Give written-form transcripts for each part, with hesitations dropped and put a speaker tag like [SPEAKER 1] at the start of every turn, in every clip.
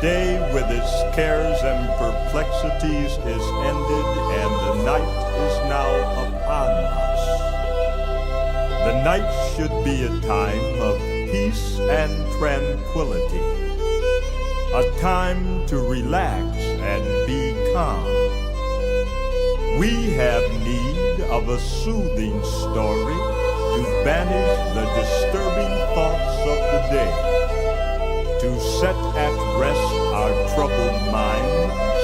[SPEAKER 1] day with its cares and perplexities is ended, and the night is now upon us. The night should be a time of peace and tranquility, a time to relax and be calm. We have need of a soothing story to banish the disturbing thoughts of the day, to set at rest our troubled minds,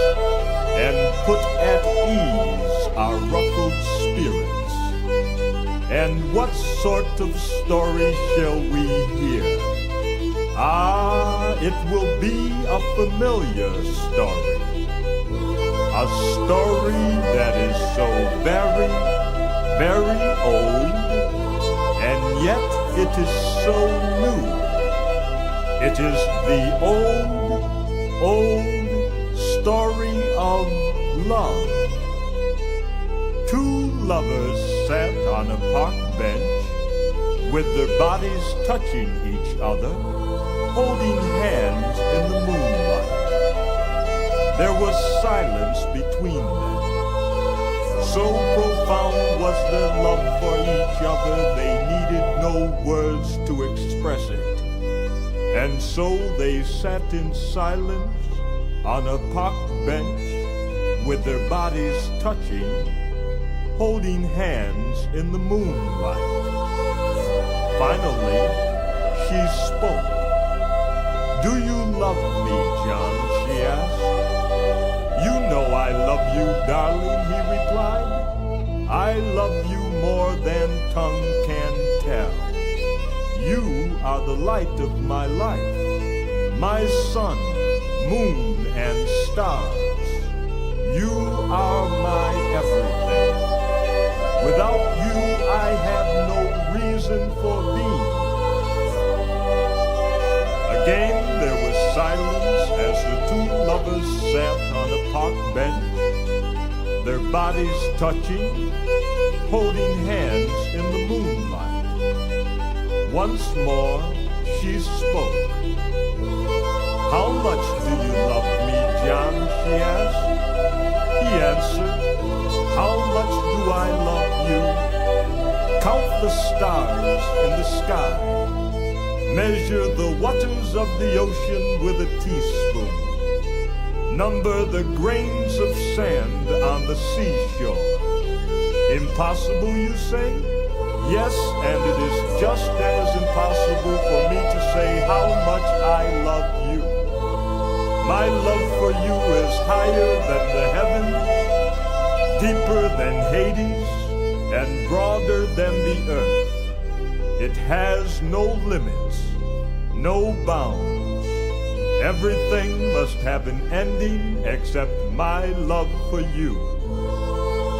[SPEAKER 1] and put at ease our ruffled spirits. And what sort of story shall we hear? Ah, it will be a familiar story, A story that is so very, very old, and yet it is so new. It is the old story of love. Two lovers sat on a park bench with their bodies touching each other, holding hands in the moonlight. There was silence between them. So profound was their love for each other, they needed no words to express it. And so they sat in silence on a park bench with their bodies touching, holding hands in the moonlight. Finally, she spoke. "Do you love me, John?" she asked. "You know I love you, darling," he replied. "I love you more than tongue can tell. You are the light of my life, my sun, moon, and stars. You are my everything. Without you, I have no reason for being." Again, there was silence as the two lovers sat on a park bench, their bodies touching, holding hands in the moonlight. Once more, she spoke. "How much do you love me, John?" she asked. He answered, "How much do I love you? Count the stars in the sky. Measure the waters of the ocean with a teaspoon. Number the grains of sand on the seashore. Impossible, you say? Yes, and it is just as impossible for me to say how much I love you. My love for you is higher than the heavens, deeper than Hades, and broader than the earth. It has no limits, no bounds. Everything must have an ending except my love for you."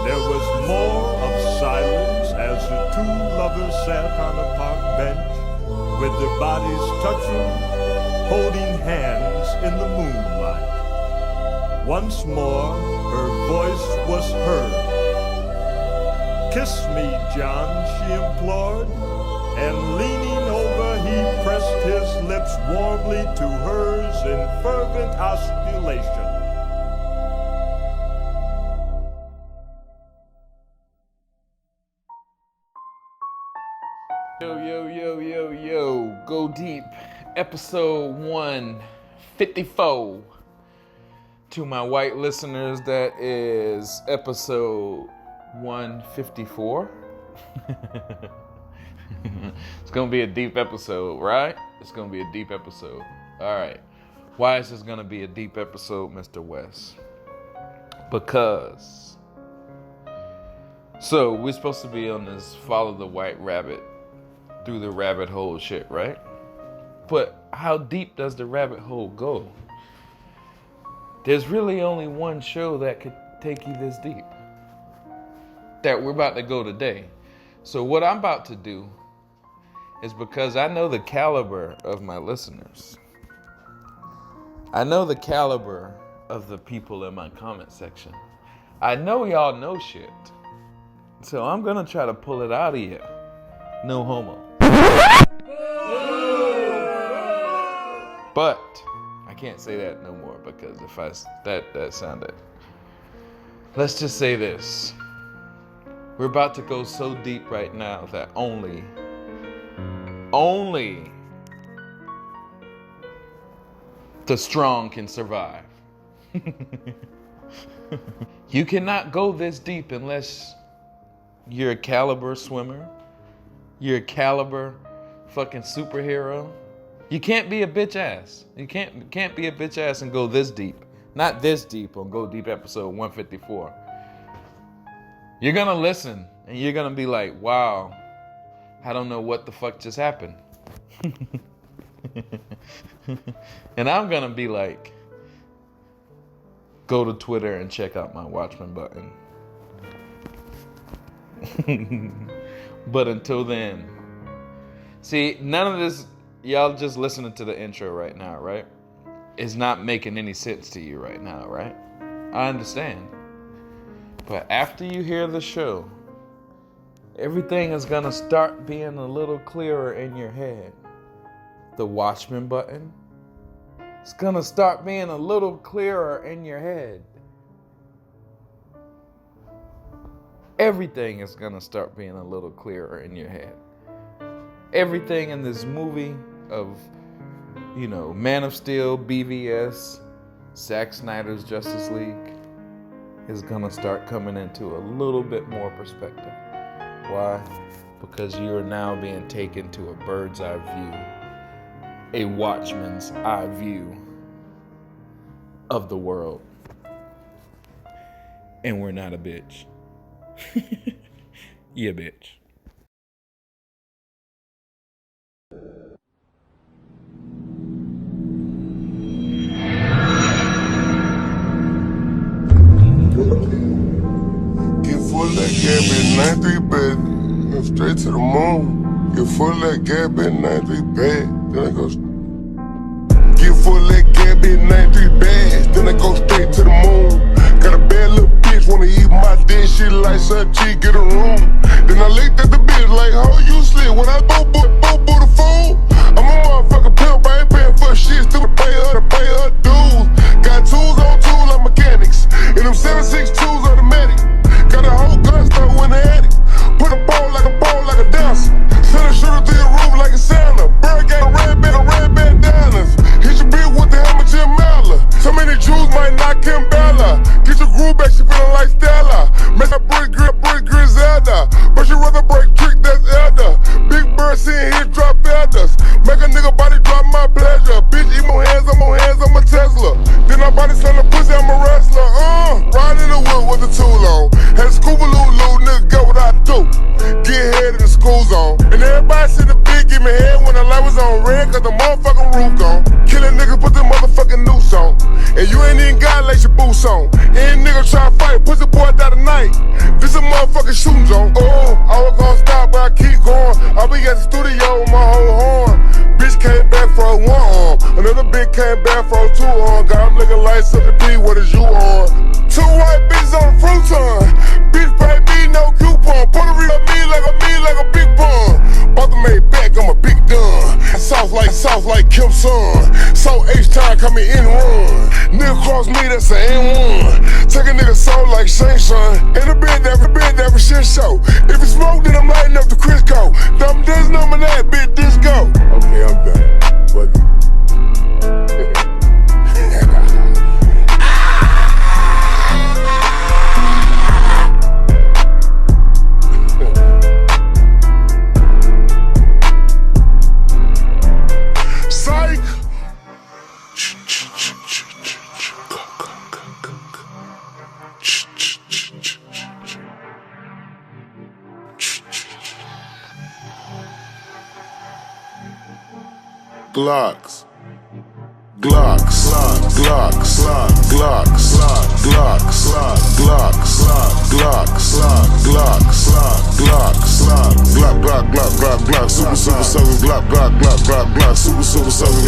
[SPEAKER 1] There was more of silence as the two lovers sat on a park bench with their bodies touching, holding hands in the moonlight. Once more, her voice was heard. "Kiss me, John," she implored, and leaning over, he pressed his lips warmly to hers in fervent osculation.
[SPEAKER 2] Yo, Go Deep, episode 154. To my white listeners, that is episode 154. It's gonna be a deep episode, right? It's gonna be a deep episode. All right. Why is this gonna be a deep episode, Mr. West? Because. So, we're supposed to be on this follow the white rabbit through the rabbit hole shit, right? But how deep does the rabbit hole go? There's really only one show that could take you this deep that we're about to go today. So what I'm about to do is, because I know the caliber of my listeners, I know the caliber of the people in my comment section, I know y'all know shit, so I'm gonna try to pull it out of you. No homo. But I can't say that no more, because if that sounded. Let's just say this. We're about to go so deep right now that only the strong can survive. You cannot go this deep unless you're a caliber swimmer. You're a caliber fucking superhero. You can't be a bitch ass. You can't be a bitch ass and go this deep. Not this deep on Go Deep episode 154. You're gonna listen and you're gonna be like, wow, I don't know what the fuck just happened. And I'm gonna be like, go to Twitter and check out my Watchmen button. But until then, see, none of this, y'all just listening to the intro right now, right? It's not making any sense to you right now, right? I understand. But after you hear the show, everything is gonna start being a little clearer in your head. The Watchmen button, it's gonna start being a little clearer in your head. Everything is gonna start being a little clearer in your head. Everything in this movie of, Man of Steel, BVS, Zack Snyder's Justice League is gonna start coming into a little bit more perspective. Why? Because you are now being taken to a bird's eye view, a watchman's eye view of the world. And we're not a bitch. Yeah, bitch.
[SPEAKER 3] Get full of that gap at 93 bed, go straight to the moon. Get full of that gap at 93 bed, then I go. Get full of that gap at 93 bags, then I go straight to the moon. Got a bad little bitch, wanna eat my dick, she like such cheek, get a room. Then I licked at the bitch like, how you slip? When I go the fool, I'm a motherfucking pimp, I ain't paying for shit, still pay her dues. Got tools on tools like mechanics, and them 7.62s automatic. Got a whole gun store in the attic, put a pole like a dancer. Send a shooter through the roof like a Santa. Bird got a red bandanas. Hit your bitch with the hammer, Jim Mallor. So many Jews might knock him Bella. Get your groove back, she feeling like Stella. Make a brick Griselda, but she rather break trick, that's elder. Big bird seeing his drop feathers. Make a nigga body drop my pleasure. Bitch, eat more hands, I'm a Tesla. Then I body slam the pussy, I'm a wrestler. Riding in the wood with a tool on. Had a scuba loo, nigga, get what I do. Get head in the school zone. And everybody see the big, give me head when the light was on red, cause the motherfucking roof gone. Killing niggas, put the motherfucking noose on. And you ain't even got lace your boots on. Any nigga try to fight, pussy boy die tonight. This a motherfucking shooting zone. I was gonna stop, but I keep going. I'll be at the studio with my whole horn. Bitch came back for a one arm. Another bitch came back for a two arm. Got them looking like something P, what is you on? Two white bitches on the futon. Bitch pay me no coupon. Puerto Rico me like a big bun. Bought the made back, I'm a big dun. South like Kim Son. So H-Time coming in run. Nigga cross me, that's an N1. Take a nigga soul like Shane Son. In the bed, never shit show. If it's smoke, then I'm lighting up the Crisco. Dumb this, number that, bitch, this go. Okay, I'm done. Fuck it. Glocks. Super sucking Glock, super sucking Glock, super sucking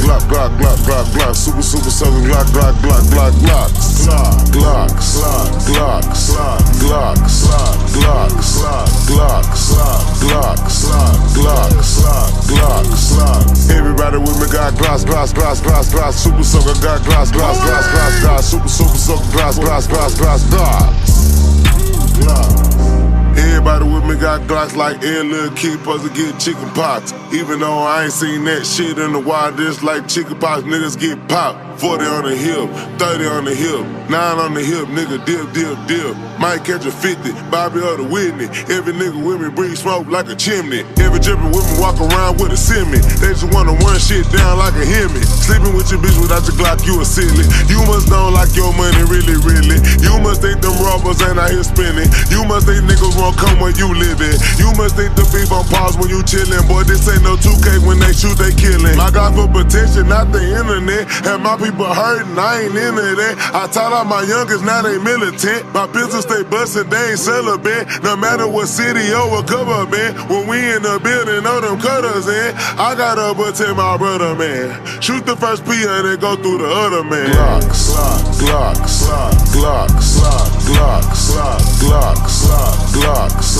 [SPEAKER 3] Glock, Everybody with me got glass, super sucker got glass, super sucker glass. Everybody with me got Glocks like air little kid supposed to get chicken pox. Even though I ain't seen that shit in a while, just like chicken pox, niggas get popped. 40 on the hip, 30 on the hip, 9 on the hip, nigga dip. Might catch a 50, Bobby or the Whitney. Every nigga with me breathe smoke like a chimney. Every drippin' with me walk around with a semi. They just wanna run shit down like a Hemi. Sleeping with your bitch without your Glock, you a silly. You must know like your money really. You must think them robbers ain't out here spinning. You must think niggas won't come zone where you living. You must think the beef on pause when you chillin'. Boy, this ain't no 2K, when they shoot, they killin'. My God for protection, not the internet. Have my people hurtin', I ain't into that. I taught all my youngest, now they militant. My business stay bustin', they ain't celibate. No matter what city or what cover, man. When we in the building, know them cutters in. I got up but tell my brother, man. Shoot the first P and then go through the other, man. Glocks, Glocks, Glocks, Glocks, Glocks, Glocks, Glocks,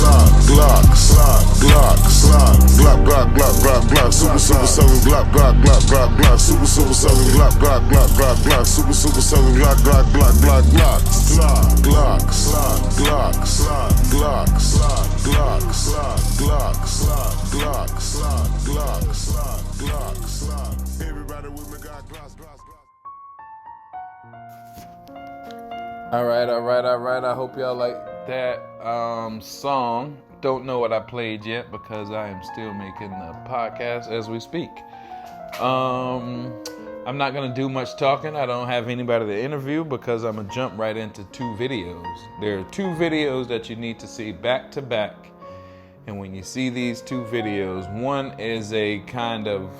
[SPEAKER 3] Glocks, Glock, Glock, Glock, Glock, Glock, Super, Super, Southern, Glock, Glock, Glock, Glock, Glock, Super, Super, Southern, Glock, Glock, Glock, Glock, Glock, Super, Super, Southern, Glock, Glock, Glock, Glock, Glocks, Glocks, Glocks, Glocks, Glocks, Glocks, Glocks, Glocks, Glocks. Everybody with me got Glocks, Glocks, Glocks.
[SPEAKER 2] All right. I hope y'all like that song. Don't know what I played yet because I am still making the podcast as we speak. I'm not going to do much talking. I don't have anybody to interview because I'm going to jump right into 2 videos. There are 2 videos that you need to see back to back. And when you see these 2 videos, one is a kind of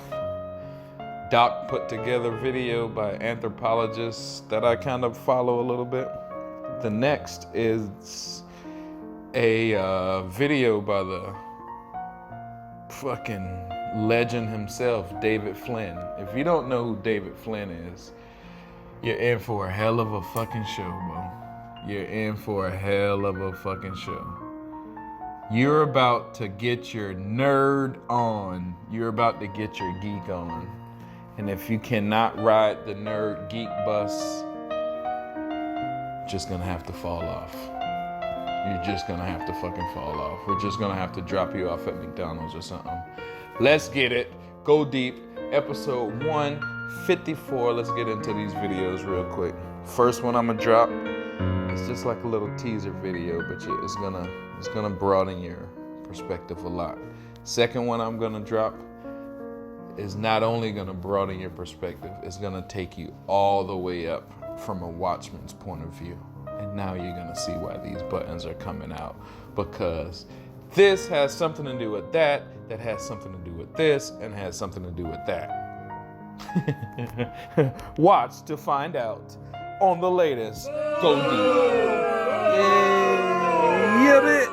[SPEAKER 2] doc put together video by anthropologists that I kind of follow a little bit. The next is a video by the fucking legend himself, David Flynn. If you don't know who David Flynn is, you're in for a hell of a fucking show, bro. You're in for a hell of a fucking show. You're about to get your nerd on. You're about to get your geek on. And if you cannot ride the nerd geek bus, you're just gonna have to fall off. You're just gonna have to fucking fall off. We're just gonna have to drop you off at McDonald's or something. Let's get it. Go deep. Episode 154. Let's get into these videos real quick. First one I'm gonna drop, it's just like a little teaser video, but it's gonna broaden your perspective a lot. Second one I'm gonna drop is not only gonna broaden your perspective, it's gonna take you all the way up from a watchman's point of view. And now you're gonna see why these buttons are coming out, because this has something to do with that has something to do with this, and has something to do with that. Watch to find out on the latest Go Deep. Yeah, bitch.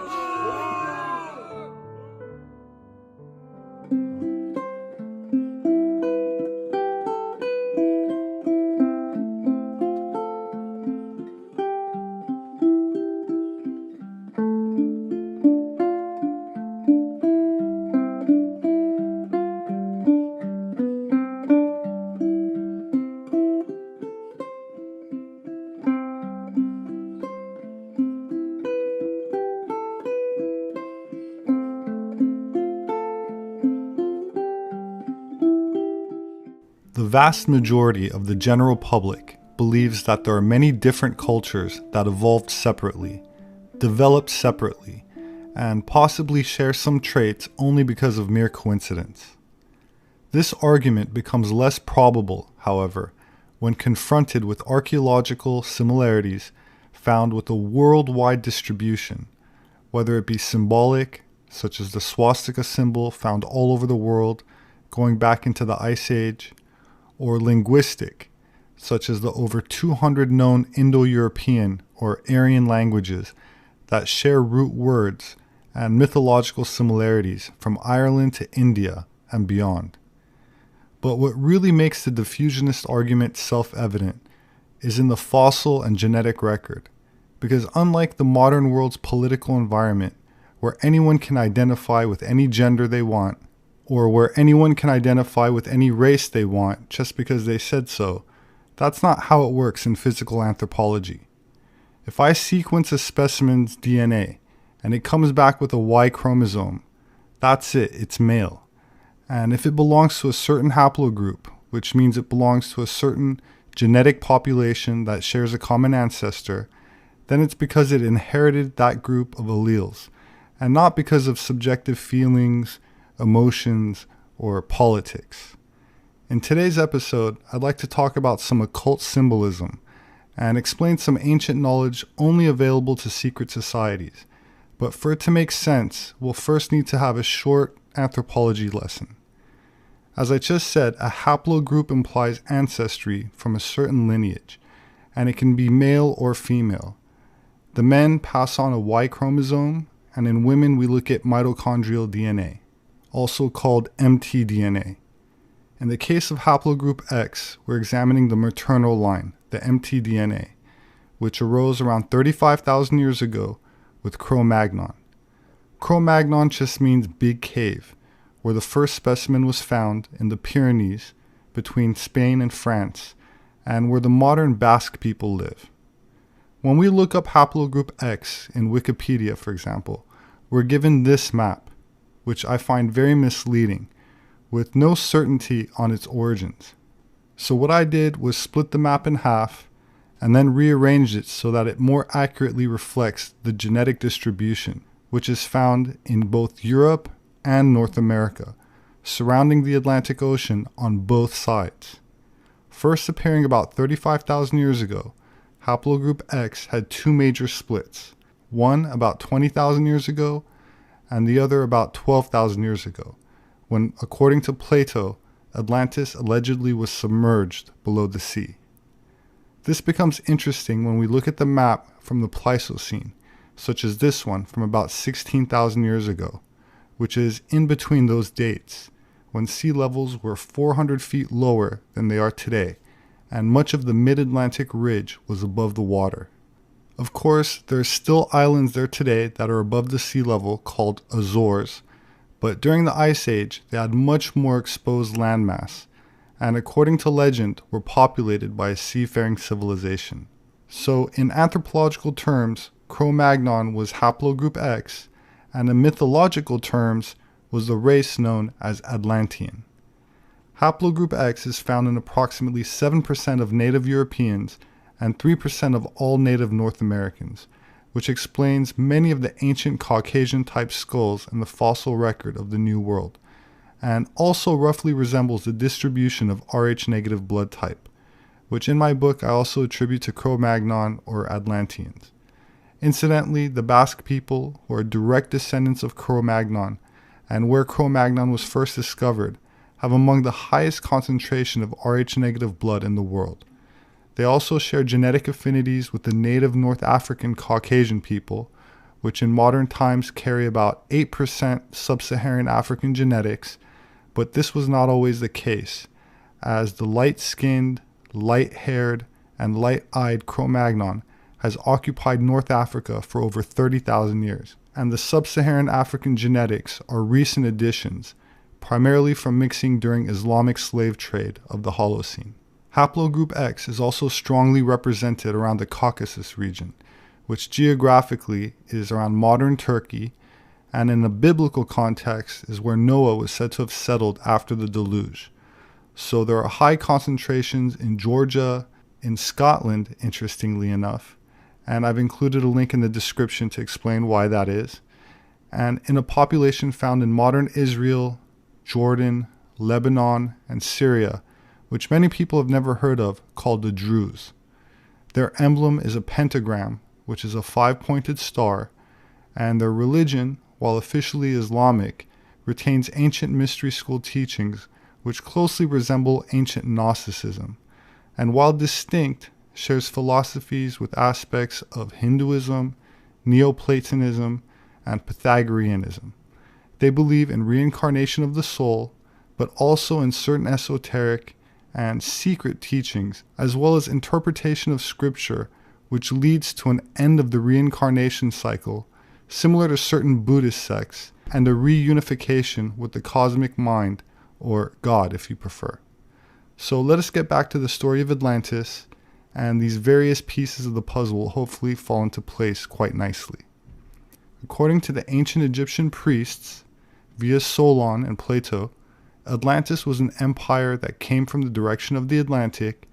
[SPEAKER 4] The vast majority of the general public believes that there are many different cultures that evolved separately, developed separately, and possibly share some traits only because of mere coincidence. This argument becomes less probable, however, when confronted with archaeological similarities found with a worldwide distribution, whether it be symbolic, such as the swastika symbol found all over the world, going back into the Ice Age, or linguistic, such as the over 200 known Indo-European or Aryan languages that share root words, and mythological similarities from Ireland to India and beyond. But what really makes the diffusionist argument self-evident is in the fossil and genetic record, because unlike the modern world's political environment, where anyone can identify with any gender they want, or where anyone can identify with any race they want just because they said so, that's not how it works in physical anthropology. If I sequence a specimen's DNA and it comes back with a Y chromosome, that's it, it's male. And if it belongs to a certain haplogroup, which means it belongs to a certain genetic population that shares a common ancestor, then it's because it inherited that group of alleles, and not because of subjective feelings, emotions, or politics. In today's episode, I'd like to talk about some occult symbolism and explain some ancient knowledge only available to secret societies, But for it to make sense, we'll first need to have a short anthropology lesson. As I just said, a haplogroup implies ancestry from a certain lineage, and it can be male or female. The men pass on a Y chromosome, and in women we look at mitochondrial DNA, also called mtDNA. In the case of haplogroup X, we're examining the maternal line, the mtDNA, which arose around 35,000 years ago with Cro-Magnon. Cro-Magnon just means big cave, where the first specimen was found in the Pyrenees between Spain and France, and where the modern Basque people live. When we look up haplogroup X in Wikipedia, for example, we're given this map, which I find very misleading, with no certainty on its origins. So what I did was split the map in half and then rearranged it so that it more accurately reflects the genetic distribution, which is found in both Europe and North America, surrounding the Atlantic Ocean on both sides. First appearing about 35,000 years ago, haplogroup X had two major splits, one about 20,000 years ago and the other about 12,000 years ago, when, according to Plato, Atlantis allegedly was submerged below the sea. This becomes interesting when we look at the map from the Pleistocene, such as this one from about 16,000 years ago, which is in between those dates, when sea levels were 400 feet lower than they are today, and much of the mid-Atlantic ridge was above the water. Of course, there are still islands there today that are above the sea level called Azores, but during the Ice Age, they had much more exposed landmass, and according to legend, were populated by a seafaring civilization. So, in anthropological terms, Cro-Magnon was haplogroup X, and in mythological terms was the race known as Atlantean. Haplogroup X is found in approximately 7% of native Europeans and 3% of all native North Americans, which explains many of the ancient Caucasian-type skulls in the fossil record of the New World, and also roughly resembles the distribution of Rh-negative blood type, which in my book I also attribute to Cro-Magnon or Atlanteans. Incidentally, the Basque people, who are direct descendants of Cro-Magnon, and where Cro-Magnon was first discovered, have among the highest concentration of Rh-negative blood in the world. They also share genetic affinities with the native North African Caucasian people, which in modern times carry about 8% sub-Saharan African genetics, but this was not always the case, as the light-skinned, light-haired, and light-eyed Cro-Magnon has occupied North Africa for over 30,000 years, and the sub-Saharan African genetics are recent additions, primarily from mixing during Islamic slave trade of the Holocene. Haplogroup X is also strongly represented around the Caucasus region, which geographically is around modern Turkey, and in a biblical context is where Noah was said to have settled after the deluge. So there are high concentrations in Georgia, in Scotland, interestingly enough, and I've included a link in the description to explain why that is, and in a population found in modern Israel, Jordan, Lebanon, and Syria, which many people have never heard of, called the Druze. Their emblem is a pentagram, which is a 5-pointed star, and their religion, while officially Islamic, retains ancient mystery school teachings which closely resemble ancient Gnosticism, and while distinct, shares philosophies with aspects of Hinduism, Neoplatonism, and Pythagoreanism. They believe in reincarnation of the soul, but also in certain esoteric and secret teachings, as well as interpretation of scripture, which leads to an end of the reincarnation cycle, similar to certain Buddhist sects, and a reunification with the cosmic mind, or God if you prefer. So let us get back to the story of Atlantis, and these various pieces of the puzzle will hopefully fall into place quite nicely. According to the ancient Egyptian priests, via Solon and Plato, Atlantis was an empire that came from the direction of the Atlantic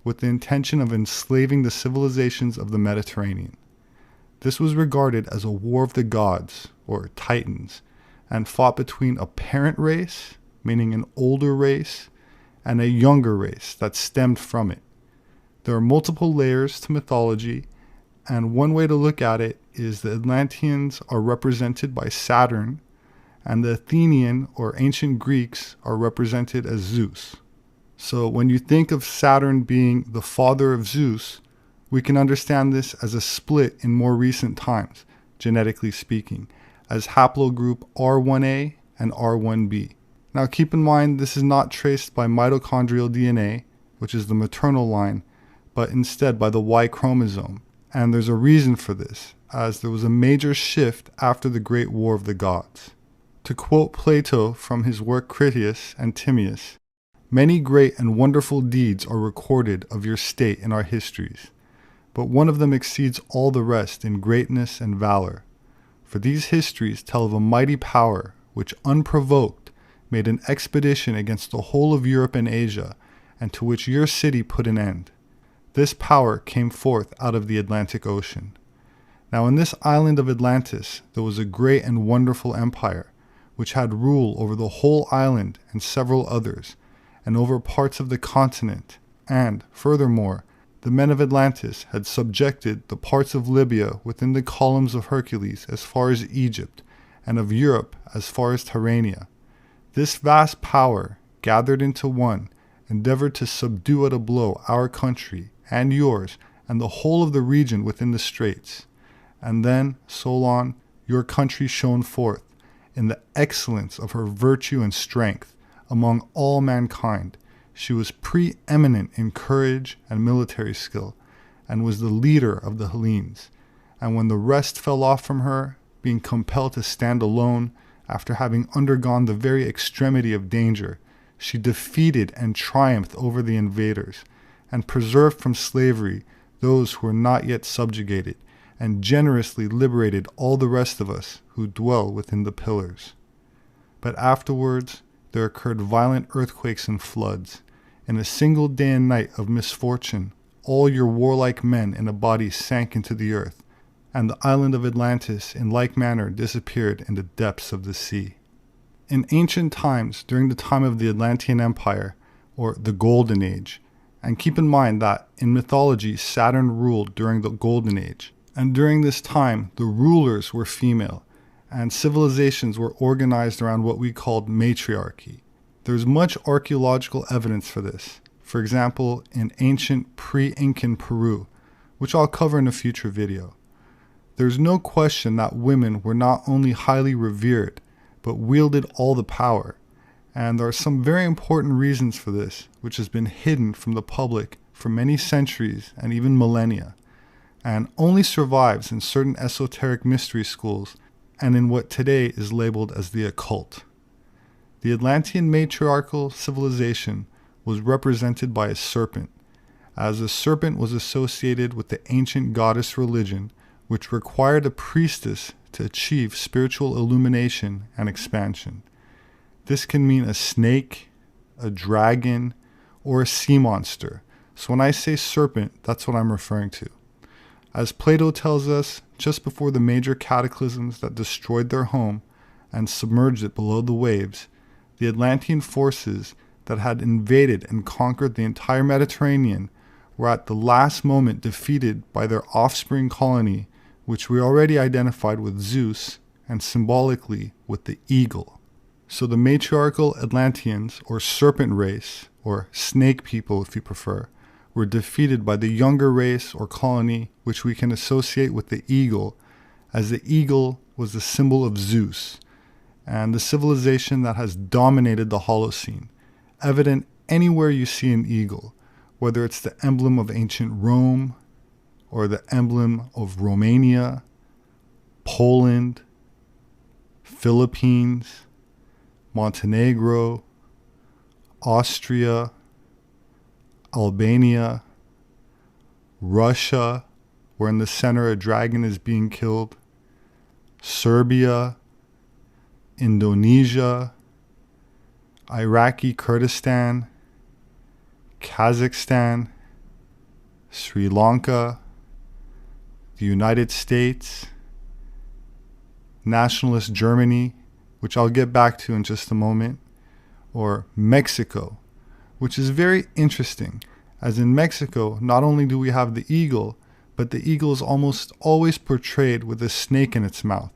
[SPEAKER 4] with the intention of enslaving the civilizations of the Mediterranean. This was regarded as a war of the gods, or titans, and fought between a parent race, meaning an older race, and a younger race that stemmed from it. There are multiple layers to mythology, And one way to look at it is the Atlanteans are represented by Saturn, and the Athenian or ancient Greeks are represented as Zeus. So when you think of Saturn being the father of Zeus, we can understand this as a split in more recent times, genetically speaking, as haplogroup R1a and R1b. Now keep in mind this is not traced by mitochondrial DNA, which is the maternal line, but instead by the Y chromosome. And there's a reason for this, as there was a major shift after the Great War of the Gods. To quote Plato from his work Critias and Timaeus, "Many great and wonderful deeds are recorded of your state in our histories, but one of them exceeds all the rest in greatness and valor. For these histories tell of a mighty power which, unprovoked, made an expedition against the whole of Europe and Asia, and to which your city put an end. This power came forth out of the Atlantic Ocean. Now in this island of Atlantis there was a great and wonderful empire, which had rule over the whole island and several others, and over parts of the continent, and, furthermore, the men of Atlantis had subjected the parts of Libya within the columns of Hercules as far as Egypt, and of Europe as far as Tyrrhenia. This vast power, gathered into one, endeavored to subdue at a blow our country, and yours, and the whole of the region within the straits. And then, Solon, your country shone forth, in the excellence of her virtue and strength, among all mankind. She was preeminent in courage and military skill, and was the leader of the Hellenes. And when the rest fell off from her, being compelled to stand alone, after having undergone the very extremity of danger, she defeated and triumphed over the invaders, and preserved from slavery those who were not yet subjugated, and generously liberated all the rest of us who dwell within the pillars. But afterwards there occurred violent earthquakes and floods. In a single day and night of misfortune, all your warlike men in a body sank into the earth, and the island of Atlantis in like manner disappeared in the depths of the sea." In ancient times, during the time of the Atlantean Empire, or the Golden Age, and keep in mind that in mythology Saturn ruled during the Golden Age, and during this time the rulers were female, and civilizations were organized around what we called matriarchy. There's much archaeological evidence for this, for example in ancient pre-Incan Peru, which I'll cover in a future video. There's no question that women were not only highly revered, but wielded all the power. And there are some very important reasons for this, which has been hidden from the public for many centuries and even millennia, and only survives in certain esoteric mystery schools and in what today is labeled as the occult. The Atlantean matriarchal civilization was represented by a serpent, as a serpent was associated with the ancient goddess religion, which required a priestess to achieve spiritual illumination and expansion. This can mean a snake, a dragon, or a sea monster. So when I say serpent, that's what I'm referring to. As Plato tells us, just before the major cataclysms that destroyed their home and submerged it below the waves, the Atlantean forces that had invaded and conquered the entire Mediterranean were at the last moment defeated by their offspring colony, which we already identified with Zeus and symbolically with the eagle. So the matriarchal Atlanteans, or serpent race, or snake people if you prefer, were defeated by the younger race or colony, which we can associate with the eagle, as the eagle was the symbol of Zeus, and the civilization that has dominated the Holocene, evident anywhere you see an eagle, whether it's the emblem of ancient Rome, or the emblem of Romania, Poland, Philippines, Montenegro, Austria, Albania, Russia, where in the center a dragon is being killed, Serbia, Indonesia, Iraqi Kurdistan, Kazakhstan, Sri Lanka, the United States, nationalist Germany, which I'll get back to in just a moment, or Mexico, which is very interesting, as in Mexico, not only do we have the eagle, but the eagle is almost always portrayed with a snake in its mouth,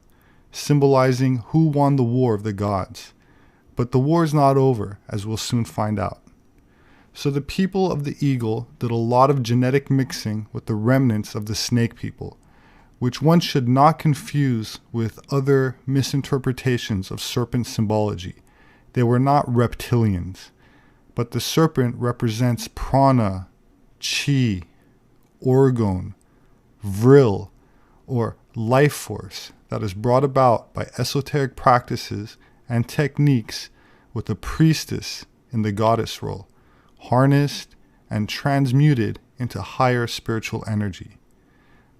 [SPEAKER 4] symbolizing who won the war of the gods. But the war is not over, as we'll soon find out. So the people of the eagle did a lot of genetic mixing with the remnants of the snake people, which one should not confuse with other misinterpretations of serpent symbology. They were not reptilians, but the serpent represents prana, chi, orgone, vril, or life force that is brought about by esoteric practices and techniques with a priestess in the goddess role, harnessed and transmuted into higher spiritual energy.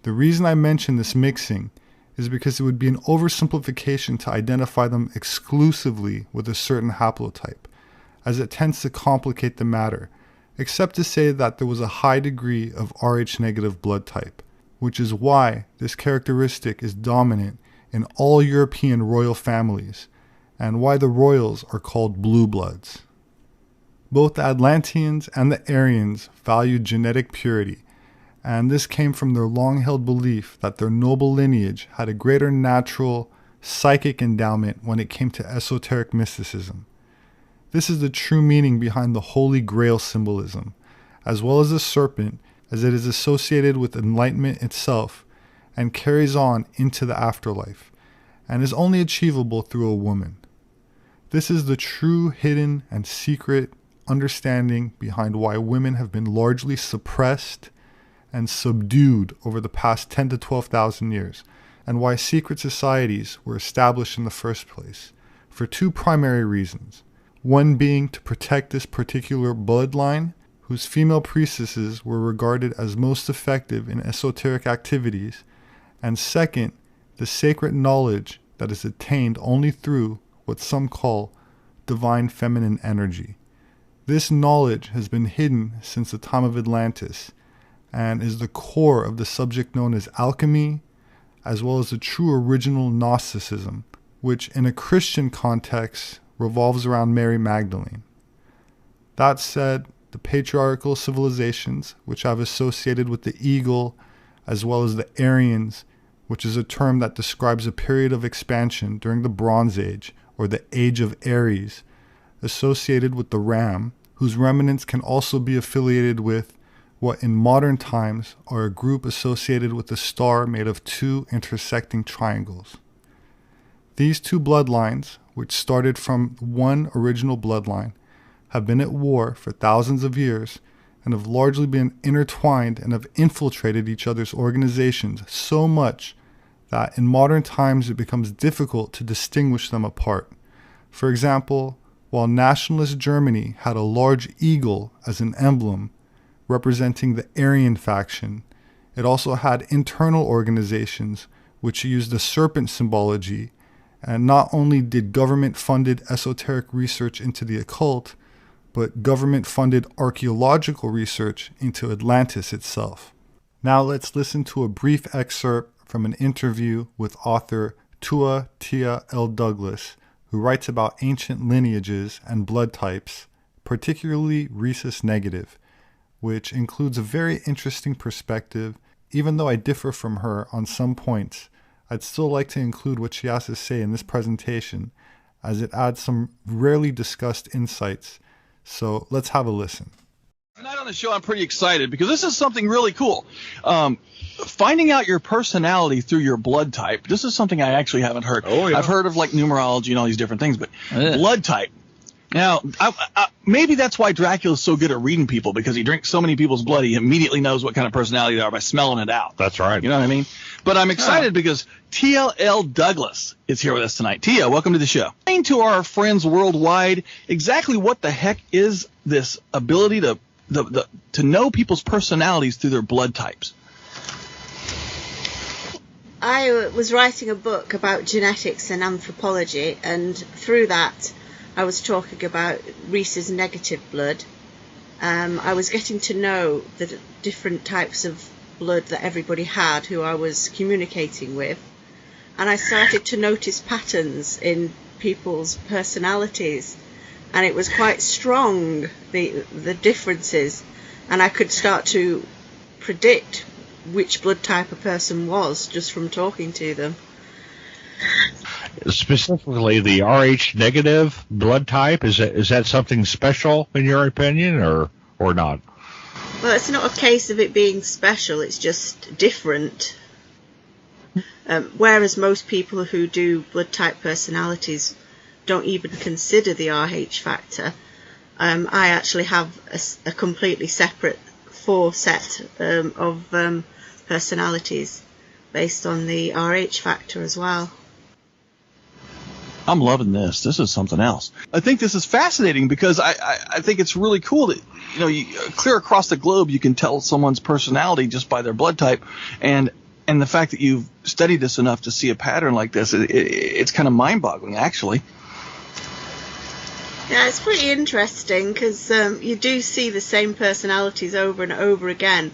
[SPEAKER 4] The reason I mention this mixing is because it would be an oversimplification to identify them exclusively with a certain haplotype, as it tends to complicate the matter, except to say that there was a high degree of Rh negative blood type, which is why this characteristic is dominant in all European royal families, and why the royals are called blue bloods. Both the Atlanteans and the Aryans valued genetic purity, and this came from their long-held belief that their noble lineage had a greater natural, psychic endowment when it came to esoteric mysticism. This is the true meaning behind the Holy Grail symbolism, as well as the serpent, as it is associated with enlightenment itself and carries on into the afterlife, and is only achievable through a woman. This is the true hidden and secret understanding behind why women have been largely suppressed and subdued over the past 10 to 12,000 years, and why secret societies were established in the first place, for two primary reasons. One being to protect this particular bloodline, whose female priestesses were regarded as most effective in esoteric activities, and second, the sacred knowledge that is attained only through what some call divine feminine energy. This knowledge has been hidden since the time of Atlantis, and is the core of the subject known as alchemy, as well as the true original Gnosticism, which in a Christian context revolves around Mary Magdalene. That said, the patriarchal civilizations, which I've associated with the eagle, as well as the Aryans, which is a term that describes a period of expansion during the Bronze Age, or the Age of Aries, associated with the ram, whose remnants can also be affiliated with what in modern times are a group associated with a star made of two intersecting triangles. These two bloodlines, which started from one original bloodline, have been at war for thousands of years and have largely been intertwined and have infiltrated each other's organizations so much that in modern times it becomes difficult to distinguish them apart. For example, while nationalist Germany had a large eagle as an emblem representing the Aryan faction, it also had internal organizations which used the serpent symbology, and not only did government-funded esoteric research into the occult, but government-funded archaeological research into Atlantis itself. Now let's listen to a brief excerpt from an interview with author Tua Tia L. Douglas, who writes about ancient lineages and blood types, particularly rhesus negative, which includes a very interesting perspective. Even though I differ from her on some points, I'd still like to include what she has to say in this presentation, as it adds some rarely discussed insights. So let's have a listen.
[SPEAKER 5] Tonight on the show, I'm pretty excited because this is something really cool. Finding out your personality through your blood type. This is something I actually haven't heard. Oh, yeah. I've heard of like numerology and all these different things, but blood type. Now, maybe that's why Dracula's so good at reading people, because he drinks so many people's blood, he immediately knows what kind of personality they are by smelling it out.
[SPEAKER 6] That's right.
[SPEAKER 5] You know what I mean? But I'm excited because Tia L. Douglas is here with us tonight. Tia, welcome to the show. Explain to our friends worldwide exactly what the heck is this ability to know people's personalities through their blood types.
[SPEAKER 7] I was writing a book about genetics and anthropology, and through that I was talking about rhesus negative blood. I was getting to know the different types of blood that everybody had who I was communicating with, and I started to notice patterns in people's personalities, and it was quite strong, the differences, and I could start to predict which blood type a person was just from talking to them.
[SPEAKER 6] Specifically, the Rh negative blood type, is that something special in your opinion, or not?
[SPEAKER 7] Well, it's not a case of it being special, it's just different. Whereas most people who do blood type personalities don't even consider the Rh factor, I actually have a completely separate 4 set of personalities based on the Rh factor as well.
[SPEAKER 5] I'm loving this. This is something else. I think this is fascinating because I think it's really cool that, clear across the globe, you can tell someone's personality just by their blood type. And the fact that you've studied this enough to see a pattern like this, it's kind of mind-boggling, actually.
[SPEAKER 7] Yeah, it's pretty interesting because you do see the same personalities over and over again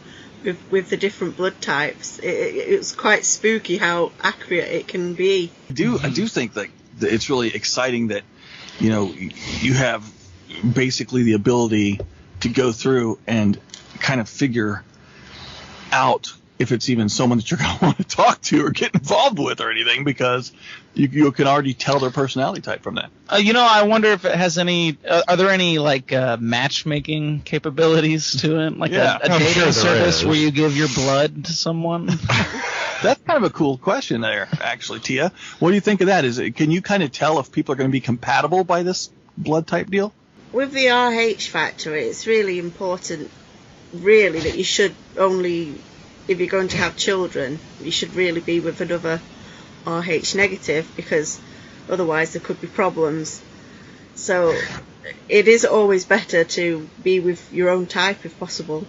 [SPEAKER 7] with the different blood types. It's quite spooky how accurate it can be.
[SPEAKER 5] I do think that it's really exciting that, you have basically the ability to go through and kind of figure out if it's even someone that you're going to want to talk to or get involved with or anything, because you can already tell their personality type from that.
[SPEAKER 8] I wonder if it has any. Are there any matchmaking capabilities to it, like a dating service where you give your blood to someone?
[SPEAKER 5] That's kind of a cool question there, actually, Tia. What do you think of that? Can you kind of tell if people are going to be compatible by this blood type deal?
[SPEAKER 7] With the Rh factor, it's really important, really, that you should only, if you're going to have children, you should really be with another Rh negative, because otherwise there could be problems. So it is always better to be with your own type if possible.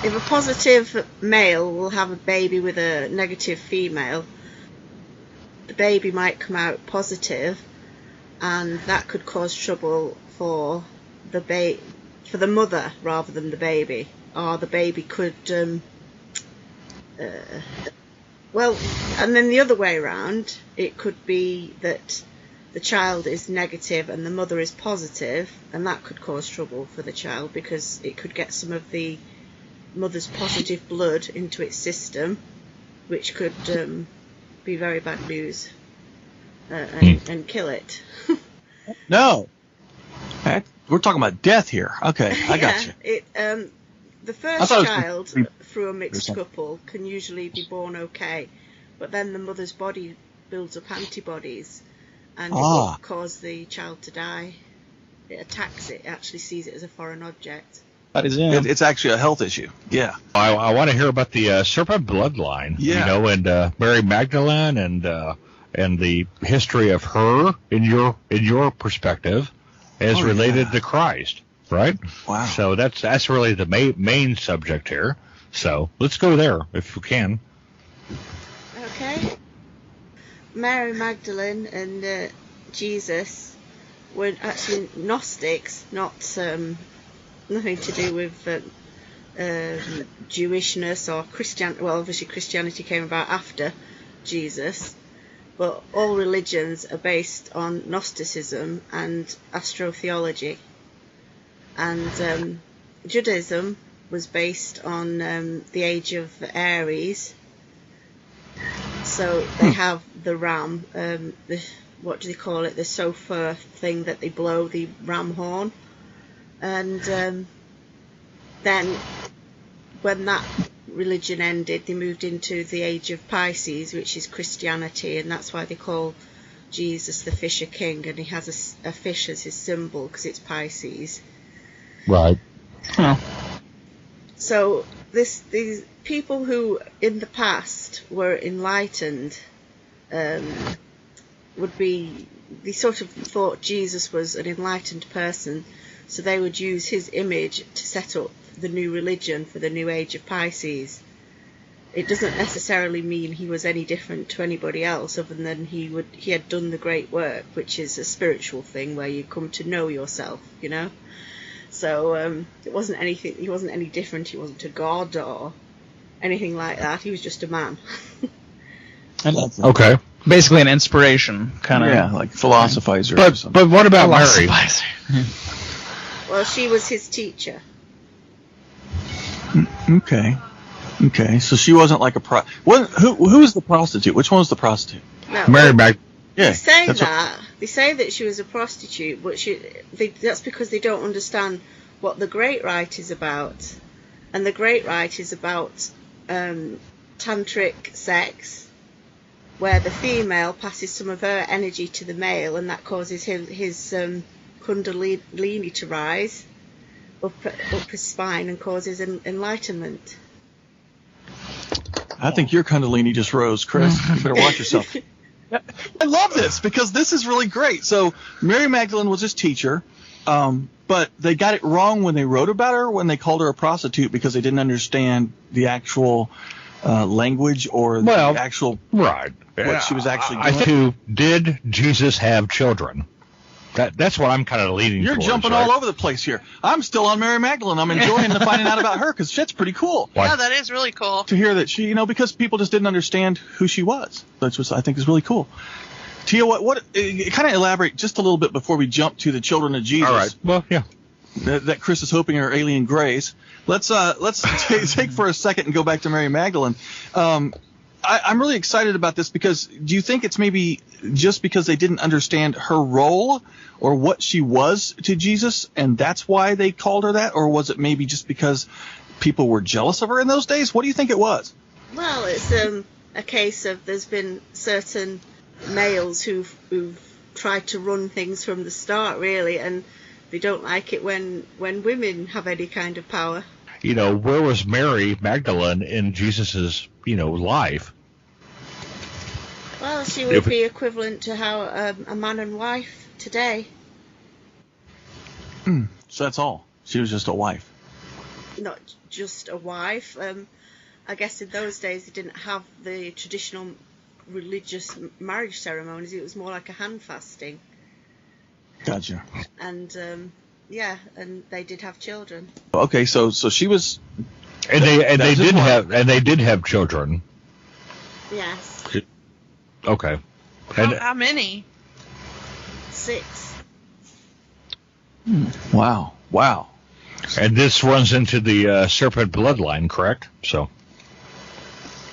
[SPEAKER 7] If a positive male will have a baby with a negative female, the baby might come out positive, and that could cause trouble for the mother rather than the baby, or the baby could and then the other way around, it could be that the child is negative and the mother is positive, and that could cause trouble for the child because it could get some of the mother's positive blood into its system, which could be very bad news and kill it.
[SPEAKER 5] No. We're talking about death here. Okay, I got you.
[SPEAKER 7] The first child through a mixed couple can usually be born okay, but then the mother's body builds up antibodies, and it will cause the child to die. It attacks it. It actually sees it as a foreign object.
[SPEAKER 8] That is
[SPEAKER 5] it's actually a health issue. Yeah.
[SPEAKER 6] I want to hear about the serpent bloodline.
[SPEAKER 5] Yeah.
[SPEAKER 6] And Mary Magdalene and the history of her in your perspective as related to Christ, right?
[SPEAKER 5] Wow.
[SPEAKER 6] So that's really the main subject here. So let's go there if we can.
[SPEAKER 7] Okay. Mary Magdalene and Jesus were actually Gnostics, not nothing to do with Jewishness or Christianity. Well, obviously Christianity came about after Jesus, but all religions are based on Gnosticism and astrotheology. And Judaism was based on the age of Aries. So they have the ram, what do they call it, the shofar thing that they blow, the ram horn. And then when that religion ended, they moved into the age of Pisces, which is Christianity, and that's why they call Jesus the Fisher King, and he has a fish as his symbol because it's Pisces.
[SPEAKER 6] Right.
[SPEAKER 8] Oh.
[SPEAKER 7] So these people who in the past were enlightened they sort of thought Jesus was an enlightened person, so they would use his image to set up the new religion for the new age of Pisces. It doesn't necessarily mean he was any different to anybody else, other than he had done the great work, which is a spiritual thing where you come to know yourself, So it wasn't anything. He wasn't any different. He wasn't a god or anything like that. He was just a man.
[SPEAKER 6] Okay.
[SPEAKER 8] Basically an inspiration, kind of.
[SPEAKER 5] Yeah, like philosophizer.
[SPEAKER 6] But
[SPEAKER 5] or something.
[SPEAKER 6] what about Mary?
[SPEAKER 7] Well, she was his teacher.
[SPEAKER 5] Okay. Okay, so she wasn't like a who was the prostitute? Which one was the prostitute?
[SPEAKER 7] No,
[SPEAKER 6] Mary Mag.
[SPEAKER 5] Yeah,
[SPEAKER 7] they say
[SPEAKER 5] that's
[SPEAKER 7] that. They say that she was a prostitute, but that's because they don't understand what the Great Rite is about. And the Great Rite is about tantric sex, where the female passes some of her energy to the male, and that causes his kundalini to rise up his spine and causes enlightenment.
[SPEAKER 5] I think your kundalini just rose, Chris. You better watch yourself. I love this because this is really great. So Mary Magdalene was his teacher, but they got it wrong when they wrote about her, when they called her a prostitute, because they didn't understand the actual language or the actual
[SPEAKER 6] right
[SPEAKER 5] what she was actually doing.
[SPEAKER 6] I think, did Jesus have children? That's what I'm kind of leaning
[SPEAKER 5] You're
[SPEAKER 6] towards,
[SPEAKER 5] jumping
[SPEAKER 6] right?
[SPEAKER 5] all over the place here. I'm still on Mary Magdalene. I'm enjoying finding out about her because shit's pretty cool.
[SPEAKER 9] Yeah, that is really cool.
[SPEAKER 5] To hear that she, because people just didn't understand who she was. That's what I think is really cool. Tia, what kind of elaborate just a little bit before we jump to the children of Jesus.
[SPEAKER 6] All right. Well, yeah.
[SPEAKER 5] That Chris is hoping are alien grays. Let's take for a second and go back to Mary Magdalene. I'm really excited about this because do you think it's maybe just because they didn't understand her role or what she was to Jesus, and that's why they called her that? Or was it maybe just because people were jealous of her in those days? What do you think it was?
[SPEAKER 7] Well, it's a case of there's been certain males who've tried to run things from the start, really, and they don't like it when women have any kind of power.
[SPEAKER 6] Where was Mary Magdalene in Jesus's, life?
[SPEAKER 7] Well, she would be equivalent to how a man and wife today.
[SPEAKER 5] So that's all. She was just a wife.
[SPEAKER 7] Not just a wife. I guess in those days they didn't have the traditional religious marriage ceremonies. It was more like a hand fasting.
[SPEAKER 5] Gotcha.
[SPEAKER 7] And and they did have children.
[SPEAKER 5] Okay, so she was.
[SPEAKER 6] And they did have children.
[SPEAKER 7] Yes.
[SPEAKER 6] Okay.
[SPEAKER 9] How many?
[SPEAKER 7] 6.
[SPEAKER 5] Wow.
[SPEAKER 6] And this runs into the serpent bloodline, correct? So.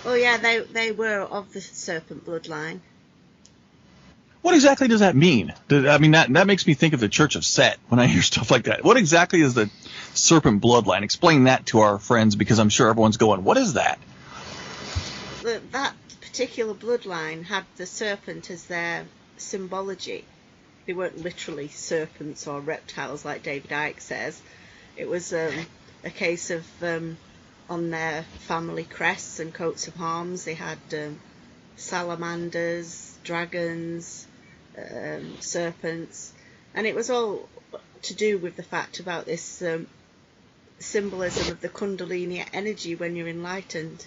[SPEAKER 7] Oh yeah, they were of the serpent bloodline.
[SPEAKER 5] What exactly does that mean? That makes me think of the Church of Set when I hear stuff like that. What exactly is the serpent bloodline? Explain that to our friends, because I'm sure everyone's going, what is that?
[SPEAKER 7] That particular bloodline had the serpent as their symbology. They weren't literally serpents or reptiles like David Icke says. It was a case of on their family crests and coats of arms they had salamanders, dragons, serpents, and it was all to do with the fact about this symbolism of the kundalini energy when you're enlightened.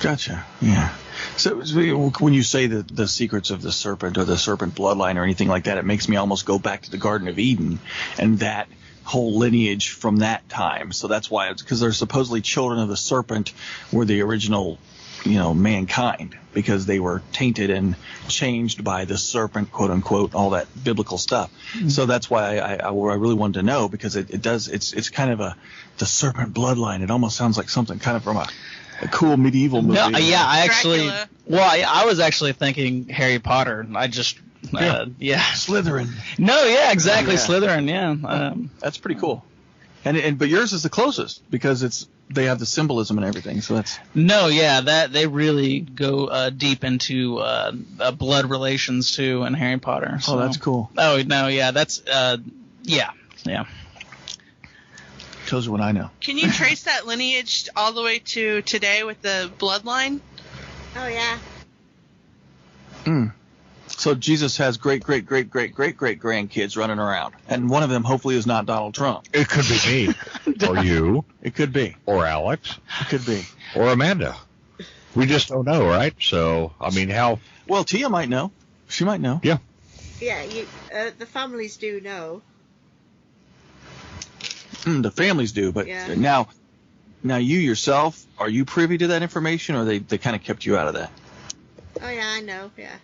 [SPEAKER 5] Gotcha. Yeah. So when you say the secrets of the serpent or the serpent bloodline or anything like that, it makes me almost go back to the Garden of Eden and that whole lineage from that time. So that's why it's because they're supposedly children of the serpent were the original, mankind, because they were tainted and changed by the serpent, quote unquote, all that biblical stuff. Mm-hmm. So that's why I really wanted to know, because it's kind of the serpent bloodline. It almost sounds like something kind of from a cool medieval movie.
[SPEAKER 8] No, yeah, I was actually thinking Harry Potter. I just,
[SPEAKER 5] Slytherin.
[SPEAKER 8] No, yeah, exactly, yeah. Slytherin, yeah.
[SPEAKER 5] That's pretty cool. But yours is the closest because they have the symbolism and everything. So that's
[SPEAKER 8] that they really go deep into blood relations too in Harry Potter. So.
[SPEAKER 5] Oh, that's cool.
[SPEAKER 8] Oh no, yeah, that's yeah.
[SPEAKER 5] Tells you what I know.
[SPEAKER 9] Can you trace that lineage all the way to today with the bloodline?
[SPEAKER 7] Oh yeah.
[SPEAKER 5] So Jesus has great grandkids running around, and one of them hopefully is not Donald Trump.
[SPEAKER 6] It could be me, or you.
[SPEAKER 5] It could be,
[SPEAKER 6] or Alex.
[SPEAKER 5] It could be,
[SPEAKER 6] or Amanda. We just don't know, right? So how?
[SPEAKER 5] Well, Tia might know. She might know.
[SPEAKER 6] Yeah.
[SPEAKER 7] Yeah, the families do know.
[SPEAKER 5] The families do, but now you yourself, are you privy to that information, or they kind of kept you out of that?
[SPEAKER 7] Oh yeah, I know. Yeah.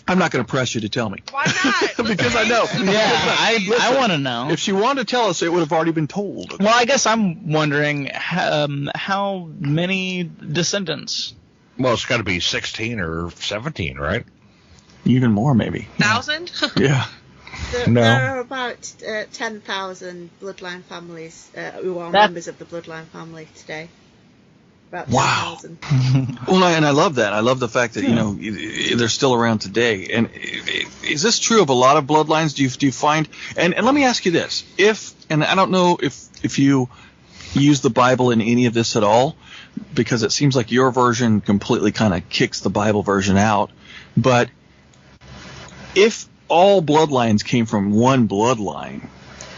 [SPEAKER 5] I'm not going to press you to tell me.
[SPEAKER 9] Why not?
[SPEAKER 5] Because I know.
[SPEAKER 8] Yeah, I want to know.
[SPEAKER 5] If she wanted to tell us, it would have already been told.
[SPEAKER 8] Well, I guess I'm wondering how many descendants.
[SPEAKER 6] Well, it's got to be 16 or 17, right?
[SPEAKER 5] Even more, maybe.
[SPEAKER 9] 1,000?
[SPEAKER 5] Yeah.
[SPEAKER 7] There are about 10,000 bloodline families who are members of the bloodline family today. About 10,000.
[SPEAKER 5] Well, and I love that. I love the fact that they're still around today. And is this true of a lot of bloodlines? Do you find? And let me ask you this: and I don't know if you use the Bible in any of this at all, because it seems like your version completely kind of kicks the Bible version out. But if all bloodlines came from one bloodline,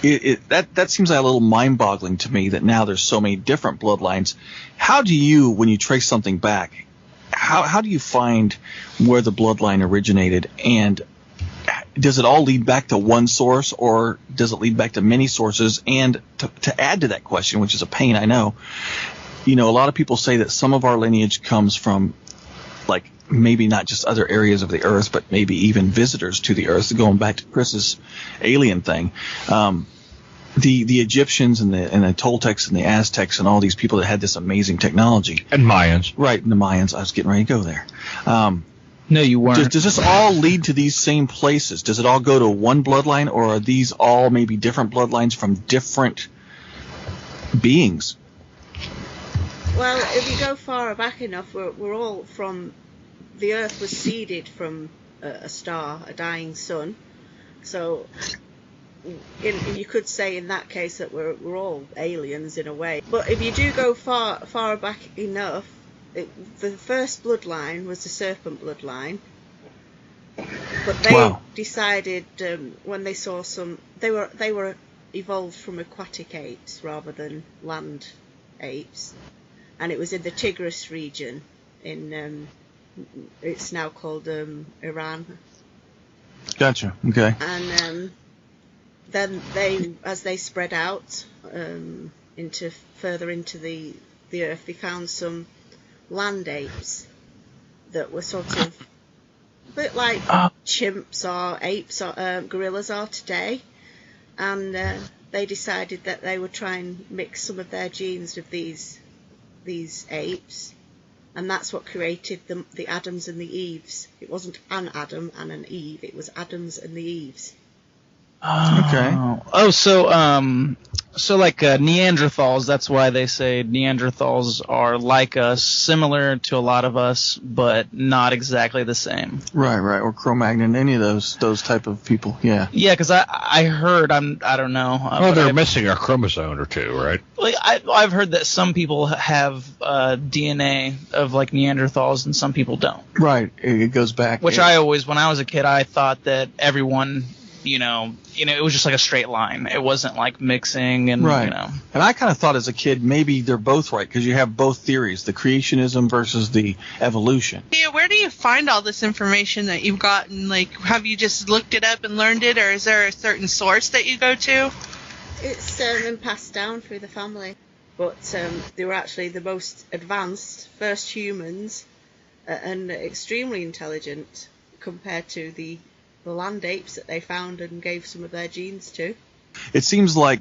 [SPEAKER 5] that seems like a little mind-boggling to me that now there's so many different bloodlines. How do you, when you trace something back, how do you find where the bloodline originated, and does it all lead back to one source, or does it lead back to many sources? And to add to that question, which is a pain, I know, a lot of people say that some of our lineage comes from, like, maybe not just other areas of the earth, but maybe even visitors to the earth, going back to Chris's alien thing. The Egyptians and the Toltecs and the Aztecs and all these people that had this amazing technology.
[SPEAKER 6] And Mayans.
[SPEAKER 5] Right, and the Mayans. I was getting ready to go there.
[SPEAKER 8] No, you weren't.
[SPEAKER 5] Does this all lead to these same places? Does it all go to one bloodline, or are these all maybe different bloodlines from different beings?
[SPEAKER 7] Well, if you go far back enough, we're all from... The Earth was seeded from a star, a dying sun. So you could say in that case that we're all aliens in a way. But if you do go far back enough, the first bloodline was the serpent bloodline. But they decided when they saw they were evolved from aquatic apes rather than land apes, and it was in the Tigris region in it's now called Iran.
[SPEAKER 5] Gotcha. Okay.
[SPEAKER 7] And then as they spread out further into the earth, they found some land apes that were sort of a bit like chimps or apes or gorillas are today, and they decided that they would try and mix some of their genes with these apes. And that's what created the Adams and the Eves. It wasn't an Adam and an Eve. It was Adams and the Eves.
[SPEAKER 5] Okay.
[SPEAKER 8] Oh, so like Neanderthals. That's why they say Neanderthals are like us, similar to a lot of us, but not exactly the same.
[SPEAKER 5] Right. Or Cro-Magnon, any of those type of people. Yeah.
[SPEAKER 8] Yeah, because I heard I don't know.
[SPEAKER 6] Well, they're missing a chromosome or two, right?
[SPEAKER 8] Like I've heard that some people have DNA of like Neanderthals and some people don't.
[SPEAKER 5] Right. It goes back.
[SPEAKER 8] Which I always, when I was a kid, I thought that everyone. It was just like a straight line. It wasn't like mixing and,
[SPEAKER 5] And I kind of thought as a kid, maybe they're both right, because you have both theories, the creationism versus the evolution.
[SPEAKER 9] Yeah, where do you find all this information that you've gotten? Like, have you just looked it up and learned it, or is there a certain source that you go to?
[SPEAKER 7] It's been passed down through the family. But they were actually the most advanced first humans and extremely intelligent compared to the land apes that they found and gave some of their genes to.
[SPEAKER 5] It seems like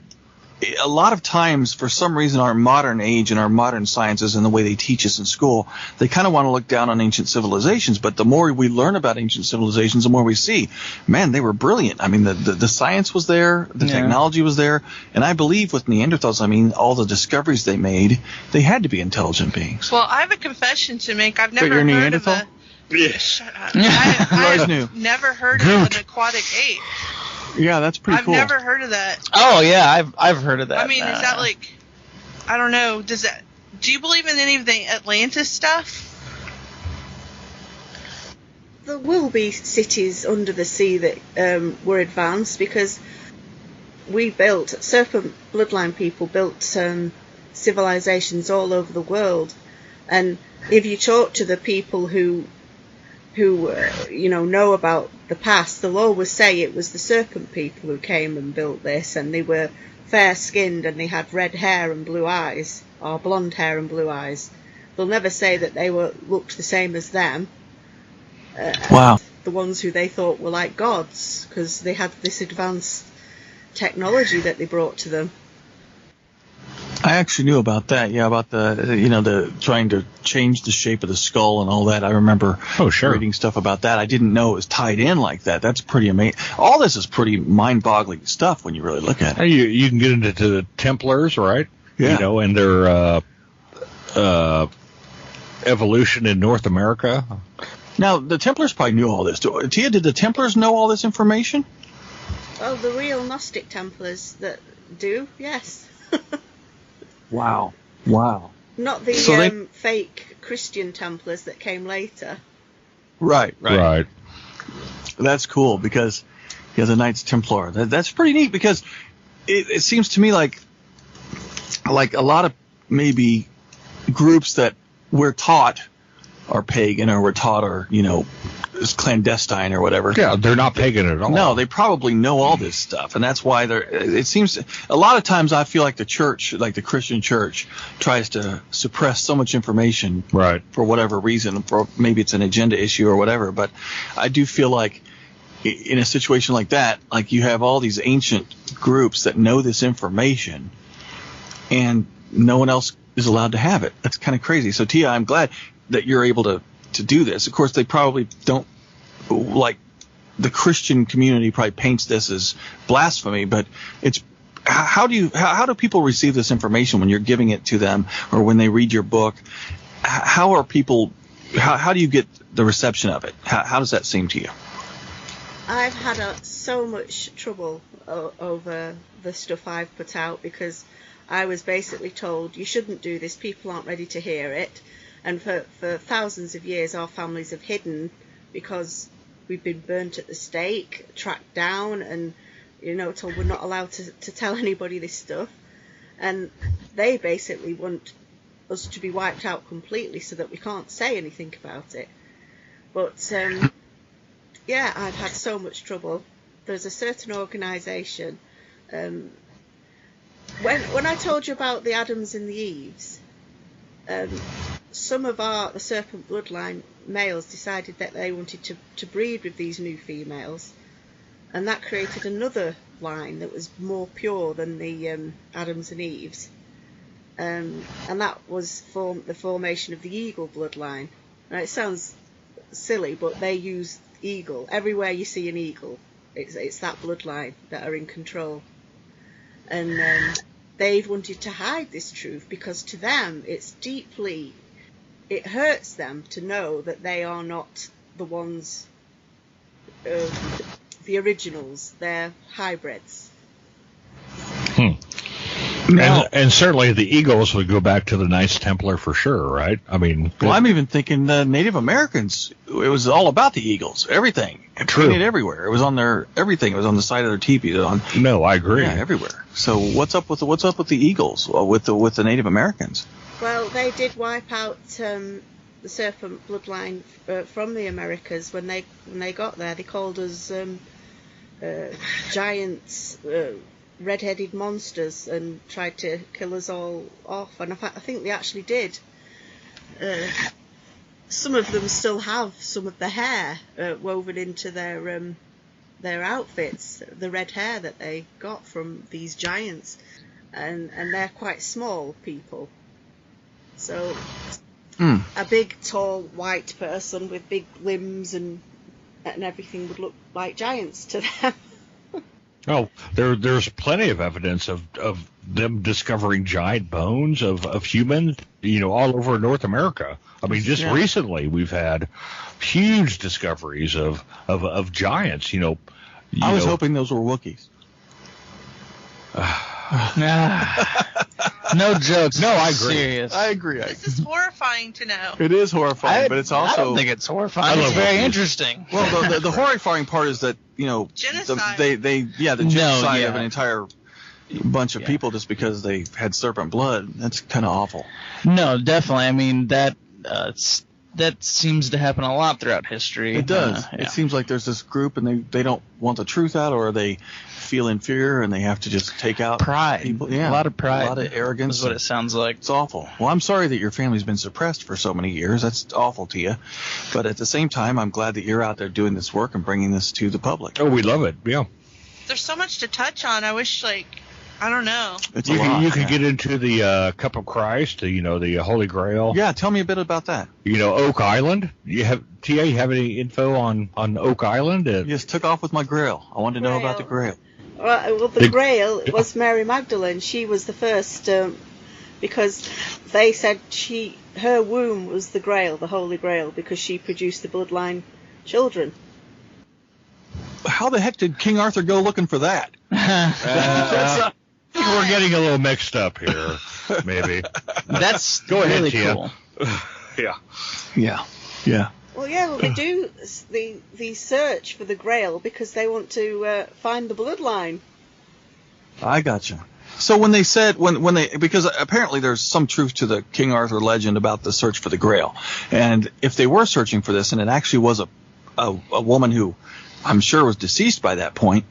[SPEAKER 5] a lot of times, for some reason, our modern age and our modern sciences and the way they teach us in school, they kind of want to look down on ancient civilizations. But the more we learn about ancient civilizations, the more we see, man, they were brilliant. I mean, the science was there, the technology was there. And I believe with Neanderthals, all the discoveries they made, they had to be intelligent beings.
[SPEAKER 9] Well, I have a confession to make. I've never
[SPEAKER 5] you're
[SPEAKER 9] heard
[SPEAKER 5] Neanderthal?
[SPEAKER 9] of a...
[SPEAKER 6] Yes.
[SPEAKER 9] I've never heard of an aquatic ape.
[SPEAKER 5] Yeah, that's pretty cool.
[SPEAKER 9] I've never heard of that.
[SPEAKER 8] Oh yeah, I've heard of that.
[SPEAKER 9] I mean, is that like, I don't know. Do you believe in any of the Atlantis stuff?
[SPEAKER 7] There will be cities under the sea that were advanced, because serpent bloodline people built civilizations all over the world, and if you talk to the people who know about the past, they'll always say it was the serpent people who came and built this, and they were fair-skinned and they had red hair and blue eyes, or blonde hair and blue eyes. They'll never say that they looked the same as them.
[SPEAKER 5] Wow.
[SPEAKER 7] the ones who they thought were like gods, because they had this advanced technology that they brought to them.
[SPEAKER 5] I actually knew about that. Yeah, about the trying to change the shape of the skull and all that. I remember reading stuff about that. I didn't know it was tied in like that. That's pretty amazing. All this is pretty mind-boggling stuff when you really look at it.
[SPEAKER 6] You can get into the Templars, right?
[SPEAKER 5] Yeah.
[SPEAKER 6] You know, and their evolution in North America.
[SPEAKER 5] Now, the Templars probably knew all this. Tia, did the Templars know all this information?
[SPEAKER 7] Well, the real Gnostic Templars that do, yes.
[SPEAKER 5] Wow.
[SPEAKER 7] Not the
[SPEAKER 5] So
[SPEAKER 7] fake Christian Templars that came later.
[SPEAKER 5] Right. That's cool, because the Knights Templar. That's pretty neat, because it seems to me like a lot of maybe groups that we're taught are pagan, or we're taught are, is clandestine or whatever.
[SPEAKER 6] Yeah, they're not pagan at all.
[SPEAKER 5] No, they probably know all this stuff, and that's why it seems a lot of times I feel like the church, like the Christian church, tries to suppress so much information,
[SPEAKER 6] right,
[SPEAKER 5] for whatever reason, or maybe it's an agenda issue or whatever. But I do feel like in a situation like that, like you have all these ancient groups that know this information, and no one else is allowed to have it. That's kind of crazy. So Tia, I'm glad that you're able to do this. Of course, they probably don't, like, the Christian community probably paints this as blasphemy, but it's how do people receive this information when you're giving it to them, or when they read your book? How do you get the reception of it? How does that seem to you?
[SPEAKER 7] I've had so much trouble over the stuff I've put out, because I was basically told, you shouldn't do this, people aren't ready to hear it. And for thousands of years, our families have hidden, because we've been burnt at the stake, tracked down, and, told we're not allowed to tell anybody this stuff. And they basically want us to be wiped out completely so that we can't say anything about it. But, yeah, I've had so much trouble. There's a certain organisation. When I told you about the Adams and the Eves, some of the serpent bloodline males decided that they wanted to breed with these new females, and that created another line that was more pure than the Adams and Eves, and that was the formation of the eagle bloodline. Now, it sounds silly, but they use eagle. Everywhere you see an eagle, it's that bloodline that are in control. And they've wanted to hide this truth, because to them it hurts them to know that they are not the ones, the originals. They're hybrids.
[SPEAKER 6] And certainly the Eagles would go back to the Knights Templar for sure, right? I mean,
[SPEAKER 5] well, I'm even thinking the Native Americans. It was all about the eagles. Everything, painted everywhere. It was on everything. It was on the side of their teepees.
[SPEAKER 6] No, I agree.
[SPEAKER 5] Yeah, everywhere. So what's up with the Eagles? With the Native Americans?
[SPEAKER 7] Well, they did wipe out the serpent bloodline from the Americas when they got there. They called us giants. Red-headed monsters, and tried to kill us all off. And in fact, I think they actually did. Some of them still have some of the hair woven into their outfits, the red hair that they got from these giants, and they're quite small people. So a big, tall, white person with big limbs and everything would look like giants to them.
[SPEAKER 6] Oh, there's plenty of evidence of them discovering giant bones of humans, all over North America. I mean, just recently we've had huge discoveries of giants.
[SPEAKER 5] I was hoping those were Wookiees.
[SPEAKER 8] No jokes.
[SPEAKER 6] No, I agree.
[SPEAKER 8] Serious.
[SPEAKER 5] I agree.
[SPEAKER 9] This is horrifying to know.
[SPEAKER 5] It is horrifying, but it's also.
[SPEAKER 8] I don't think it's horrifying. It's very interesting.
[SPEAKER 5] Well, the horrifying part is that
[SPEAKER 9] genocide.
[SPEAKER 5] The genocide of an entire bunch of people just because they had serpent blood. That's kind of awful.
[SPEAKER 8] No, definitely. I mean that that seems to happen a lot throughout history.
[SPEAKER 5] It does.
[SPEAKER 8] Yeah.
[SPEAKER 5] It seems like there's this group, and they don't want the truth out, or they feel inferior, and they have to just take out
[SPEAKER 8] Pride.
[SPEAKER 5] people. Yeah,
[SPEAKER 8] a lot of pride.
[SPEAKER 5] a lot of arrogance.
[SPEAKER 8] Is what it sounds like.
[SPEAKER 5] It's awful. Well, I'm sorry that your family's been suppressed for so many years. That's awful to you. But at the same time, I'm glad that you're out there doing this work and bringing this to the public.
[SPEAKER 6] Oh, we love it. Yeah.
[SPEAKER 9] There's so much to touch on. I wish, I don't know.
[SPEAKER 5] It's
[SPEAKER 6] You
[SPEAKER 5] a lot.
[SPEAKER 6] could get into the Cup of Christ, the Holy Grail.
[SPEAKER 5] Yeah, tell me a bit about that.
[SPEAKER 6] Oak Island. You have any info on Oak Island?
[SPEAKER 5] You just took off with my Grail. I wanted to know about the Grail.
[SPEAKER 7] Well, the Grail was Mary Magdalene. She was the first, because they said her womb was the Grail, the Holy Grail, because she produced the bloodline children.
[SPEAKER 5] How the heck did King Arthur go looking for that?
[SPEAKER 6] I think we're getting a little mixed up here, maybe.
[SPEAKER 8] That's
[SPEAKER 6] Go ahead,
[SPEAKER 8] really
[SPEAKER 6] Tia.
[SPEAKER 8] cool.
[SPEAKER 5] Yeah.
[SPEAKER 7] Well, they do the search for the Grail because they want to find the bloodline.
[SPEAKER 5] I gotcha. So when they said because apparently there's some truth to the King Arthur legend about the search for the Grail, and if they were searching for this, and it actually was a woman who I'm sure was deceased by that point,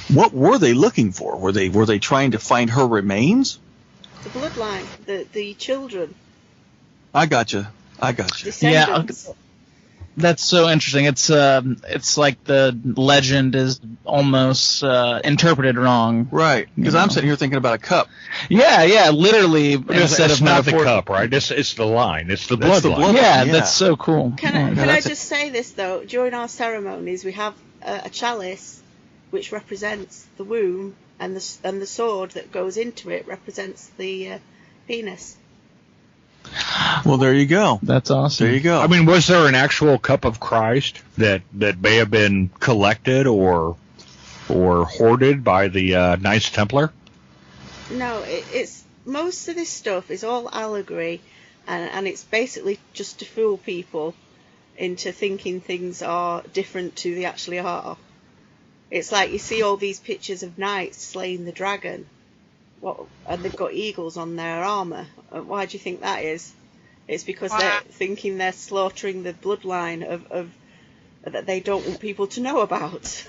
[SPEAKER 5] what were they looking for? Were they trying to find her remains?
[SPEAKER 7] The bloodline, the children.
[SPEAKER 5] I gotcha.
[SPEAKER 7] Descendants.
[SPEAKER 8] Yeah. That's so interesting. It's like the legend is almost interpreted wrong.
[SPEAKER 5] Right. Because I'm sitting here thinking about a cup.
[SPEAKER 8] Yeah, literally. Instead
[SPEAKER 6] It's
[SPEAKER 8] of
[SPEAKER 6] not the
[SPEAKER 8] metaphor-
[SPEAKER 6] cup, right? It's the line. It's the
[SPEAKER 5] That's the
[SPEAKER 6] bloodline.
[SPEAKER 5] blood-
[SPEAKER 8] Yeah,
[SPEAKER 5] Yeah.
[SPEAKER 8] that's so cool.
[SPEAKER 7] Can I just say this though? During our ceremonies, we have a chalice which represents the womb, and the sword that goes into it represents the penis.
[SPEAKER 5] Well, there you go.
[SPEAKER 8] That's awesome.
[SPEAKER 5] There you go.
[SPEAKER 6] I mean, was there an actual Cup of Christ that may have been collected or hoarded by the Knights Templar?
[SPEAKER 7] No, it's most of this stuff is all allegory, and it's basically just to fool people into thinking things are different to they actually are. It's like you see all these pictures of knights slaying the dragon, and they've got eagles on their armour. Why do you think that is? It's because they're thinking they're slaughtering the bloodline of that they don't want people to know about.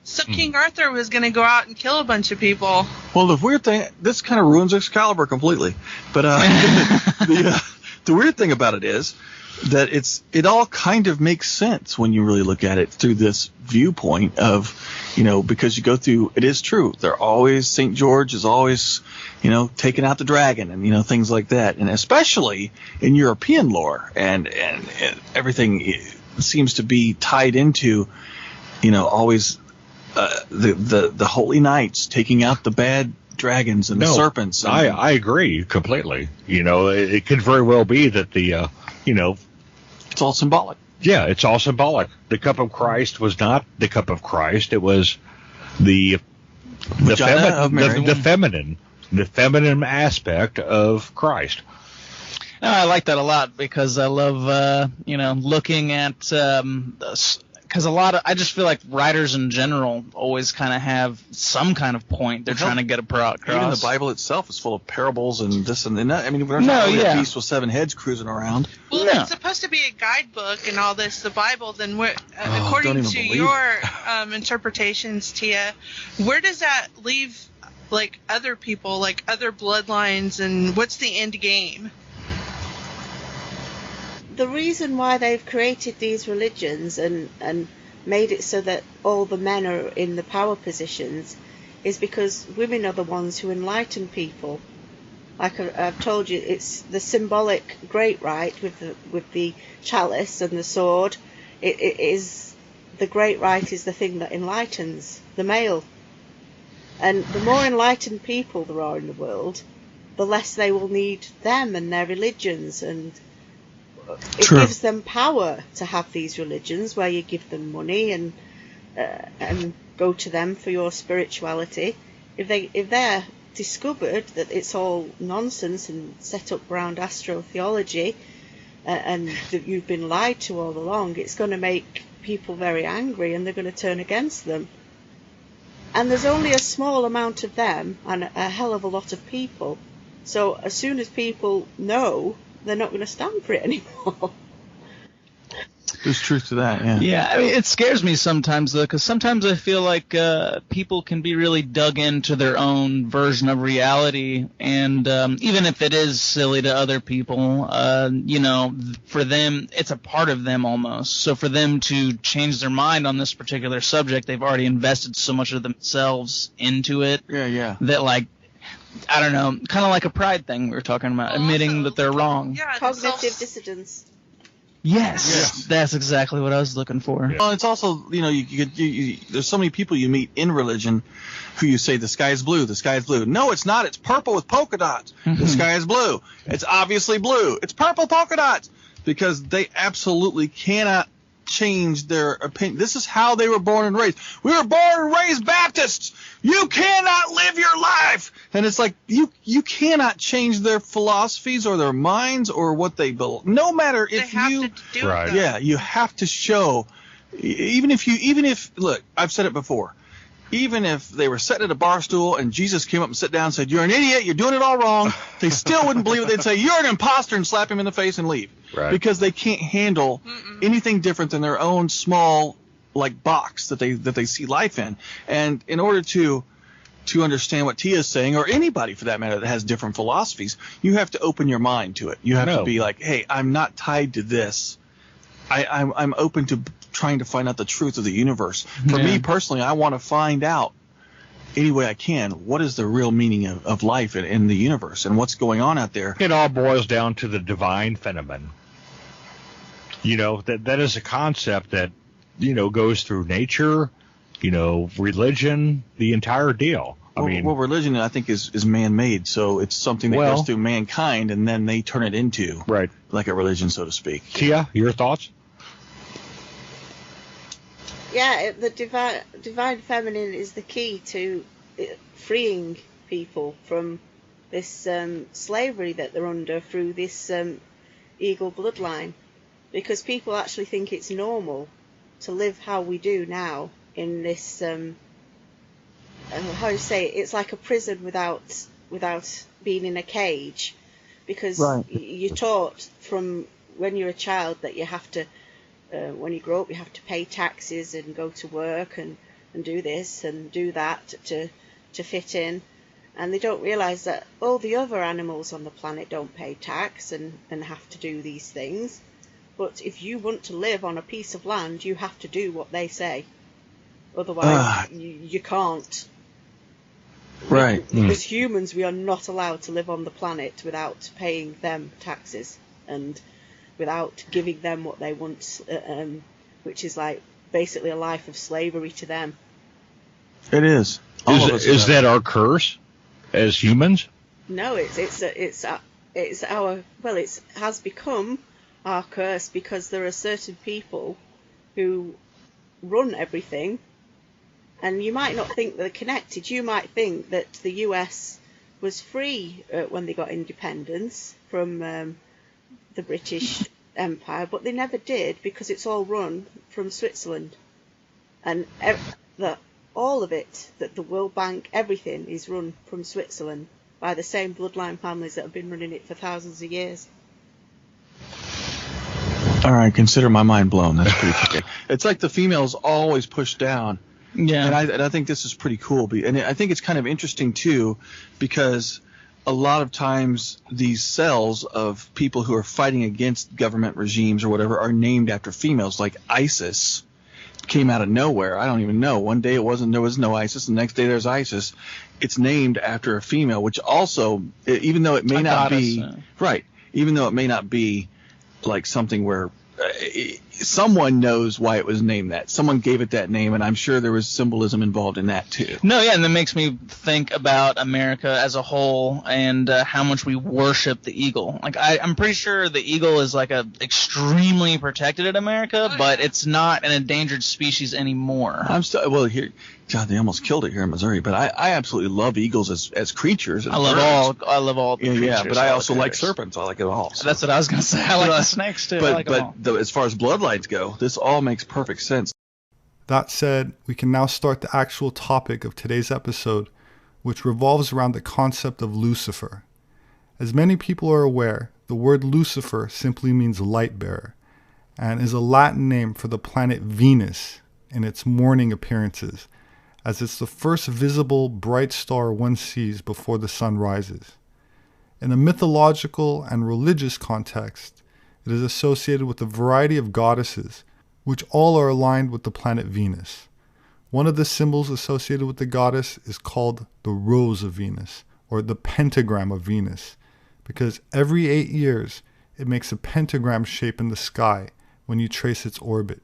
[SPEAKER 9] So King Arthur was going to go out and kill a bunch of people.
[SPEAKER 5] Well, the weird thing, this kind of ruins Excalibur completely. But the weird thing about it is that it all kind of makes sense when you really look at it through this viewpoint of, because you go through, it is true. They're always, St. George is always, taking out the dragon and, things like that. And especially in European lore and everything seems to be tied into, always the holy knights taking out the bad dragons and the serpents.
[SPEAKER 6] I agree completely. It could very well be that the,
[SPEAKER 5] it's all symbolic.
[SPEAKER 6] Yeah, it's all symbolic. The Cup of Christ was not the Cup of Christ. It was the feminine aspect of Christ.
[SPEAKER 8] No, I like that a lot because I love, looking at, because I just feel like writers in general always kind of have some kind of point they're trying to get across.
[SPEAKER 5] Even the Bible itself is full of parables and this and that. I mean, we're not really a beast with 7 heads cruising around.
[SPEAKER 9] Well, if it's supposed to be a guidebook and all this, the Bible, then according to your interpretations, Tia, where does that leave, other people, other bloodlines, and what's the end game?
[SPEAKER 7] The reason why they've created these religions and made it so that all the men are in the power positions is because women are the ones who enlighten people. Like I've told you, it's the symbolic great rite with the chalice and the sword. It is the great rite is the thing that enlightens the male. And the more enlightened people there are in the world, the less they will need them and their religions, and it gives them power to have these religions where you give them money and go to them for your spirituality. If they're discovered that it's all nonsense and set up around astrotheology and that you've been lied to all along, it's going to make people very angry and they're going to turn against them. And there's only a small amount of them and a hell of a lot of people. So as soon as people know, they're not going to stand for it anymore.
[SPEAKER 5] There's truth to that, yeah.
[SPEAKER 8] Yeah, I mean, it scares me sometimes, though, because sometimes I feel like people can be really dug into their own version of reality, and even if it is silly to other people, for them, it's a part of them almost. So for them to change their mind on this particular subject, they've already invested so much of themselves into it.
[SPEAKER 5] Yeah.
[SPEAKER 8] That, like, I don't know, kind of like a pride thing we were talking about, admitting that they're wrong.
[SPEAKER 9] Yeah,
[SPEAKER 7] Cognitive dissidence.
[SPEAKER 8] Yes, that's exactly what I was looking for.
[SPEAKER 5] Yeah. Well, it's also, you there's so many people you meet in religion who you say, the sky is blue, the sky is blue. No, it's not. It's purple with polka dots. The sky is blue. It's obviously blue. It's purple polka dots. Because they absolutely cannot change their opinion. This is how they were born and raised. We were born and raised Baptists. You cannot live your life. And it's like you cannot change their philosophies or their minds or what they believe. No matter if
[SPEAKER 9] they have to do
[SPEAKER 6] right.
[SPEAKER 9] it.
[SPEAKER 5] Yeah, you have to show. Even if look, I've said it before. Even if they were sitting at a bar stool and Jesus came up and sat down and said, "You're an idiot. You're doing it all wrong," they still wouldn't believe it. They'd say, "You're an imposter," and slap him in the face and leave.
[SPEAKER 6] Right.
[SPEAKER 5] Because they can't handle anything different than their own small box that they see life in. And in order to understand what Tia is saying, or anybody for that matter that has different philosophies, you have to open your mind to it. You have to be like, hey, I'm not tied to this. I'm open to trying to find out the truth of the universe. For me personally, I want to find out any way I can what is the real meaning of life in the universe and what's going on out there.
[SPEAKER 6] It all boils down to the divine phenomenon. That is a concept that, goes through nature, religion, the entire deal.
[SPEAKER 5] Well, religion, I think, is man-made, so it's something that goes through mankind, and then they turn it into like a religion, so to speak.
[SPEAKER 6] Tia, your thoughts?
[SPEAKER 7] Yeah, the divine feminine is the key to freeing people from this slavery that they're under through this eagle bloodline, because people actually think it's normal to live how we do now in this how do you say it? It's like a prison without being in a cage, because you're taught from when you're a child that you have to when you grow up you have to pay taxes and go to work and do this and do that to fit in, and they don't realize that all the other animals on the planet don't pay tax and have to do these things. But if you want to live on a piece of land, you have to do what they say. Otherwise, you can't.
[SPEAKER 5] Right.
[SPEAKER 7] As humans, we are not allowed to live on the planet without paying them taxes and without giving them what they want, which is like basically a life of slavery to them.
[SPEAKER 5] It is.
[SPEAKER 6] Is that our curse as humans?
[SPEAKER 7] No, it has become our curse because there are certain people who run everything, and you might not think they're connected. You might think that the US was free when they got independence from the British Empire, but they never did, because it's all run from Switzerland, and all of it, that the World Bank, everything is run from Switzerland by the same bloodline families that have been running it for thousands of years.
[SPEAKER 5] All right, consider my mind blown. That's pretty okay. It's like the female's always pushed down.
[SPEAKER 8] Yeah.
[SPEAKER 5] And I think this is pretty cool. And I think it's kind of interesting, too, because a lot of times these cells of people who are fighting against government regimes or whatever are named after females, like ISIS came out of nowhere. I don't even know. One day there was no ISIS. The next day there's ISIS. It's named after a female, which also, even though it may not be right, even though it may not be like something where someone knows why it was named that. Someone gave it that name, and I'm sure there was symbolism involved in that too.
[SPEAKER 8] No, yeah, and that makes me think about America as a whole and how much we worship the eagle. Like, I'm pretty sure the eagle is like a extremely protected in America, but it's not an endangered species anymore.
[SPEAKER 5] Here, God, they almost killed it here in Missouri, but I absolutely love eagles as creatures.
[SPEAKER 8] I love all the creatures.
[SPEAKER 5] Yeah, but I also like serpents. I like it all. So.
[SPEAKER 8] That's what I was gonna say. I like the snakes too.
[SPEAKER 5] But as far as bloodlines go, this all makes perfect sense.
[SPEAKER 4] That said, we can now start the actual topic of today's episode, which revolves around the concept of Lucifer. As many people are aware, the word Lucifer simply means light bearer, and is a Latin name for the planet Venus in its morning appearances, as it's the first visible bright star one sees before the sun rises. In a mythological and religious context, it is associated with a variety of goddesses, which all are aligned with the planet Venus. One of the symbols associated with the goddess is called the Rose of Venus, or the Pentagram of Venus, because every 8 years it makes a pentagram shape in the sky when you trace its orbit.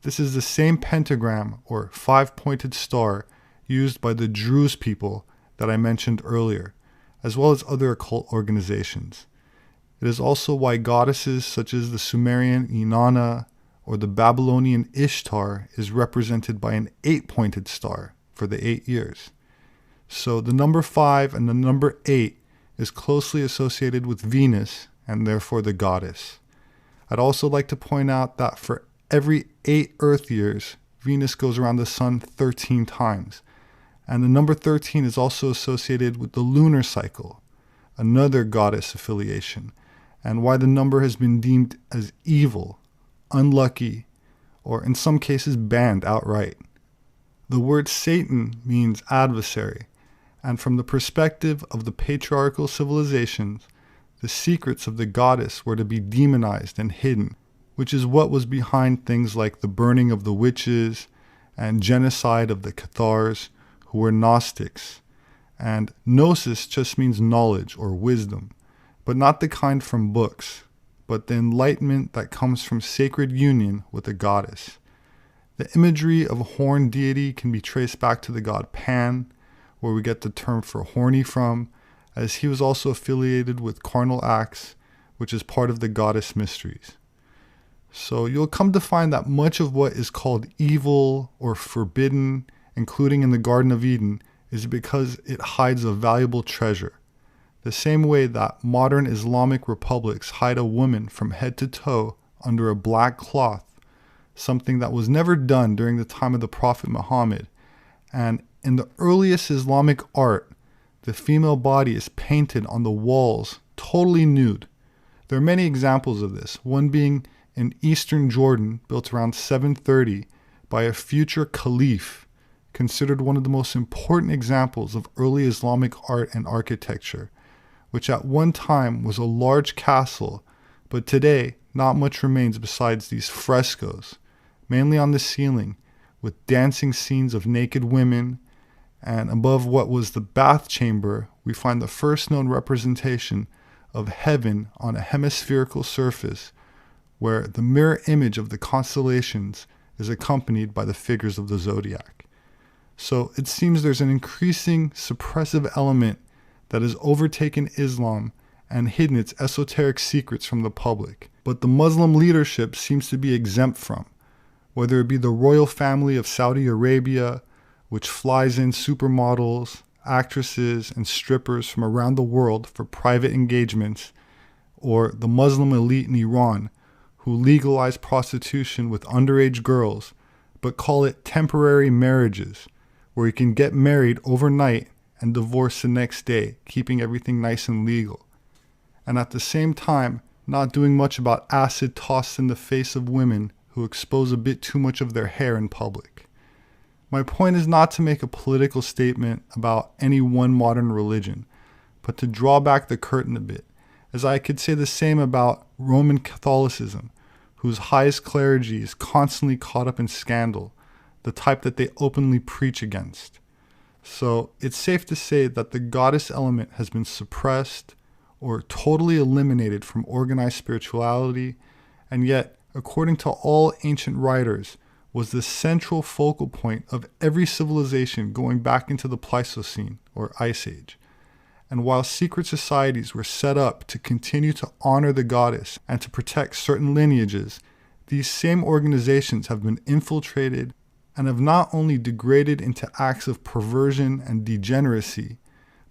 [SPEAKER 4] This is the same pentagram, or five-pointed star, used by the Druze people that I mentioned earlier, as well as other occult organizations. It is also why goddesses such as the Sumerian Inanna or the Babylonian Ishtar is represented by an 8-pointed star for the 8 years. So the number 5 and the number 8 is closely associated with Venus and therefore the goddess. I'd also like to point out that for every 8 Earth years, Venus goes around the sun 13 times. And the number 13 is also associated with the lunar cycle, another goddess affiliation, and why the number has been deemed as evil, unlucky, or in some cases banned outright. The word Satan means adversary, and from the perspective of the patriarchal civilizations, the secrets of the goddess were to be demonized and hidden, which is what was behind things like the burning of the witches and genocide of the Cathars, who were Gnostics. And gnosis just means knowledge or wisdom, but not the kind from books, but the enlightenment that comes from sacred union with a goddess. The imagery of a horned deity can be traced back to the god Pan, where we get the term for horny from, as he was also affiliated with carnal acts, which is part of the goddess mysteries. So you'll come to find that much of what is called evil or forbidden, including in the Garden of Eden, is because it hides a valuable treasure. The same way that modern Islamic republics hide a woman from head to toe under a black cloth, something that was never done during the time of the Prophet Muhammad. And in the earliest Islamic art, the female body is painted on the walls, totally nude. There are many examples of this, one being in eastern Jordan, built around 730 by a future caliph, considered one of the most important examples of early Islamic art and architecture, which at one time was a large castle, but today not much remains besides these frescoes, mainly on the ceiling, with dancing scenes of naked women, and above what was the bath chamber, we find the first known representation of heaven on a hemispherical surface, where the mirror image of the constellations is accompanied by the figures of the zodiac. So it seems there's an increasing suppressive element that has overtaken Islam and hidden its esoteric secrets from the public, but the Muslim leadership seems to be exempt from, whether it be the royal family of Saudi Arabia, which flies in supermodels, actresses, and strippers from around the world for private engagements, or the Muslim elite in Iran, who legalize prostitution with underage girls, but call it temporary marriages, where you can get married overnight and divorce the next day, keeping everything nice and legal. And at the same time, not doing much about acid tossed in the face of women who expose a bit too much of their hair in public. My point is not to make a political statement about any one modern religion, but to draw back the curtain a bit, as I could say the same about Roman Catholicism, whose highest clergy is constantly caught up in scandal, the type that they openly preach against. So it's safe to say that the goddess element has been suppressed or totally eliminated from organized spirituality, and yet, according to all ancient writers, was the central focal point of every civilization going back into the Pleistocene, or Ice Age. And while secret societies were set up to continue to honor the goddess and to protect certain lineages, these same organizations have been infiltrated and have not only degraded into acts of perversion and degeneracy,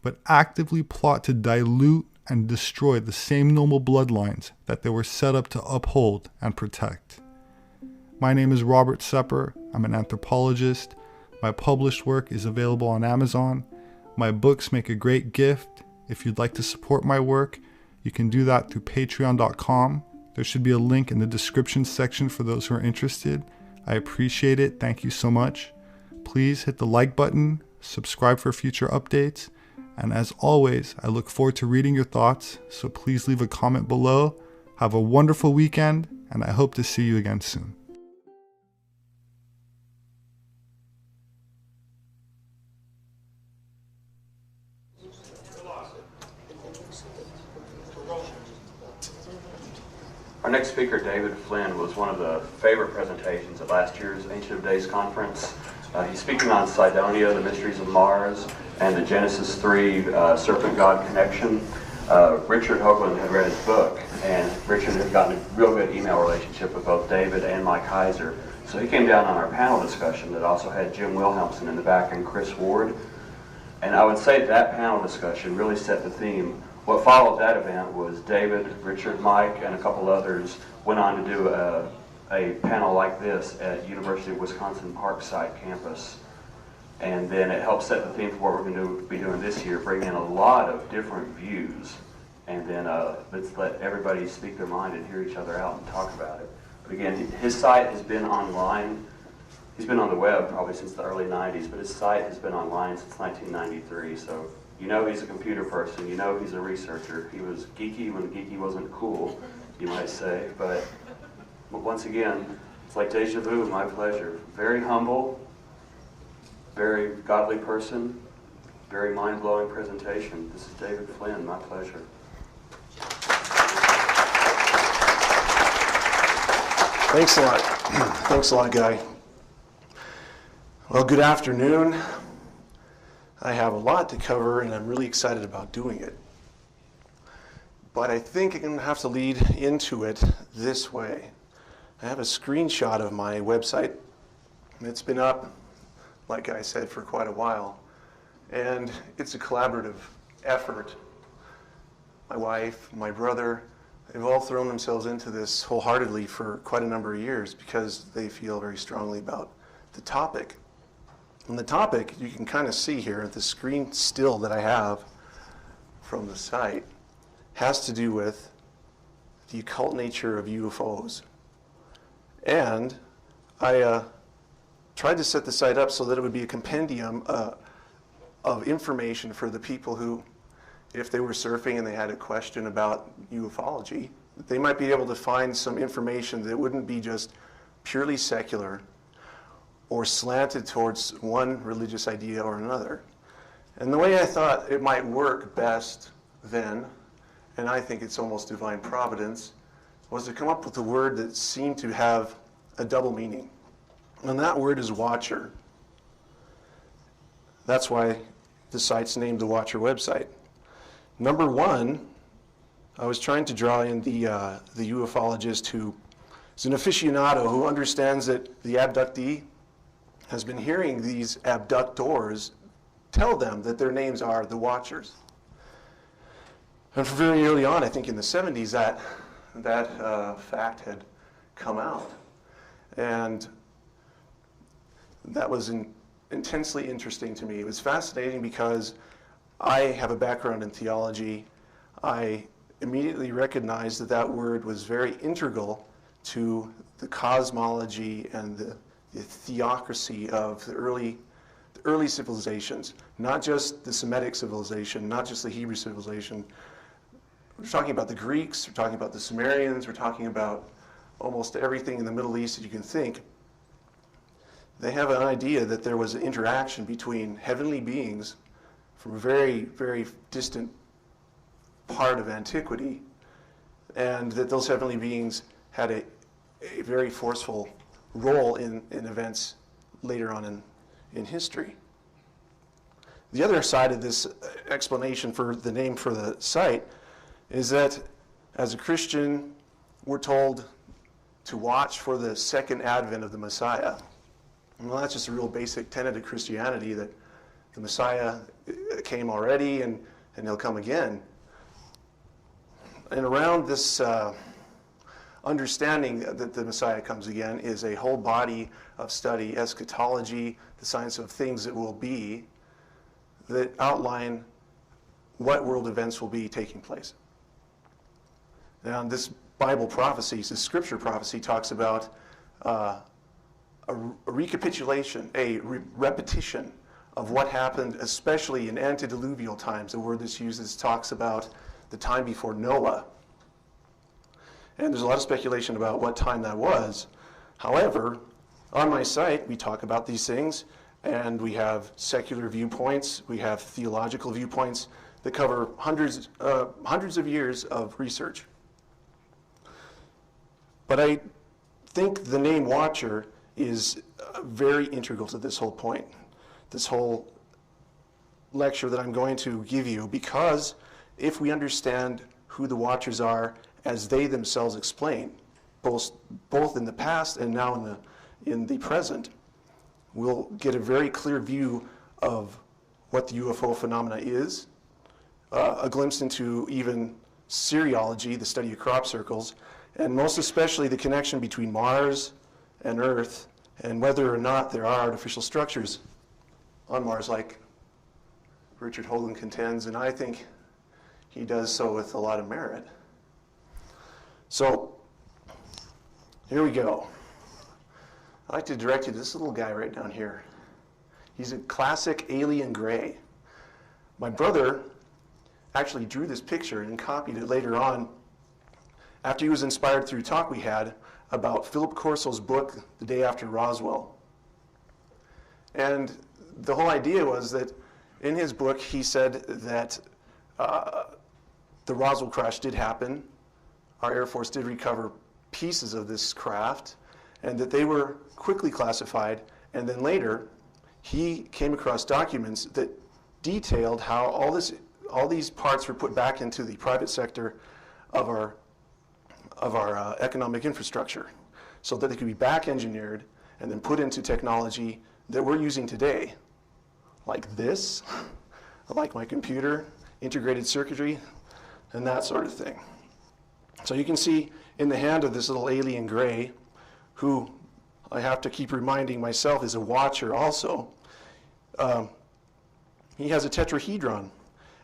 [SPEAKER 4] but actively plot to dilute and destroy the same noble bloodlines that they were set up to uphold and protect. My name is Robert Sepper. I'm an anthropologist. My published work is available on Amazon. My books make a great gift. If you'd like to support my work, you can do that through patreon.com. There should be a link in the description section for those who are interested. I appreciate it. Thank you so much. Please hit the like button, subscribe for future updates, and as always, I look forward to reading your thoughts, so please leave a comment below. Have a wonderful weekend, and I hope to see you again soon.
[SPEAKER 10] Our next speaker, David Flynn, was one of the favorite presentations at last year's Ancient of Days conference. He's speaking on Cydonia, the mysteries of Mars, and the Genesis 3 serpent-god connection. Richard Hoagland had read his book, and Richard had gotten a real good email relationship with both David and Mike Heiser. So he came down on our panel discussion that also had Jim Wilhelmsen in the back and Chris Ward. And I would say that panel discussion really set the theme. What followed that event was David, Richard, Mike, and a couple others went on to do a panel like this at University of Wisconsin Parkside campus. And then it helped set the theme for what we're going to be doing this year, bring in a lot of different views. And then let's let everybody speak their mind and hear each other out and talk about it. But again, his site has been online. He's been on the web probably since the early 90s, but his site has been online since 1993. So you know he's a computer person. You know he's a researcher. He was geeky when geeky wasn't cool, you might say. But once again, it's like deja vu, my pleasure. Very humble, very godly person, very mind-blowing presentation. This is David Flynn, my pleasure.
[SPEAKER 11] Thanks a lot. Thanks a lot, Guy. Well, good afternoon. I have a lot to cover, and I'm really excited about doing it. But I think I'm going to have to lead into it this way. I have a screenshot of my website. It's been up, like I said, for quite a while. And it's a collaborative effort. My wife, my brother, they've all thrown themselves into this wholeheartedly for quite a number of years because they feel very strongly about the topic. And the topic, you can kind of see here, the screen still that I have from the site, has to do with the occult nature of UFOs. And I tried to set the site up so that it would be a compendium of information for the people who, if they were surfing and they had a question about ufology, they might be able to find some information that wouldn't be just purely secular or slanted towards one religious idea or another. And the way I thought it might work best then, and I think it's almost divine providence, was to come up with a word that seemed to have a double meaning. And that word is watcher. That's why the site's named the Watcher website. Number one, I was trying to draw in the ufologist who is an aficionado who understands that the abductee has been hearing these abductors tell them that their names are the Watchers. And from very early on, I think in the 70s, that fact had come out. And that was intensely interesting to me. It was fascinating because I have a background in theology. I immediately recognized that that word was very integral to the cosmology and the theocracy of the early civilizations, not just the Semitic civilization, not just the Hebrew civilization. We're talking about the Greeks, we're talking about the Sumerians, we're talking about almost everything in the Middle East that you can think. They have an idea that there was an interaction between heavenly beings from a very, very distant part of antiquity, and that those heavenly beings had a very forceful role in events later on in history. The other side of this explanation for the name for the site is that as a Christian, we're told to watch for the second advent of the Messiah. Well, that's just a real basic tenet of Christianity, that the Messiah came already and he'll come again. And around this understanding that the Messiah comes again is a whole body of study, eschatology, the science of things that will be, that outline what world events will be taking place. Now, this Bible prophecies, the scripture prophecy talks about a recapitulation, a repetition of what happened, especially in antediluvial times. The word this uses talks about the time before Noah. And there's a lot of speculation about what time that was. However, on my site, we talk about these things, and we have secular viewpoints, we have theological viewpoints that cover hundreds of years of research. But I think the name Watcher is very integral to this whole point, this whole lecture that I'm going to give you, because if we understand who the Watchers are as they themselves explain, both in the past and now in the present, we'll get a very clear view of what the UFO phenomena is, a glimpse into even cereology, the study of crop circles, and most especially the connection between Mars and Earth, and whether or not there are artificial structures on Mars, like Richard Hoagland contends, and I think he does so with a lot of merit. So, here we go. I'd like to direct you to this little guy right down here. He's a classic alien gray. My brother actually drew this picture and copied it later on after he was inspired through a talk we had about Philip Corso's book, The Day After Roswell. And the whole idea was that in his book he said that the Roswell crash did happen. Our Air Force did recover pieces of this craft, and that they were quickly classified. And then later, he came across documents that detailed how all these parts were put back into the private sector of our economic infrastructure, so that they could be back engineered and then put into technology that we're using today, like this, like my computer, integrated circuitry, and that sort of thing. So you can see in the hand of this little alien gray, who I have to keep reminding myself is a watcher also, he has a tetrahedron.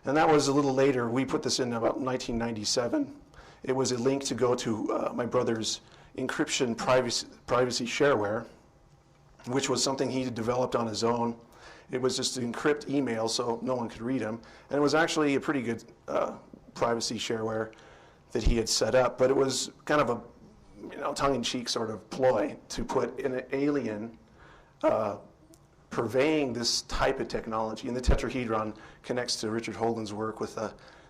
[SPEAKER 11] And that was a little later. We put this in about 1997. It was a link to go to my brother's encryption privacy shareware, which was something he developed on his own. It was just to encrypt emails so no one could read them. And it was actually a pretty good privacy shareware that he had set up, but it was kind of a tongue-in-cheek sort of ploy to put an alien purveying this type of technology. And the tetrahedron connects to Richard Hoagland's work with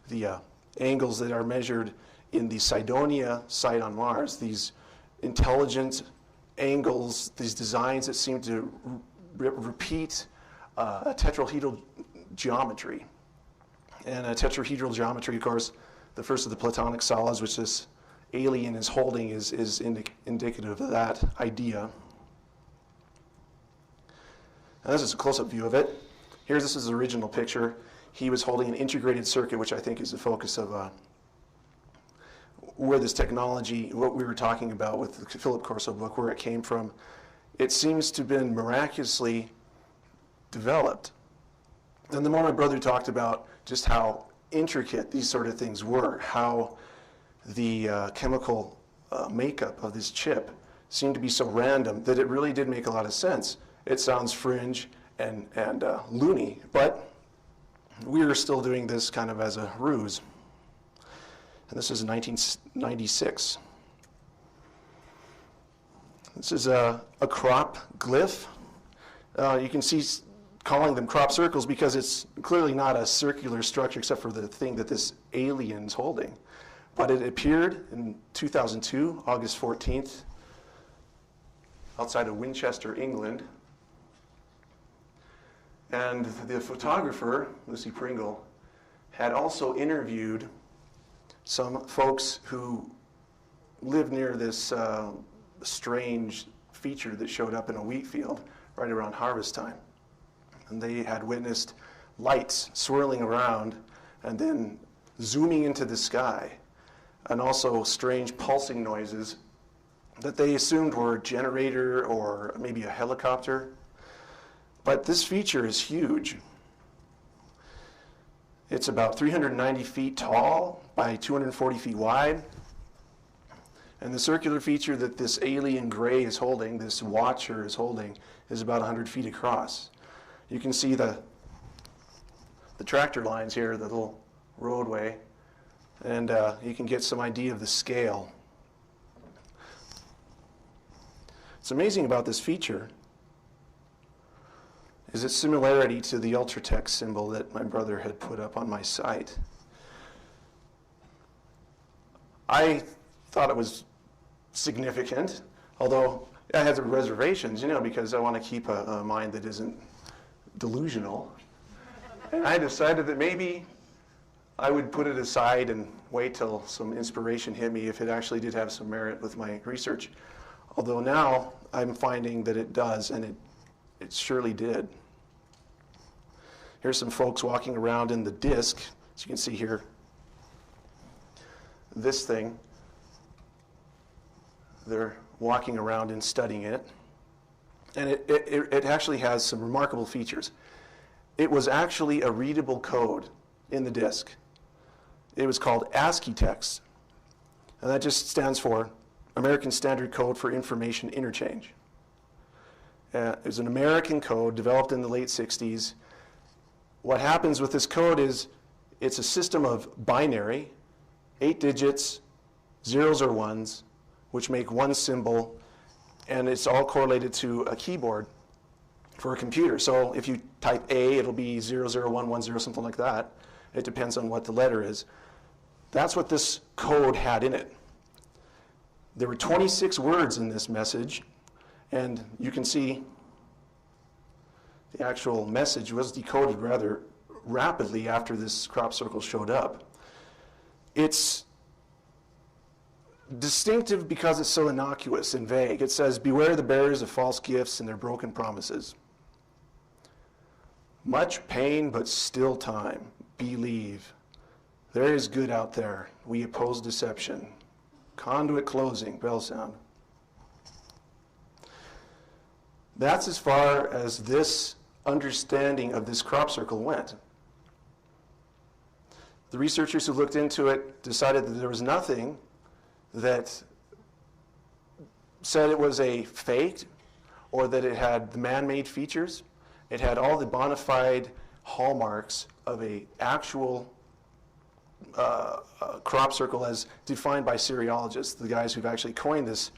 [SPEAKER 11] the angles that are measured in the Cydonia site on Mars, these intelligent angles, these designs that seem to repeat a tetrahedral geometry. And a tetrahedral geometry, of course, the first of the Platonic solids, which this alien is holding, is indicative of that idea. And this is a close-up view of it. This is the original picture. He was holding an integrated circuit, which I think is the focus of where this technology, what we were talking about with the Philip Corso book, where it came from. It seems to have been miraculously developed. And the more my brother talked about just how intricate these sort of things were, how the chemical makeup of this chip seemed to be so random that it really did make a lot of sense. It sounds fringe and loony, but we were still doing this kind of as a ruse. And this is 1996. This is a crop glyph. You can see calling them crop circles because it's clearly not a circular structure except for the thing that this alien's holding. But it appeared in 2002, August 14th, outside of Winchester, England. And the photographer, Lucy Pringle, had also interviewed some folks who lived near this strange feature that showed up in a wheat field right around harvest time. And they had witnessed lights swirling around and then zooming into the sky, and also strange pulsing noises that they assumed were a generator or maybe a helicopter. But this feature is huge. It's about 390 feet tall by 240 feet wide. And the circular feature that this alien gray is holding, this watcher is holding, is about 100 feet across. You can see the tractor lines here, the little roadway, and you can get some idea of the scale. What's amazing about this feature is its similarity to the ultratext symbol that my brother had put up on my site. I thought it was significant, although I had some reservations, because I want to keep a mind that isn't delusional. And I decided that maybe I would put it aside and wait till some inspiration hit me if it actually did have some merit with my research. Although now I'm finding that it does, and it surely did. Here's some folks walking around in the disc, as you can see here. This thing, they're walking around and studying it. And it actually has some remarkable features. It was actually a readable code in the disk. It was called ASCII text. And that just stands for American Standard Code for Information Interchange. It was an American code developed in the late 60s. What happens with this code is it's a system of binary, 8 digits, zeros or ones, which make one symbol, and it's all correlated to a keyboard for a computer. So if you type A, it'll be 00110, something like that. It depends on what the letter is. That's what this code had in it. There were 26 words in this message, and you can see the actual message was decoded rather rapidly after this crop circle showed up. It's distinctive because it's so innocuous and vague. It says, "Beware the bearers of false gifts and their broken promises. Much pain, but still time. Believe. There is good out there. We oppose deception. Conduit closing, bell sound." That's as far as this understanding of this crop circle went. The researchers who looked into it decided that there was nothing that said it was a fake or that it had the man-made features. It had all the bona fide hallmarks of an actual crop circle as defined by seriologists, the guys who've actually coined this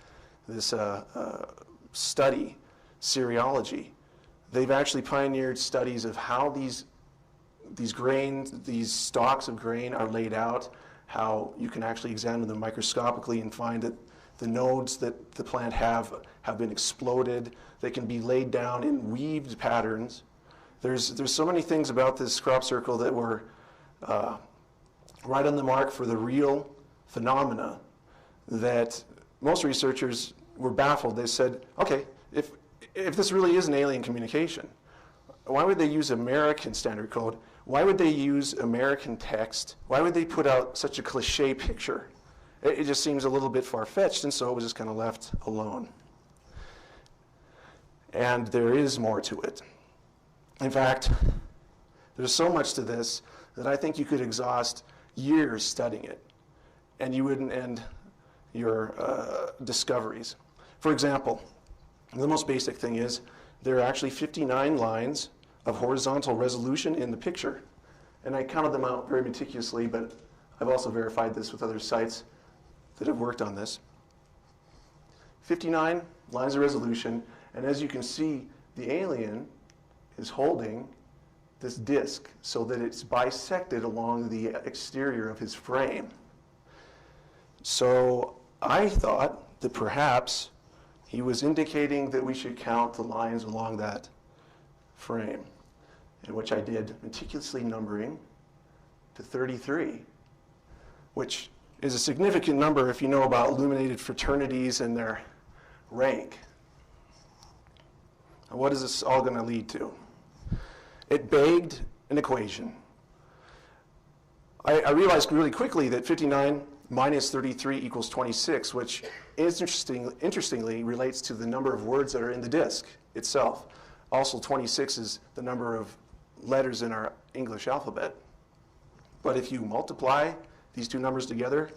[SPEAKER 11] study, seriology. They've actually pioneered studies of how these grains, these stalks of grain are laid out, how you can actually examine them microscopically and find that the nodes that the plant have been exploded. They can be laid down in weaved patterns. There's so many things about this crop circle that were right on the mark for the real phenomena that most researchers were baffled. They said, okay, if this really is an alien communication, why would they use American Standard Code? Why would they use American text? Why would they put out such a cliche picture? It just seems a little bit far-fetched, and so it was just kind of left alone. And there is more to it. In fact, there's so much to this that I think you could exhaust years studying it, and you wouldn't end your discoveries. For example, the most basic thing is there are actually 59 lines of horizontal resolution in the picture. And I counted them out very meticulously, but I've also verified this with other sites that have worked on this. 59 lines of resolution, and as you can see, the alien is holding this disc so that it's bisected along the exterior of his frame. So I thought that perhaps he was indicating that we should count the lines along that frame, in which I did, meticulously numbering to 33, which is a significant number if you know about illuminated fraternities and their rank. And what is this all going to lead to? It begged an equation. I realized really quickly that 59 minus 33 equals 26, which interestingly relates to the number of words that are in the disk itself. Also, 26 is the number of letters in our English alphabet. But if you multiply these two numbers together,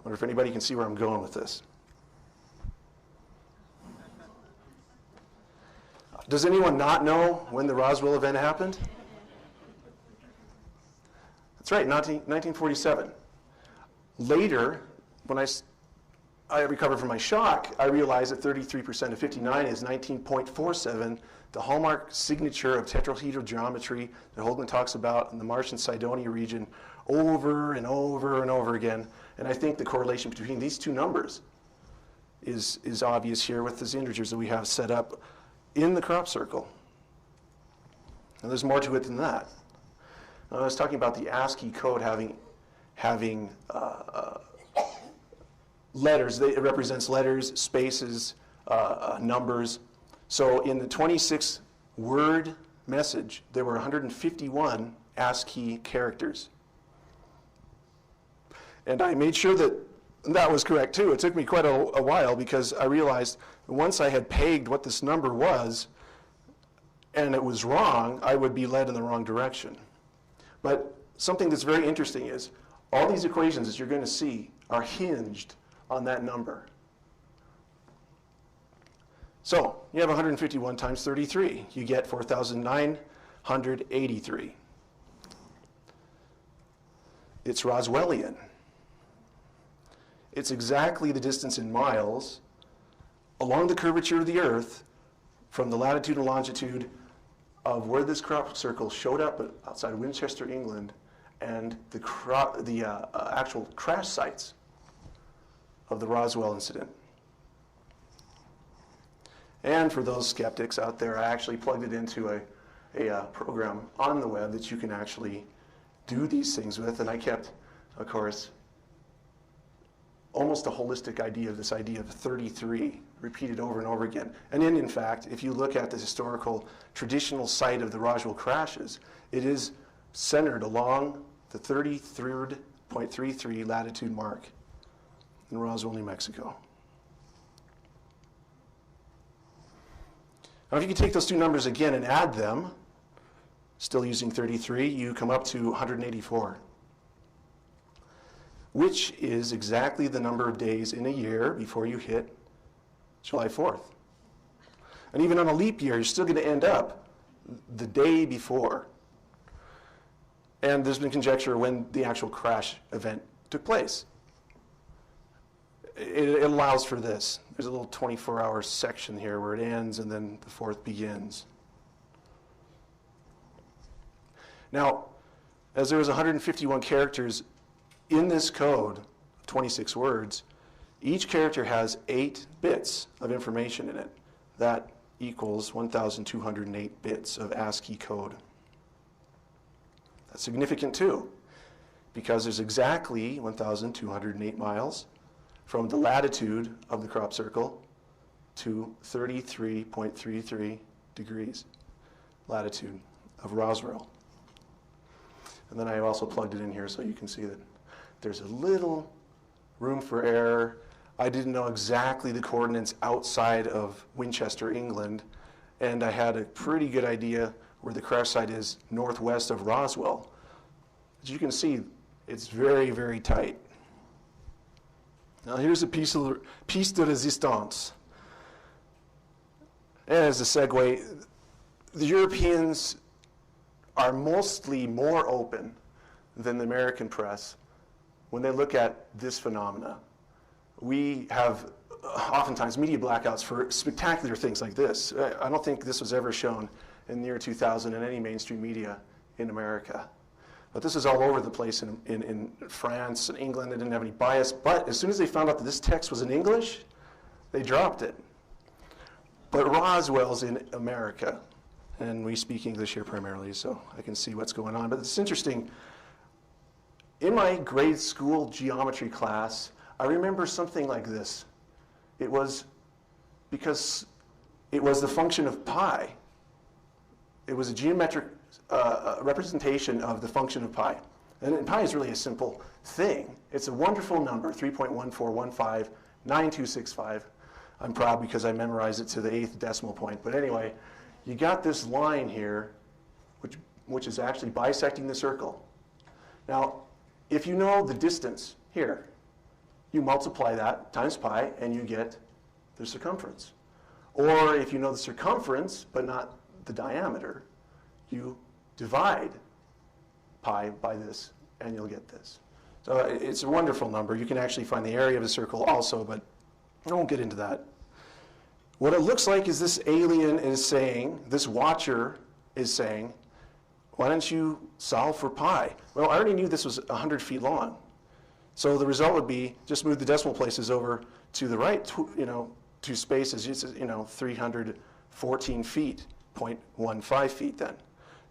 [SPEAKER 11] I wonder if anybody can see where I'm going with this. Does anyone not know when the Roswell event happened? That's right, 1947. Later, when I recovered from my shock, I realized that 33% of 59 is 19.47, the hallmark signature of tetrahedral geometry that Holden talks about in the Martian Cydonia region over and over and over again. And I think the correlation between these two numbers is obvious here with the integers that we have set up in the crop circle. Now there's more to it than that. Now, I was talking about the ASCII code having letters. It represents letters, spaces, numbers. So in the 26-word message, there were 151 ASCII characters. And I made sure that that was correct too. It took me quite a while because I realized once I had pegged what this number was and it was wrong, I would be led in the wrong direction. But something that's very interesting is all these equations that you're going to see are hinged on that number. So you have 151 times 33. You get 4,983. It's Roswellian. It's exactly the distance in miles along the curvature of the Earth from the latitude and longitude of where this crop circle showed up outside of Winchester, England, and the actual crash sites of the Roswell incident. And for those skeptics out there, I actually plugged it into a program on the web that you can actually do these things with, and I kept, of course, almost a holistic idea of this idea of 33 repeated over and over again. And then, in fact, if you look at the historical traditional site of the Roswell crashes, it is centered along the 33rd.33 latitude mark in Roswell, New Mexico. Now, if you can take those two numbers again and add them, still using 33, you come up to 184. Which is exactly the number of days in a year before you hit July 4th. And even on a leap year, you're still going to end up the day before. And there's been conjecture when the actual crash event took place. It allows for this. There's a little 24-hour section here where it ends and then the 4th begins. Now, as there was 151 characters in this code, 26 words, each character has 8 bits of information in it. That equals 1,208 bits of ASCII code. That's significant too, because there's exactly 1,208 miles from the latitude of the crop circle to 33.33 degrees latitude of Roswell. And then I also plugged it in here so you can see that there's a little room for error. I didn't know exactly the coordinates outside of Winchester, England, and I had a pretty good idea where the crash site is northwest of Roswell. As you can see, it's very, very tight. Now here's a piece de resistance. And as a segue, the Europeans are mostly more open than the American press when they look at this phenomena. We have oftentimes media blackouts for spectacular things like this. I don't think this was ever shown in the year 2000 in any mainstream media in America. But this is all over the place in France and England. They didn't have any bias. But as soon as they found out that this text was in English, they dropped it. But Roswell's in America. And we speak English here primarily, so I can see what's going on. But it's interesting. In my grade school geometry class, I remember something like this. It was because it was the function of pi. It was a geometric representation of the function of pi. And pi is really a simple thing. It's a wonderful number, 3.14159265. I'm proud because I memorized it to the 8th decimal point. But anyway, you got this line here, which is actually bisecting the circle. Now, if you know the distance here, you multiply that times pi, and you get the circumference. Or if you know the circumference, but not the diameter, you divide pi by this, and you'll get this. So it's a wonderful number. You can actually find the area of a circle also, but I won't get into that. What it looks like is this alien is saying, this watcher is saying, why don't you solve for pi? Well, I already knew this was 100 feet long. So the result would be just move the decimal places over to the right, two spaces, 314 feet, 0.15 feet then,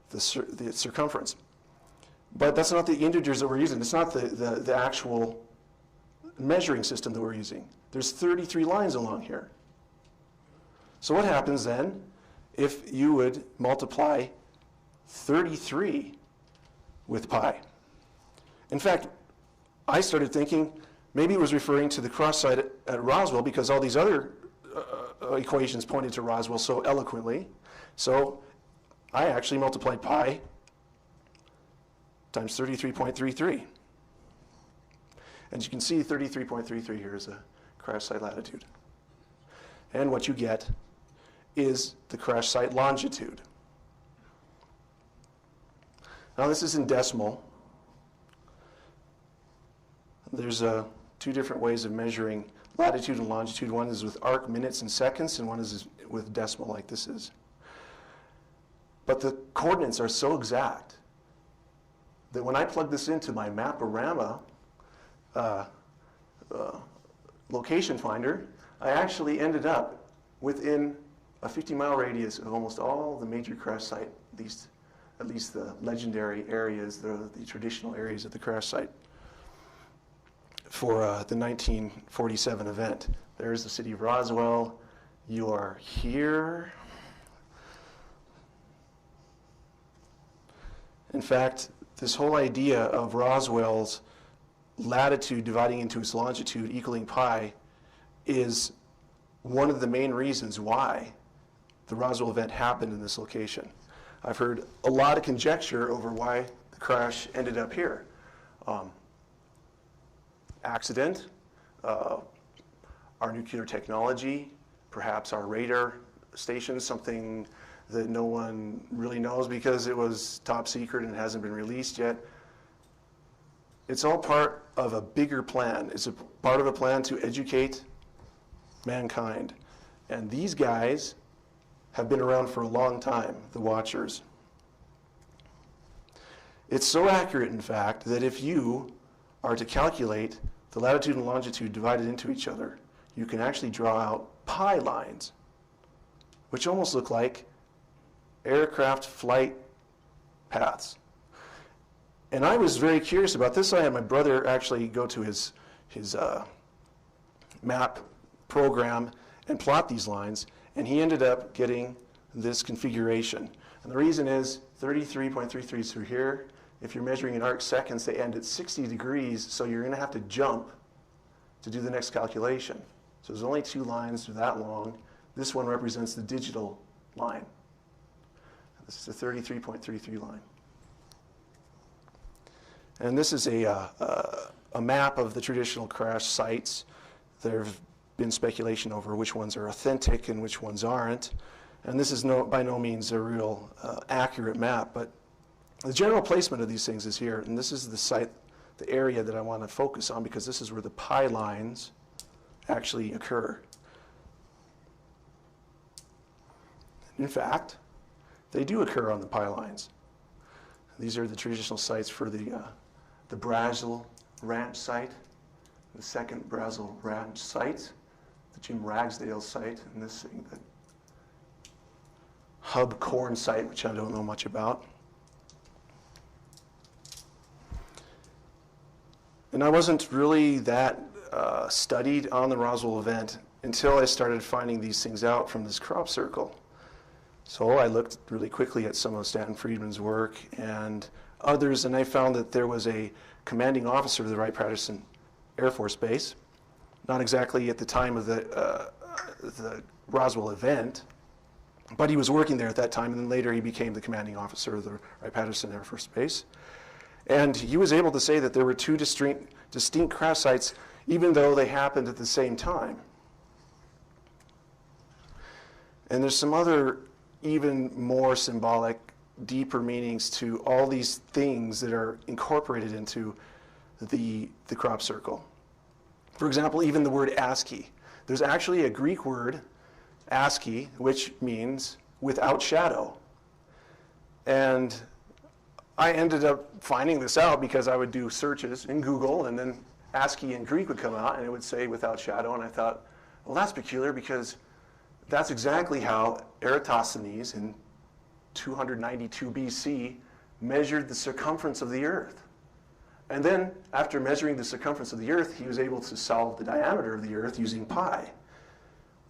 [SPEAKER 11] the circumference. But that's not the integers that we're using. It's not the actual measuring system that we're using. There's 33 lines along here. So what happens then if you would multiply 33 with pi? In fact, I started thinking maybe it was referring to the cross site at Roswell, because all these other equations pointed to Roswell so eloquently. So I actually multiplied pi times 33.33. And you can see 33.33 here is a crash site latitude. And what you get is the crash site longitude. Now this is in decimal. There's two different ways of measuring latitude and longitude. One is with arc minutes and seconds, and one is with decimal like this is. But the coordinates are so exact that when I plug this into my Map-O-Rama location finder, I actually ended up within a 50-mile radius of almost all the major crash site, at least the legendary areas, the traditional areas of the crash site for the 1947 event. There's the city of Roswell. You are here. In fact, this whole idea of Roswell's latitude dividing into its longitude equaling pi is one of the main reasons why the Roswell event happened in this location. I've heard a lot of conjecture over why the crash ended up here. Accident, our nuclear technology, perhaps our radar station, something that no one really knows because it was top secret and hasn't been released yet. It's all part of a bigger plan. It's a part of a plan to educate mankind. And these guys have been around for a long time, the Watchers. It's so accurate, in fact, that if you are to calculate the latitude and longitude divided into each other, you can actually draw out pi lines, which almost look like aircraft flight paths. And I was very curious about this. I had my brother actually go to his map program and plot these lines, and he ended up getting this configuration. And the reason is 33.33 is through here. If you're measuring in arc seconds, they end at 60 degrees, so you're going to have to jump to do the next calculation. So there's only two lines that are that long. This one represents the digital line. This is a 33.33 line. And this is a map of the traditional crash sites. There have been speculation over which ones are authentic and which ones aren't. And this is by no means a real accurate map, but the general placement of these things is here. And this is the site, the area that I want to focus on, because this is where the pi lines actually occur. In fact, they do occur on the pi lines. These are the traditional sites for the Brazil Ranch site, the second Brazil Ranch site, the Jim Ragsdale site, and this thing, the Hub Corn site, which I don't know much about. And I wasn't really that studied on the Roswell event until I started finding these things out from this crop circle. So I looked really quickly at some of Stanton Friedman's work and others, and I found that there was a commanding officer of the Wright-Patterson Air Force Base, not exactly at the time of the Roswell event, but he was working there at that time, and then later he became the commanding officer of the Wright-Patterson Air Force Base. And he was able to say that there were two distinct crash sites even though they happened at the same time. And there's some other even more symbolic, deeper meanings to all these things that are incorporated into the crop circle. For example, even the word ASCII. There's actually a Greek word, ASCII, which means without shadow. And I ended up finding this out because I would do searches in Google, and then ASCII in Greek would come out, and it would say without shadow. And I thought, well, that's peculiar because that's exactly how Eratosthenes in 292 BC measured the circumference of the Earth. And then, after measuring the circumference of the Earth, he was able to solve the diameter of the Earth using pi,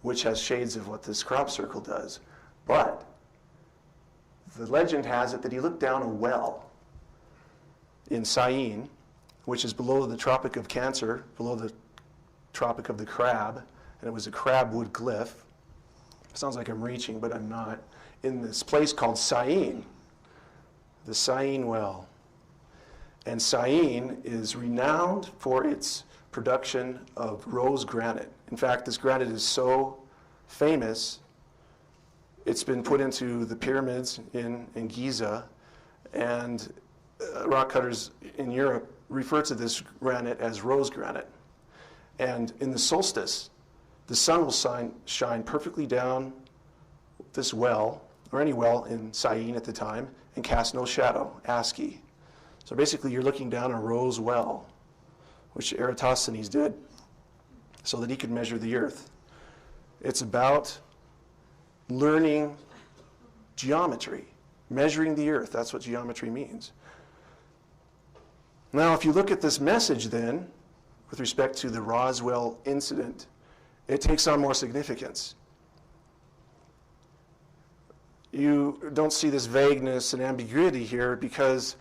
[SPEAKER 11] which has shades of what this crop circle does. But the legend has it that he looked down a well in Syene, which is below the Tropic of Cancer, below the Tropic of the Crab, and it was a crabwood glyph. Sounds like I'm reaching, but I'm not. In this place called Syene, the Syene well. And Syene is renowned for its production of rose granite. In fact, this granite is so famous, it's been put into the pyramids in Giza, and rock cutters in Europe refer to this granite as rose granite. And in the solstice, the sun will shine perfectly down this well, or any well in Syene at the time, and cast no shadow, ASCII. So basically you're looking down a rose well, which Eratosthenes did, so that he could measure the Earth. It's about learning geometry, measuring the Earth. That's what geometry means. Now, if you look at this message then, with respect to the Roswell incident, it takes on more significance. You don't see this vagueness and ambiguity here because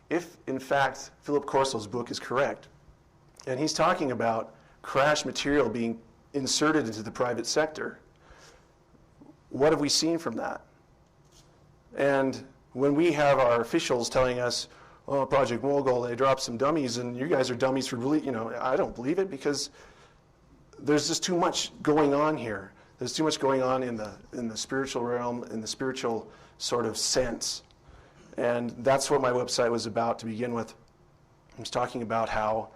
[SPEAKER 11] if, in fact, Philip Corso's book is correct, and he's talking about crash material being inserted into the private sector, what have we seen from that? And when we have our officials telling us, oh, Project Mogul, they dropped some dummies, and you guys are dummies for really, I don't believe it because there's just too much going on here. There's too much going on in the spiritual realm, in the spiritual sort of sense. And that's what my website was about to begin with. I was talking about how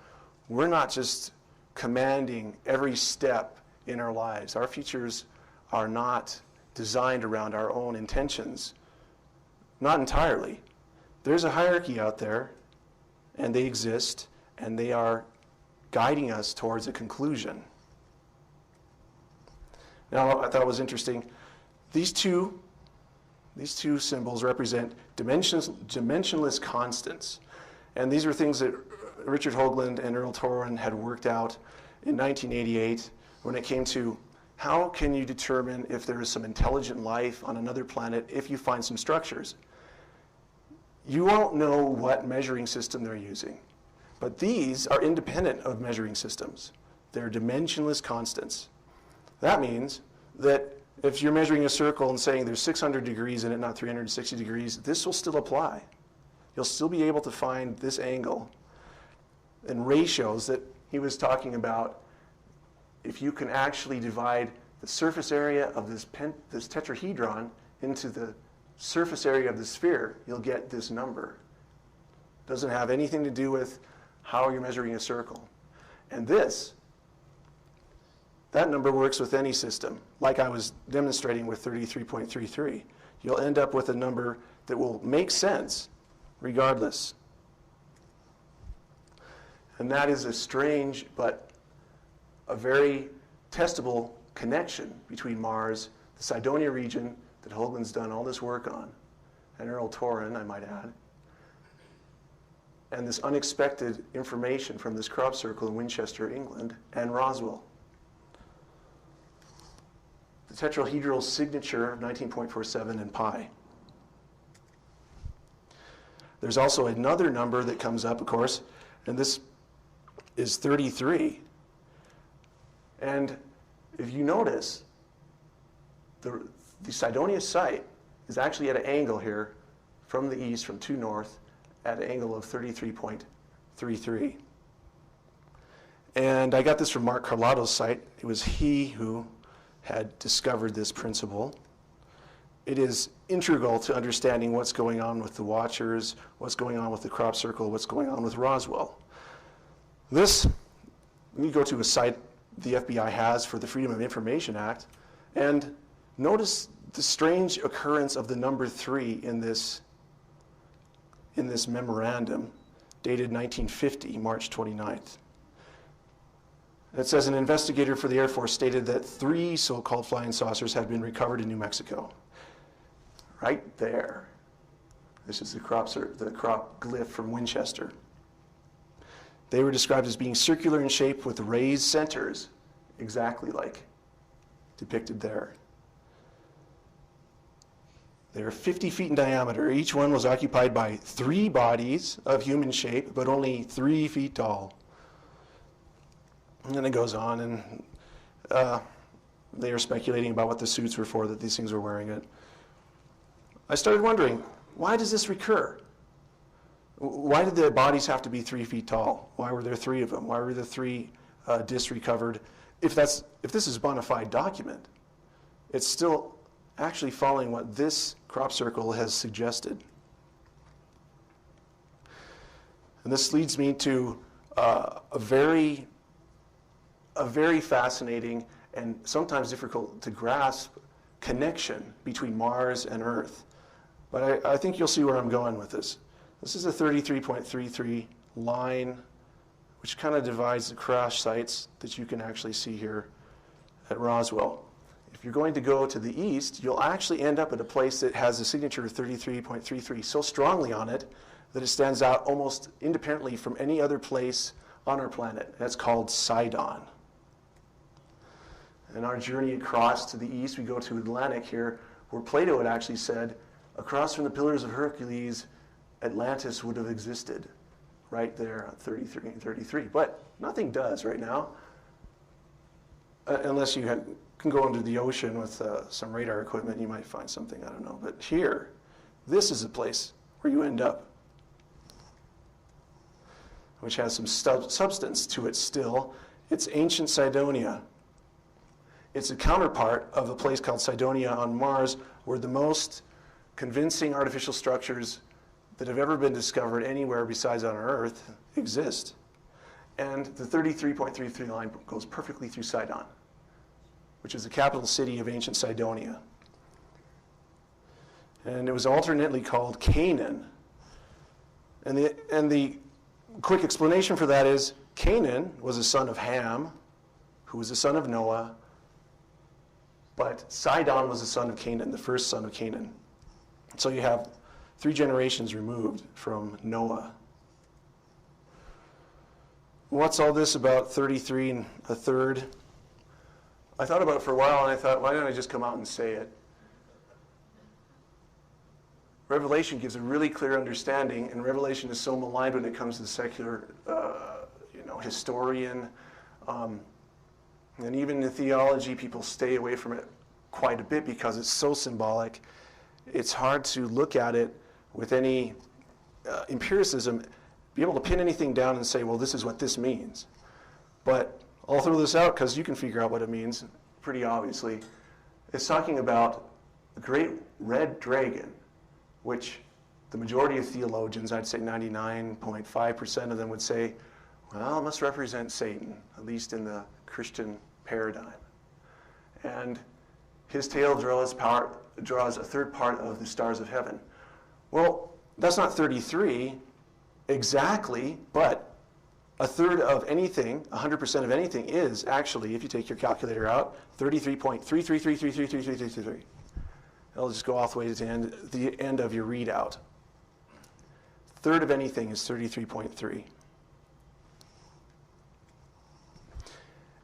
[SPEAKER 11] we're not just commanding every step in our lives. Our futures are not designed around our own intentions. Not entirely. There's a hierarchy out there, and they exist, and they are guiding us towards a conclusion. Now, I thought it was interesting. These two symbols represent dimensionless constants. And these are things that Richard Hoagland and Earl Torren had worked out in 1988 when it came to how can you determine if there is some intelligent life on another planet if you find some structures. You won't know what measuring system they're using, but these are independent of measuring systems. They're dimensionless constants. That means that if you're measuring a circle and saying there's 600 degrees in it, not 360 degrees, this will still apply. You'll still be able to find this angle and ratios that he was talking about. If you can actually divide the surface area of this tetrahedron into the surface area of the sphere, you'll get this number. Doesn't have anything to do with how you're measuring a circle. And that number works with any system, like I was demonstrating with 33.33. You'll end up with a number that will make sense regardless. And that is a strange but a very testable connection between Mars, the Cydonia region that Hoagland's done all this work on, and Earl Torren, I might add, and this unexpected information from this crop circle in Winchester, England, and Roswell. The tetrahedral signature of 19.47 and pi. There's also another number that comes up, of course, and this is 33. And if you notice, the Cydonia site is actually at an angle here from the east, from 2 north, at an angle of 33.33. And I got this from Mark Carlotto's site. It was he who had discovered this principle. It is integral to understanding what's going on with the Watchers, what's going on with the crop circle, what's going on with Roswell. This, you go to a site the FBI has for the Freedom of Information Act, and notice the strange occurrence of the number 3 in this memorandum dated 1950, March 29th. It says an investigator for the Air Force stated that 3 so-called flying saucers had been recovered in New Mexico. Right there. This is the crop glyph from Winchester. They were described as being circular in shape with raised centers, exactly like depicted there. They are 50 feet in diameter. Each one was occupied by 3 bodies of human shape, but only 3 feet tall. And then it goes on, and they are speculating about what the suits were for, that these things were wearing it. I started wondering, why does this recur? Why did the bodies have to be 3 feet tall? Why were there 3 of them? Why were the 3 discs recovered? If this is a bona fide document, it's still actually following what this crop circle has suggested. And this leads me to a very fascinating and sometimes difficult to grasp connection between Mars and Earth. But I think you'll see where I'm going with this. This is a 33.33 line, which kind of divides the crash sites that you can actually see here at Roswell. If you're going to go to the east, you'll actually end up at a place that has a signature of 33.33 so strongly on it that it stands out almost independently from any other place on our planet. That's called Sidon. And our journey across to the east, we go to Atlantic here, where Plato had actually said, across from the Pillars of Hercules, Atlantis would have existed right there at 33 and 33. But nothing does right now, unless you can go under the ocean with some radar equipment. You might find something, I don't know. But here, this is a place where you end up, which has some substance to it still. It's ancient Cydonia. It's a counterpart of a place called Cydonia on Mars, where the most convincing artificial structures that have ever been discovered anywhere besides on Earth exist. And the 33.33 line goes perfectly through Sidon, which is the capital city of ancient Cydonia. And it was alternately called Canaan. And the quick explanation for that is Canaan was a son of Ham, who was the son of Noah, but Sidon was the son of Canaan, the first son of Canaan. So you have 3 generations removed from Noah. What's all this about 33 and a third? I thought about it for a while, and I thought, why don't I just come out and say it? Revelation gives a really clear understanding, and Revelation is so maligned when it comes to the secular historian. And even in theology, people stay away from it quite a bit because it's so symbolic. It's hard to look at it with any empiricism, be able to pin anything down and say, well, this is what this means. But I'll throw this out because you can figure out what it means pretty obviously. It's talking about the great red dragon, which the majority of theologians, I'd say 99.5% of them would say, well, it must represent Satan, at least in the Christian paradigm. And his tail draws a third part of the stars of heaven. Well, that's not 33 exactly, but a third of anything, 100% of anything is actually, if you take your calculator out, 33.3333333333. It'll just go all the way to the end of your readout. Third of anything is 33.3.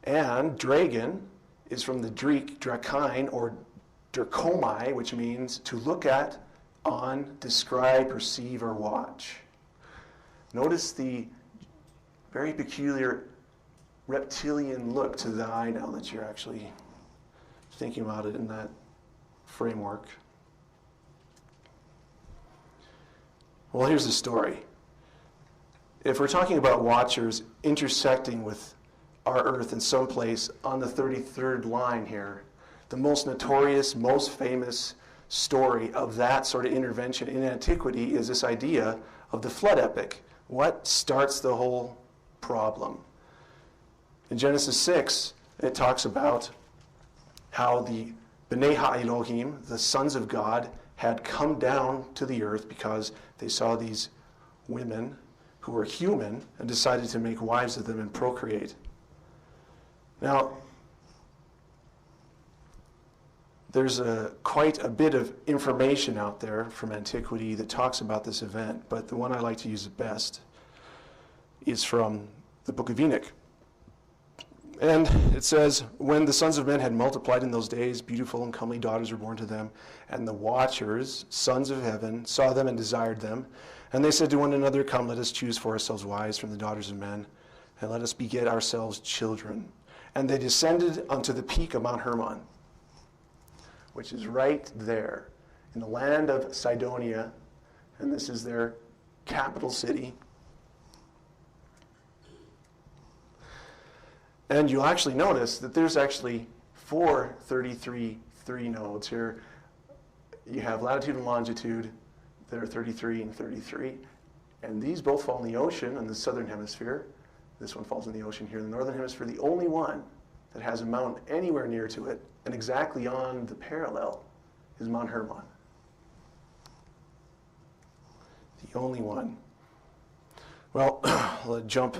[SPEAKER 11] And dragon is from the Greek drakine or derkomai, which means to look at, on, describe, perceive, or watch. Notice the very peculiar reptilian look to the eye now that you're actually thinking about it in that framework. Well, here's the story. If we're talking about watchers intersecting with our Earth in some place on the 33rd line here. The most notorious, most famous story of that sort of intervention in antiquity is this idea of the flood epic. What starts the whole problem? In Genesis 6, it talks about how the B'nai HaElohim, the sons of God, had come down to the earth because they saw these women who were human and decided to make wives of them and procreate. Now, there's quite a bit of information out there from antiquity that talks about this event, but the one I like to use the best is from the Book of Enoch. And it says, when the sons of men had multiplied in those days, beautiful and comely daughters were born to them, and the watchers, sons of heaven, saw them and desired them. And they said to one another, come, let us choose for ourselves wives from the daughters of men, and let us beget ourselves children. And they descended unto the peak of Mount Hermon, which is right there in the land of Sidonia, and this is their capital city. And you'll actually notice that there's actually 4 33 nodes here. You have latitude and longitude that are 33 and 33, and these both fall in the ocean in the southern hemisphere. This one falls in the ocean here in the northern hemisphere. The only one that has a mountain anywhere near to it and exactly on the parallel is Mount Hermon. The only one. Well, I'll jump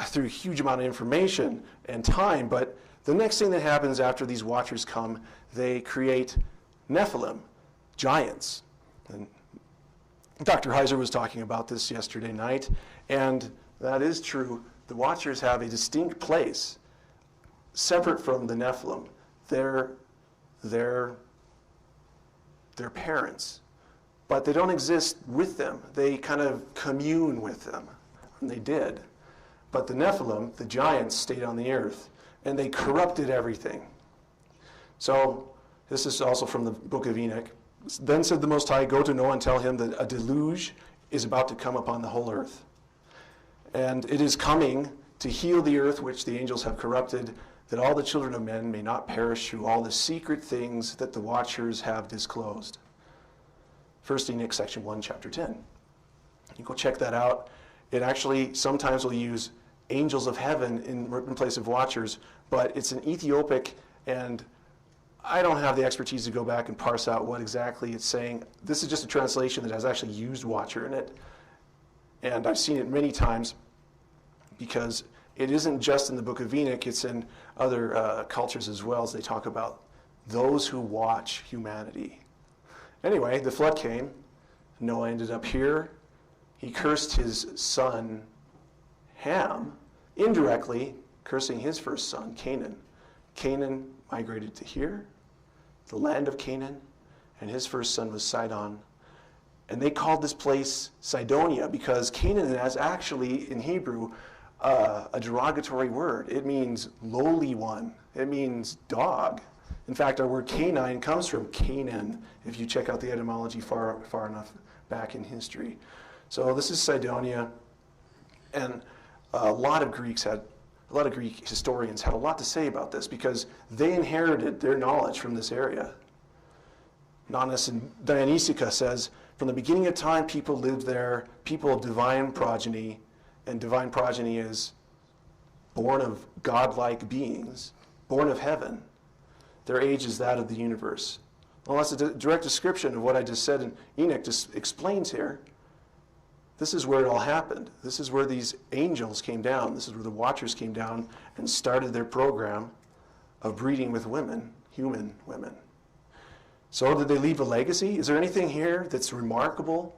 [SPEAKER 11] through a huge amount of information and time, but the next thing that happens after these watchers come, they create Nephilim, giants. And Dr. Heiser was talking about this yesterday night, and that is true. The watchers have a distinct place separate from the Nephilim. They're parents, but they don't exist with them. They kind of commune with them, and they did. But the Nephilim, the giants, stayed on the earth, and they corrupted everything. So this is also from the Book of Enoch. Then said the Most High, go to Noah and tell him that a deluge is about to come upon the whole earth. And it is coming to heal the earth which the angels have corrupted, that all the children of men may not perish through all the secret things that the watchers have disclosed. 1 Enoch, section 1, chapter 10. You go check that out. It actually sometimes will use angels of heaven in place of watchers, but it's an Ethiopic, and I don't have the expertise to go back and parse out what exactly it's saying. This is just a translation that has actually used watcher in it, and I've seen it many times because it isn't just in the Book of Enoch, it's in other cultures as well, as they talk about those who watch humanity. Anyway, the flood came. Noah ended up here. He cursed his son Ham, indirectly cursing his first son, Canaan. Canaan migrated to here, the land of Canaan, and his first son was Sidon. And they called this place Sidonia because Canaan is actually, in Hebrew, a derogatory word. It means lowly one. It means dog. In fact, our word canine comes from Canaan, if you check out the etymology far enough back in history. So this is Sidonia, and a lot of Greek historians had a lot to say about this because they inherited their knowledge from this area. Nonnus and Dionysica says, from the beginning of time, people lived there, people of divine progeny, and divine progeny is born of godlike beings, born of heaven. Their age is that of the universe. Well, that's a direct description of what I just said, and Enoch just explains here. This is where it all happened. This is where these angels came down. This is where the watchers came down and started their program of breeding with women, human women. So did they leave a legacy? Is there anything here that's remarkable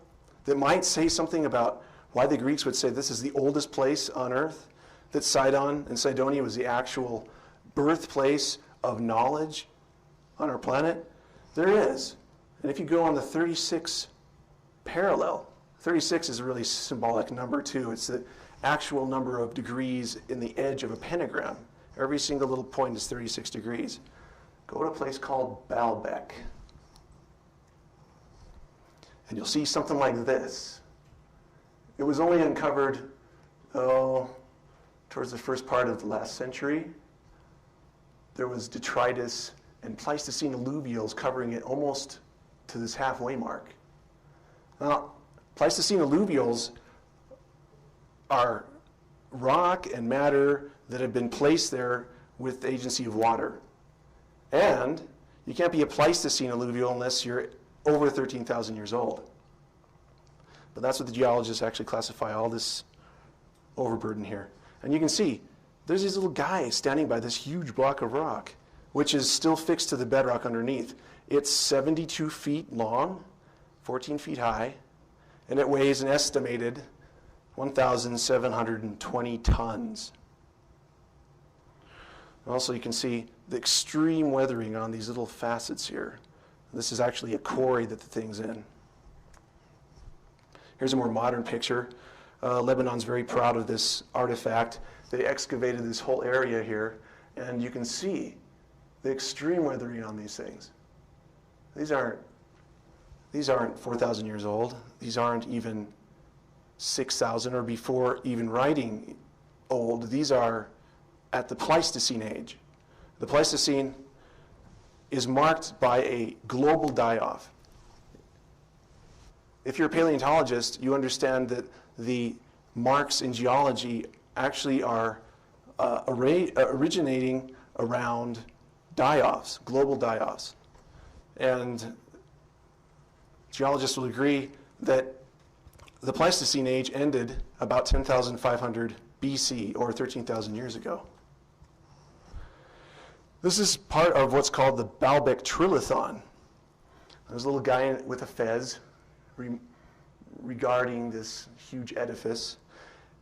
[SPEAKER 11] that might say something about why the Greeks would say this is the oldest place on earth? That Sidon and Sidonia was the actual birthplace of knowledge on our planet? There is. And if you go on the 36 parallel, 36 is a really symbolic number too. It's the actual number of degrees in the edge of a pentagram. Every single little point is 36 degrees. Go to a place called Baalbek. And you'll see something like this. It was only uncovered, towards the first part of the last century, there was detritus and Pleistocene alluvials covering it almost to this halfway mark. Now, Pleistocene alluvials are rock and matter that have been placed there with the agency of water. And you can't be a Pleistocene alluvial unless you're over 13,000 years old. But that's what the geologists actually classify all this overburden here. And you can see there's these little guys standing by this huge block of rock, which is still fixed to the bedrock underneath. It's 72 feet long, 14 feet high, and it weighs an estimated 1,720 tons. Also, you can see the extreme weathering on these little facets here. This is actually a quarry that the thing's in. Here's a more modern picture. Lebanon's very proud of this artifact. They excavated this whole area here, and you can see the extreme weathering on these things. These aren't 4,000 years old. These aren't even 6,000 or before even writing old. These are at the Pleistocene age. The Pleistocene is marked by a global die-off. If you're a paleontologist, you understand that the marks in geology actually are originating around die-offs, global die-offs. And geologists will agree that the Pleistocene age ended about 10,500 BC, or 13,000 years ago. This is part of what's called the Baalbek Trilithon. There's a little guy with a fez regarding this huge edifice.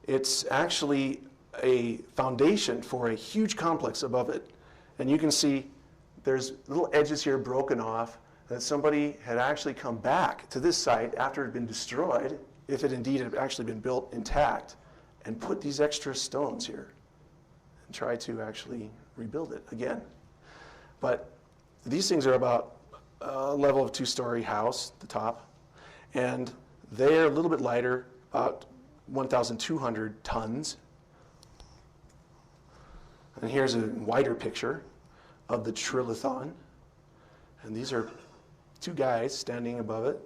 [SPEAKER 11] It's actually a foundation for a huge complex above it. And you can see there's little edges here broken off that somebody had actually come back to this site after it had been destroyed, if it indeed had actually been built intact, and put these extra stones here and try to actually rebuild it again. But these things are about a level of two-story house, the top, and they're a little bit lighter, about 1,200 tons. And here's a wider picture of the Trilithon. And these are two guys standing above it.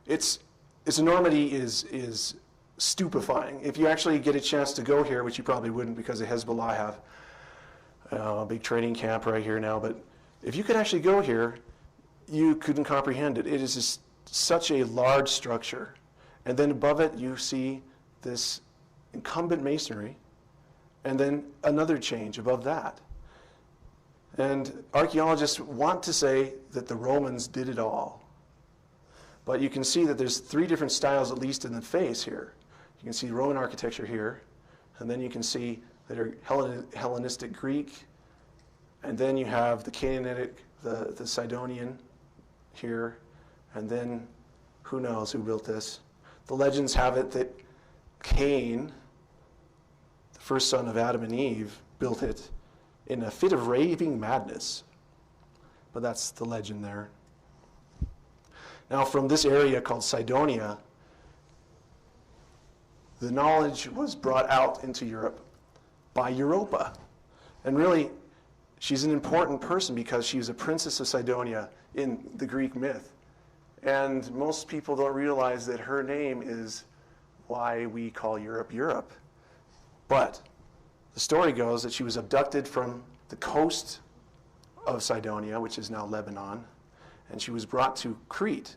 [SPEAKER 11] Its enormity is stupefying. If you actually get a chance to go here, which you probably wouldn't because the Hezbollah have a big training camp right here now, but if you could actually go here, you couldn't comprehend it. It is just such a large structure. And then above it, you see this incumbent masonry, and then another change above that. And archaeologists want to say that the Romans did it all. But you can see that there's three different styles, at least in the face here. You can see Roman architecture here, and then you can see that are Hellenistic Greek, and then you have the Canaanitic, the Sidonian here, and then who knows who built this. The legends have it that Cain, the first son of Adam and Eve, built it in a fit of raving madness. But that's the legend there. Now, from this area called Sidonia, the knowledge was brought out into Europe by Europa. And really, she's an important person because she was a princess of Sidonia in the Greek myth. And most people don't realize that her name is why we call Europe Europe. But the story goes that she was abducted from the coast of Sidonia, which is now Lebanon, and she was brought to Crete.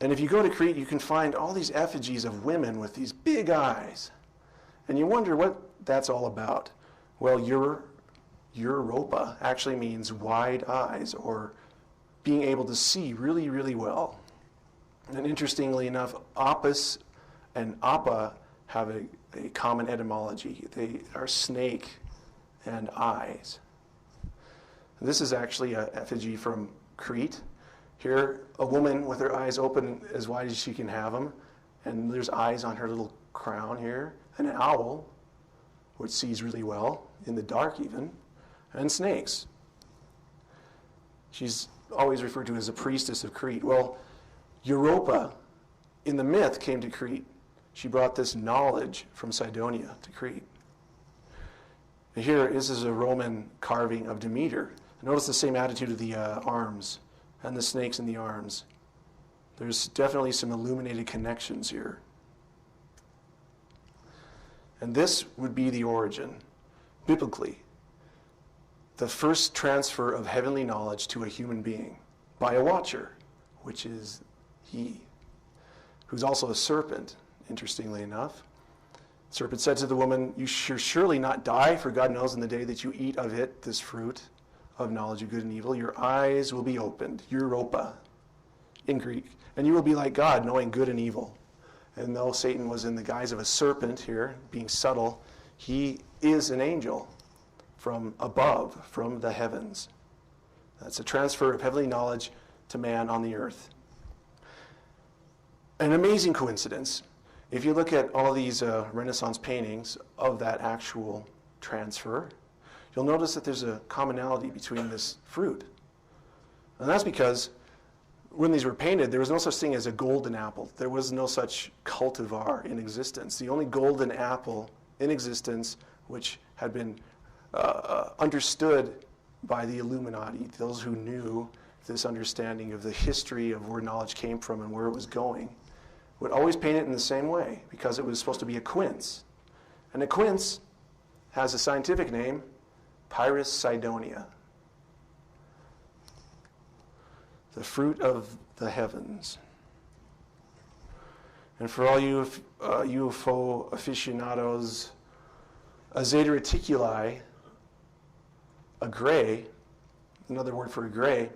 [SPEAKER 11] And if you go to Crete, you can find all these effigies of women with these big eyes. And you wonder what that's all about. Well, Europa actually means wide eyes, or being able to see really, really well. And interestingly enough, Apis and Appa have a common etymology. They are snake and eyes. This is actually an effigy from Crete. Here, a woman with her eyes open as wide as she can have them, and there's eyes on her little crown here, and an owl, which sees really well, in the dark even, and snakes. She's always referred to as a priestess of Crete. Well, Europa, in the myth, came to Crete, She brought this knowledge from Cydonia to Crete. Here, this is a Roman carving of Demeter. Notice the same attitude of the arms and the snakes in the arms. There's definitely some illuminated connections here. And this would be the origin, biblically, the first transfer of heavenly knowledge to a human being by a watcher, which is he, who's also a serpent, interestingly enough. The serpent said to the woman, "You shall surely not die, for God knows in the day that you eat of it, this fruit of knowledge of good and evil, your eyes will be opened," Europa in Greek, "and you will be like God, knowing good and evil." And though Satan was in the guise of a serpent here, being subtle, he is an angel from above, from the heavens. That's a transfer of heavenly knowledge to man on the earth. An amazing coincidence. If you look at all these Renaissance paintings of that actual transfer, you'll notice that there's a commonality between this fruit. And that's because when these were painted, there was no such thing as a golden apple. There was no such cultivar in existence. The only golden apple in existence, which had been understood by the Illuminati, those who knew this understanding of the history of where knowledge came from and where it was going, would always paint it in the same way because it was supposed to be a quince. And a quince has a scientific name, Pyrus Cydonia, the fruit of the heavens. And for all you UFO aficionados, a Zeta Reticuli, a gray, another word for a gray,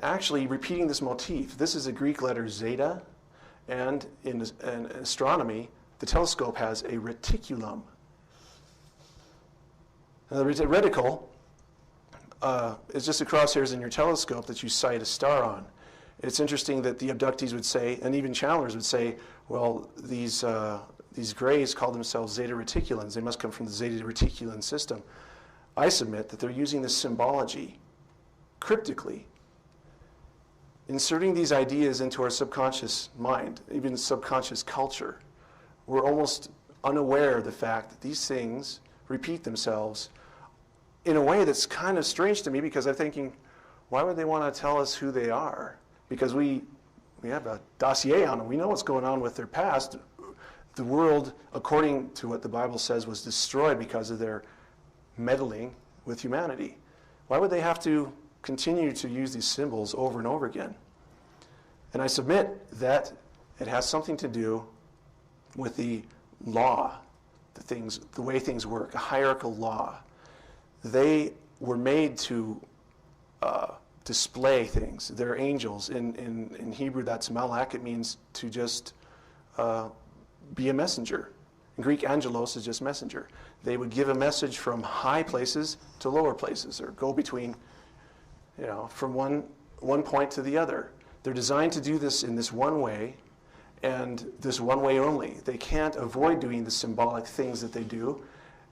[SPEAKER 11] actually repeating this motif. This is a Greek letter zeta, and in astronomy, the telescope has a reticulum. Now, the reticle is just the crosshairs in your telescope that you sight a star on. It's interesting that the abductees would say, and even channelers would say, well, these grays call themselves Zeta Reticulans. They must come from the Zeta Reticulan system. I submit that they're using this symbology cryptically, inserting these ideas into our subconscious mind, even subconscious culture. We're almost unaware of the fact that these things repeat themselves in a way that's kind of strange to me, because I'm thinking, why would they want to tell us who they are? Because we have a dossier on them. We know what's going on with their past. The world, according to what the Bible says, was destroyed because of their meddling with humanity. Why would they have to continue to use these symbols over and over again? And I submit that it has something to do with the law, the way things work, a hierarchical law. They were made to display things. They're angels. In Hebrew, that's malak. It means to just be a messenger. In Greek, angelos is just messenger. They would give a message from high places to lower places, or go between, from one point to the other. They're designed to do this in this one way, and this one way only. They can't avoid doing the symbolic things that they do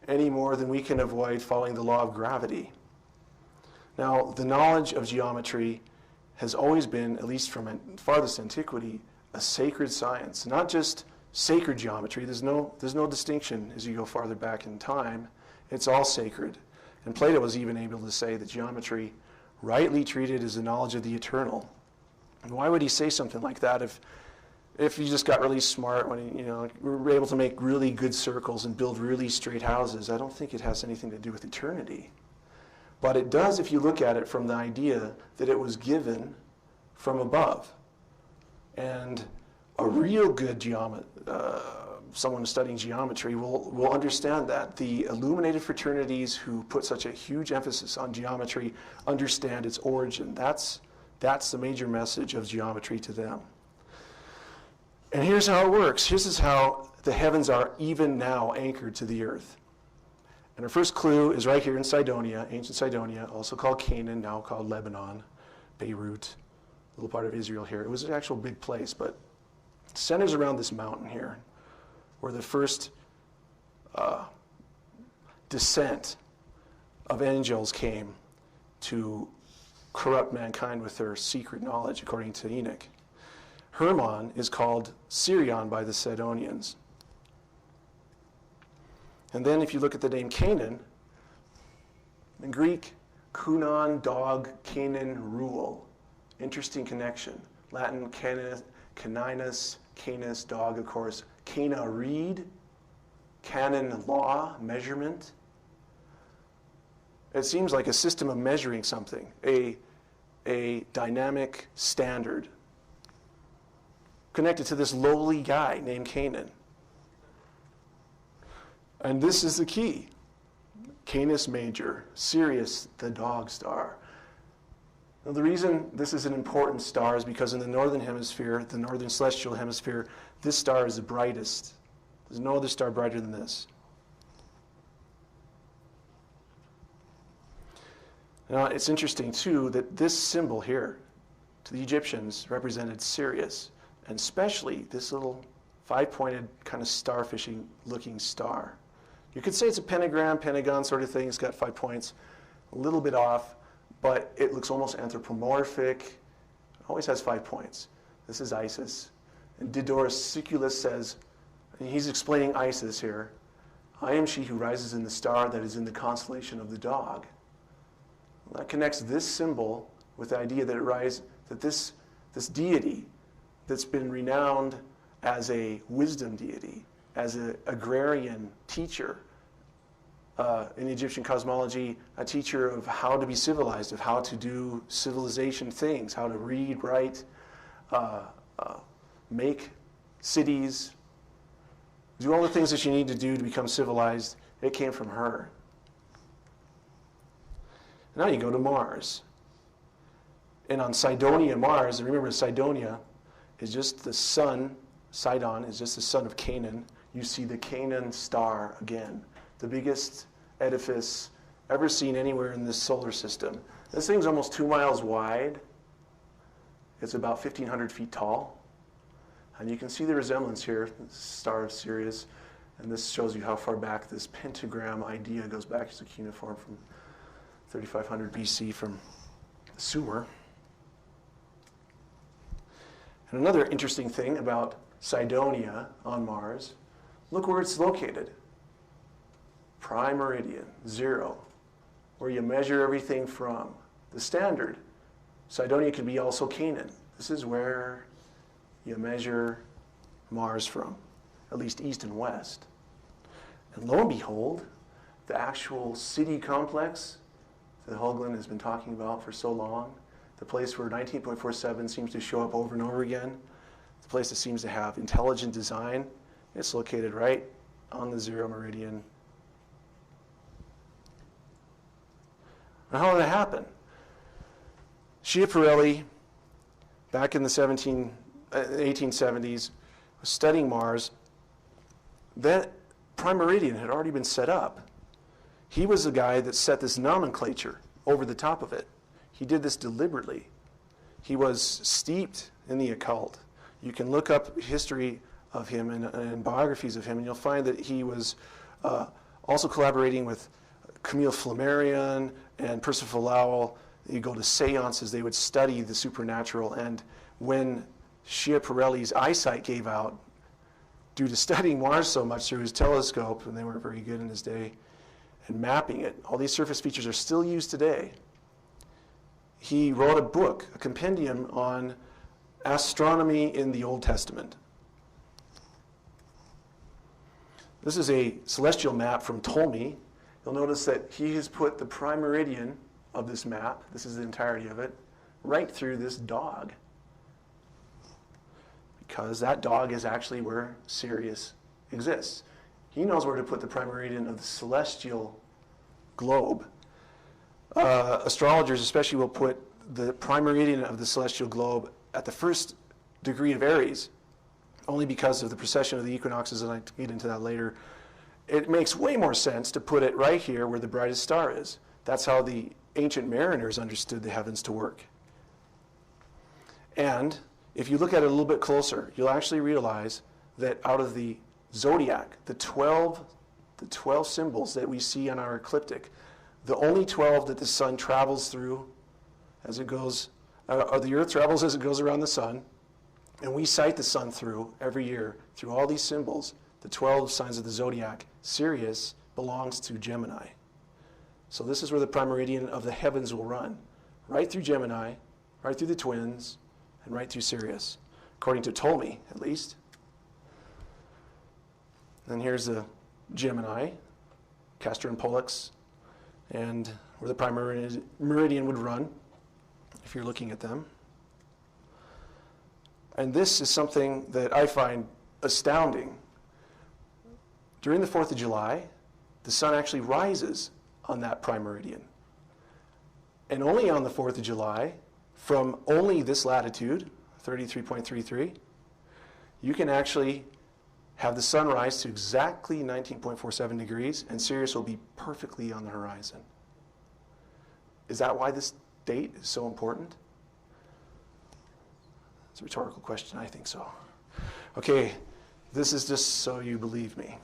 [SPEAKER 11] any more than we can avoid following the law of gravity. Now, the knowledge of geometry has always been, at least from farthest antiquity, a sacred science. Not just sacred geometry. There's no distinction as you go farther back in time. It's all sacred. And Plato was even able to say that geometry, rightly treated, is the knowledge of the eternal. And why would he say something like that if you just got really smart when you were able to make really good circles and build really straight houses? I don't think it has anything to do with eternity. But it does if you look at it from the idea that it was given from above. And a real good someone studying geometry will understand that. The illuminated fraternities who put such a huge emphasis on geometry understand its origin. That's the major message of geometry to them. And here's how it works. This is how the heavens are even now anchored to the earth. And our first clue is right here in Cydonia, ancient Cydonia, also called Canaan, now called Lebanon, Beirut, a little part of Israel here. It was an actual big place, but it centers around this mountain here, where the first descent of angels came to corrupt mankind with their secret knowledge, according to Enoch. Hermon is called Sirion by the Sidonians. And then if you look at the name Canaan, in Greek, kunon, dog, Canaan, rule. Interesting connection. Latin, caninus, canis, dog, of course. Cana, reed. Canon, law, measurement. It seems like a system of measuring something, a dynamic standard connected to this lowly guy named Canaan. And this is the key. Canis Major, Sirius, the dog star. Now, the reason this is an important star is because in the northern hemisphere, the northern celestial hemisphere, this star is the brightest. There's no other star brighter than this. Now, it's interesting, too, that this symbol here, to the Egyptians, represented Sirius, and especially this little five-pointed kind of starfishing-looking star. You could say it's a pentagon sort of thing. It's got 5 points, a little bit off, but it looks almost anthropomorphic. It always has 5 points. This is Isis. And Diodorus Siculus says, and he's explaining Isis here, I am she who rises in the star that is in the constellation of the dog. Well, that connects this symbol with the idea that this deity that's been renowned as a wisdom deity, as an agrarian teacher, in Egyptian cosmology, a teacher of how to be civilized, of how to do civilization things, how to read, write, make cities, do all the things that you need to do to become civilized. It came from her. Now you go to Mars. And on Cydonia, Mars, and remember Cydonia is just the sun, Sidon is just the son of Canaan. You see the Canaan star again, the biggest edifice ever seen anywhere in this solar system. This thing's almost 2 miles wide. It's about 1,500 feet tall. And you can see the resemblance here, the star of Sirius. And this shows you how far back this pentagram idea goes back as a cuneiform from 3500 BC from Sumer. And another interesting thing about Cydonia on Mars, look where it's located. Prime meridian, 0, where you measure everything from. The standard. Cydonia can be also Canaan. This is where you measure Mars from, at least east and west. And lo and behold, the actual city complex that Hoagland has been talking about for so long, the place where 19.47 seems to show up over and over again, the place that seems to have intelligent design, it's located right on the 0 meridian. Now, how did that happen? Schiaparelli, back in the 1870s, was studying Mars. That prime meridian had already been set up. He was the guy that set this nomenclature over the top of it. He did this deliberately. He was steeped in the occult. You can look up history of him and biographies of him, and you'll find that he was also collaborating with Camille Flammarion and Percival Lowell. You go to seances, they would study the supernatural, and when Schiaparelli's eyesight gave out due to studying Mars so much through his telescope, and they weren't very good in his day, and mapping it, all these surface features are still used today. He wrote a book, a compendium on astronomy in the Old Testament. This is a celestial map from Ptolemy. You'll notice that he has put the prime meridian of this map, this is the entirety of it, right through this dog. Because that dog is actually where Sirius exists. He knows where to put the prime meridian of the celestial globe. Astrologers especially will put the prime meridian of the celestial globe at the first degree of Aries, only because of the precession of the equinoxes, and I'll get into that later. It makes way more sense to put it right here where the brightest star is. That's how the ancient mariners understood the heavens to work. And if you look at it a little bit closer, you'll actually realize that out of the zodiac, the 12 symbols that we see on our ecliptic, the only 12 that the sun travels through as it goes, or the earth travels as it goes around the sun, And we sight the sun through, every year, through all these symbols, the 12 signs of the zodiac. Sirius belongs to Gemini. So this is where the prime meridian of the heavens will run. Right through Gemini, right through the twins, and right through Sirius. According to Ptolemy, at least. Then here's the Gemini, Castor and Pollux, and where the prime meridian would run, if you're looking at them. And this is something that I find astounding. During the 4th of July, the sun actually rises on that prime meridian. And only on the 4th of July, from only this latitude, 33.33, you can actually have the sun rise to exactly 19.47 degrees, and Sirius will be perfectly on the horizon. Is that why this date is so important? It's a rhetorical question. I think so. Okay, this is just so you believe me.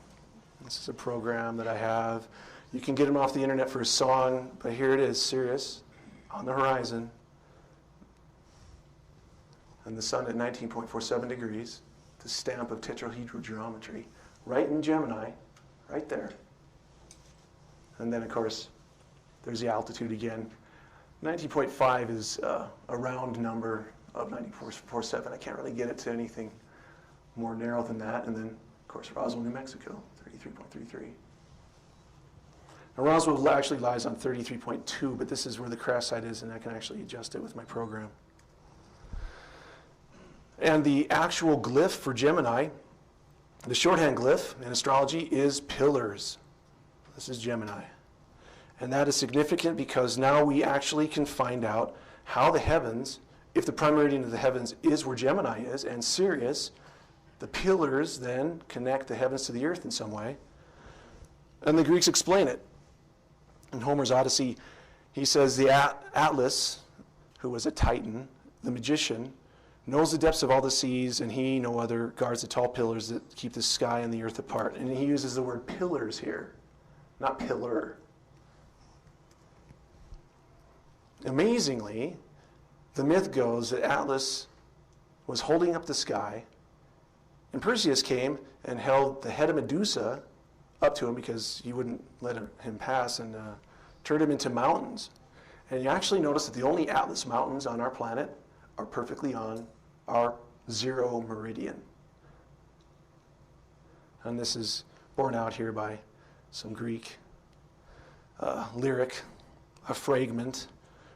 [SPEAKER 11] This is a program that I have. You can get them off the internet for a song, but here it is, Sirius on the horizon, and the sun at 19.47 degrees, the stamp of tetrahedral geometry, right in Gemini, right there. And then, of course, there's the altitude again. 19.5 is a round number of 94.47. I can't really get it to anything more narrow than that. And then, of course, Roswell, New Mexico, 33.33. Now, Roswell actually lies on 33.2, but this is where the crash site is, and I can actually adjust it with my program. And the actual glyph for Gemini, the shorthand glyph in astrology, is pillars. This is Gemini. And that is significant because now we actually can find out how the heavens, if the prime meridian of the heavens is where Gemini is, and Sirius, the pillars then connect the heavens to the earth in some way. And the Greeks explain it. In Homer's Odyssey, he says the Atlas, who was a Titan, the magician, knows the depths of all the seas, and he, no other, guards the tall pillars that keep the sky and the earth apart. And he uses the word pillars here, not pillar. Amazingly, the myth goes that Atlas was holding up the sky, and Perseus came and held the head of Medusa up to him because he wouldn't let him pass, and turned him into mountains. And you actually notice that the only Atlas mountains on our planet are perfectly on our 0 meridian. And this is borne out here by some Greek lyric, a fragment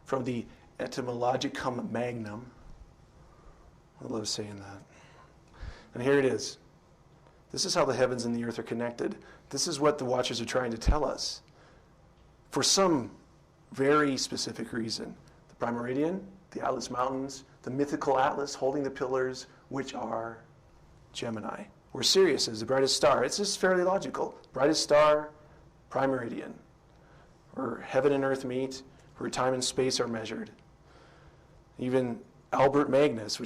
[SPEAKER 11] from the Etymologicum Magnum. I love saying that. And here it is. This is how the heavens and the earth are connected. This is what the Watchers are trying to tell us. For some very specific reason. The prime meridian, the Atlas Mountains, the mythical Atlas holding the pillars, which are Gemini. Where Sirius is, the brightest star. It's just fairly logical. Brightest star, prime meridian. Where heaven and earth meet, where time and space are measured. Even Albert Magnus,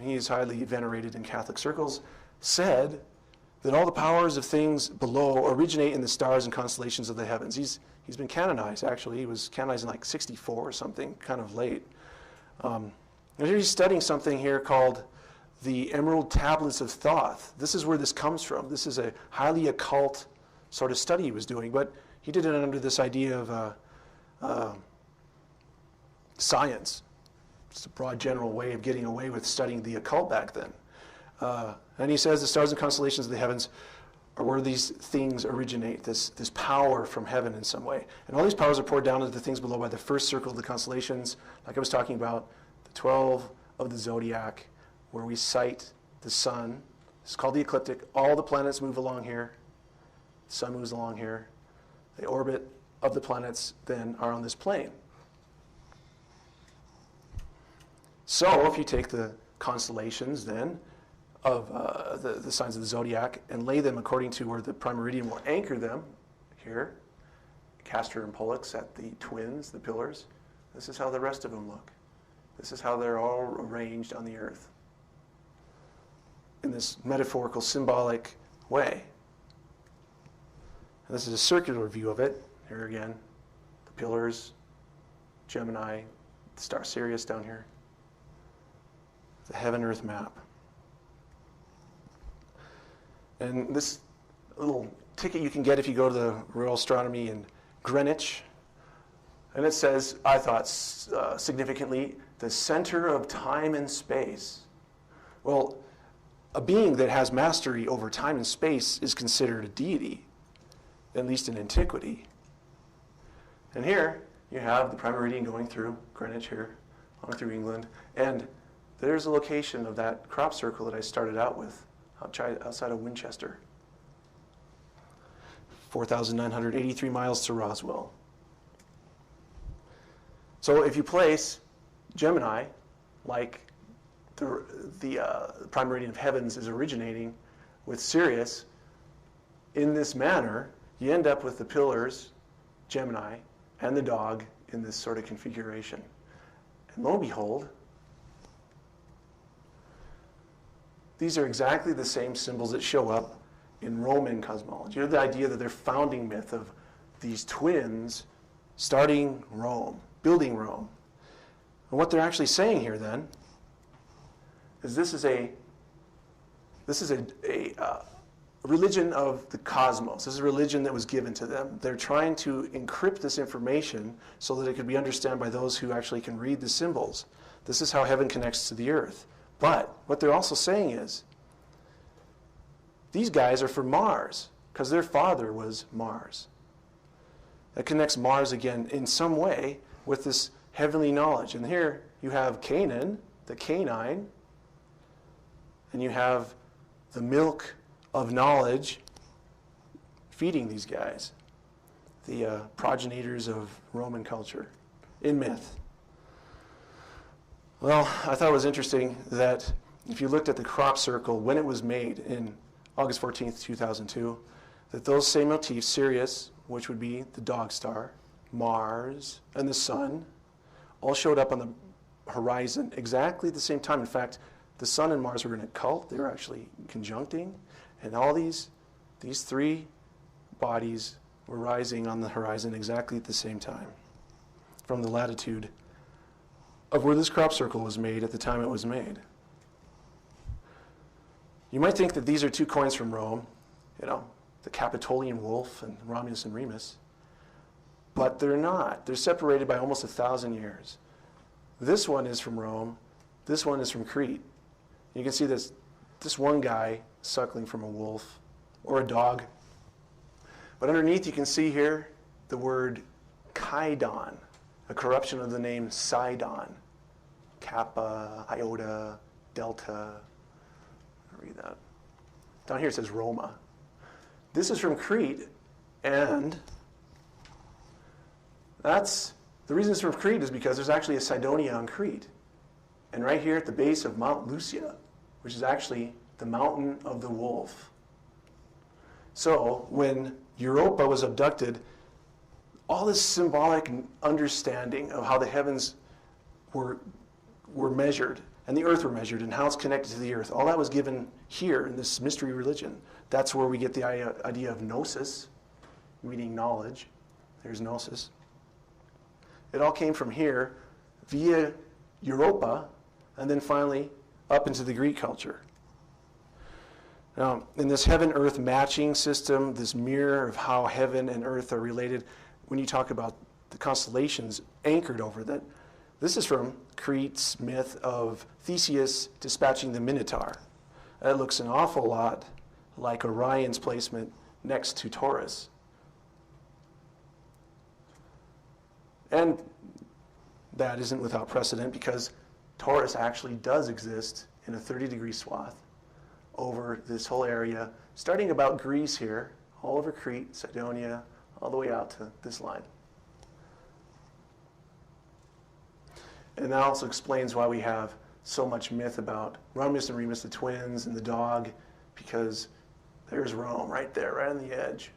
[SPEAKER 11] he is highly venerated in Catholic circles, said that all the powers of things below originate in the stars and constellations of the heavens. He's been canonized, actually. He was canonized in like 64 or something, kind of late. And here he's studying something here called the Emerald Tablets of Thoth. This is where this comes from. This is a highly occult sort of study he was doing, but he did it under this idea of science. It's a broad general way of getting away with studying the occult back then. And he says the stars and constellations of the heavens are where these things originate, this power from heaven in some way. And all these powers are poured down into the things below by the first circle of the constellations, like I was talking about, the 12 of the zodiac, where we sight the sun. It's called the ecliptic. All the planets move along here. The sun moves along here. The orbit of the planets then are on this plane. So if you take the constellations then of the signs of the zodiac and lay them according to where the prime meridian will anchor them, here, Castor and Pollux at the twins, the pillars, this is how the rest of them look. This is how they're all arranged on the earth in this metaphorical, symbolic way. And this is a circular view of it. Here again, the pillars, Gemini, the star Sirius down here. The heaven-earth map. And this little ticket you can get if you go to the Royal Astronomy in Greenwich. And it says, I thought significantly, the center of time and space. Well, a being that has mastery over time and space is considered a deity, at least in antiquity. And here you have the prime meridian going through Greenwich here, on through England, and there's a location of that crop circle that I started out with, outside of Winchester. 4,983 miles to Roswell. So if you place Gemini, like the prime meridian of heavens is originating with Sirius, in this manner, you end up with the pillars, Gemini, and the dog in this sort of configuration. And lo and behold, these are exactly the same symbols that show up in Roman cosmology. You have the idea that their founding myth of these twins starting Rome, building Rome. And what they're actually saying here then is this is a religion of the cosmos. This is a religion that was given to them. They're trying to encrypt this information so that it could be understood by those who actually can read the symbols. This is how heaven connects to the earth. But what they're also saying is, these guys are from Mars, because their father was Mars. That connects Mars again in some way with this heavenly knowledge. And here you have Canaan, the canine, and you have the milk of knowledge feeding these guys, the progenitors of Roman culture in myth. Well, I thought it was interesting that if you looked at the crop circle when it was made in August 14th, 2002, that those same motifs, Sirius, which would be the dog star, Mars, and the sun, all showed up on the horizon exactly at the same time. In fact, the sun and Mars were in a cult. They were actually conjuncting. And all these three bodies were rising on the horizon exactly at the same time from the latitude of where this crop circle was made at the time it was made. You might think that these are two coins from Rome, the Capitolian wolf and Romulus and Remus, but they're not. They're separated by almost 1,000 years. This one is from Rome. This one is from Crete. You can see this one guy suckling from a wolf or a dog. But underneath you can see here the word Kidon, a corruption of the name Sidon. Kappa, Iota, Delta. I'll read that. Down here it says Roma. This is from Crete, and the reason it's from Crete is because there's actually a Cydonia on Crete. And right here at the base of Mount Lucia, which is actually the mountain of the wolf. So when Europa was abducted, all this symbolic understanding of how the heavens were measured and the earth were measured and how it's connected to the earth, all that was given here in this mystery religion. That's where we get the idea of gnosis, meaning knowledge. There's gnosis. It all came from here via Europa and then finally up into the Greek culture. Now, in this heaven-earth matching system, this mirror of how heaven and earth are related, when you talk about the constellations anchored over that, this is from Crete's myth of Theseus dispatching the Minotaur. That looks an awful lot like Orion's placement next to Taurus. And that isn't without precedent because Taurus actually does exist in a 30-degree swath over this whole area, starting about Greece here, all over Crete, Cydonia, all the way out to this line. And that also explains why we have so much myth about Romulus and Remus, the twins, and the dog, because there's Rome right there, right on the edge.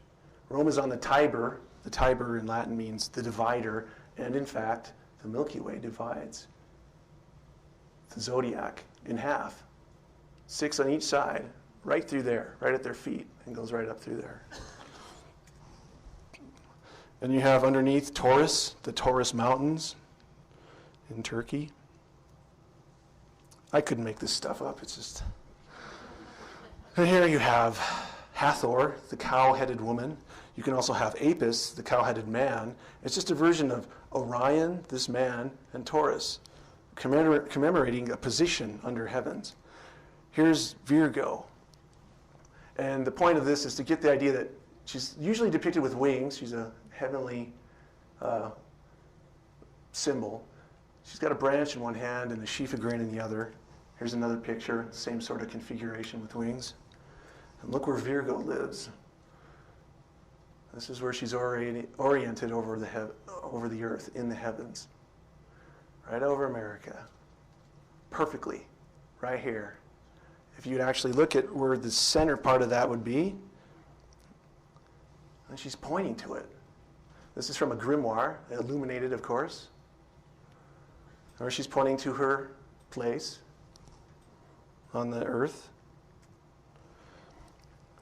[SPEAKER 11] Rome is on the Tiber. The Tiber in Latin means the divider, and in fact, the Milky Way divides the zodiac in half. 6 on each side, right through there, right at their feet, and goes right up through there. And you have underneath Taurus, the Taurus Mountains in Turkey. I couldn't make this stuff up, it's just... And here you have Hathor, the cow-headed woman. You can also have Apis, the cow-headed man. It's just a version of Orion, this man, and Taurus, commemorating a position under heavens. Here's Virgo. And the point of this is to get the idea that she's usually depicted with wings. She's a heavenly symbol. She's got a branch in one hand and a sheaf of grain in the other. Here's another picture, same sort of configuration with wings. And look where Virgo lives. This is where she's oriented over the earth, in the heavens. Right over America. Perfectly. Right here. If you'd actually look at where the center part of that would be, and she's pointing to it. This is from a grimoire, illuminated, of course. Or she's pointing to her place on the earth.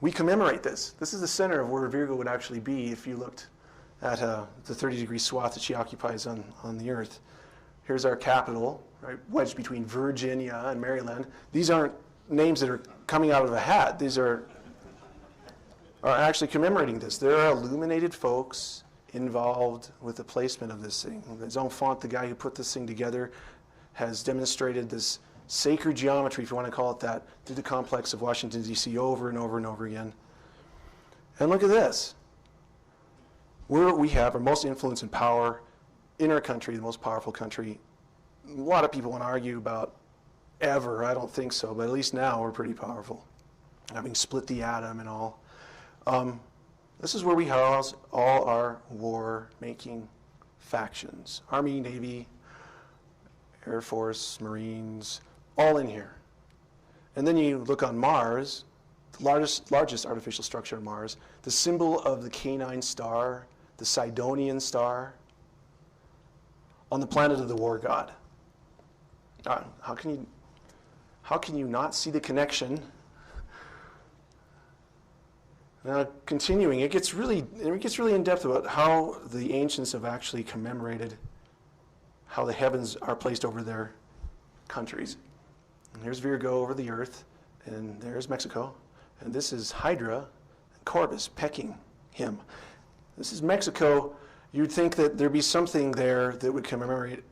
[SPEAKER 11] We commemorate this. This is the center of where Virgo would actually be if you looked at the 30-degree swath that she occupies on the earth. Here's our capital, right, wedged between Virginia and Maryland. These aren't names that are coming out of a hat. These are actually commemorating this. There are illuminated folks involved with the placement of this thing. Zonfont, the guy who put this thing together, has demonstrated this sacred geometry, if you want to call it that, through the complex of Washington, D.C. over and over and over again. And look at this. We have our most influence and power in our country, the most powerful country. A lot of people want to argue about ever. I don't think so, but at least now we're pretty powerful, having split the atom and all. This is where we house all our war-making factions. Army, Navy, Air Force, Marines, all in here. And then you look on Mars, the largest artificial structure on Mars, the symbol of the canine star, the Sidonian star, on the planet of the war god. How can you not see the connection? Now, continuing, it gets really in depth about how the ancients have actually commemorated how the heavens are placed over their countries. And here's Virgo over the earth, and there's Mexico, and this is Hydra and Corvus pecking him. This is Mexico. You'd think that there'd be something there that would commemorate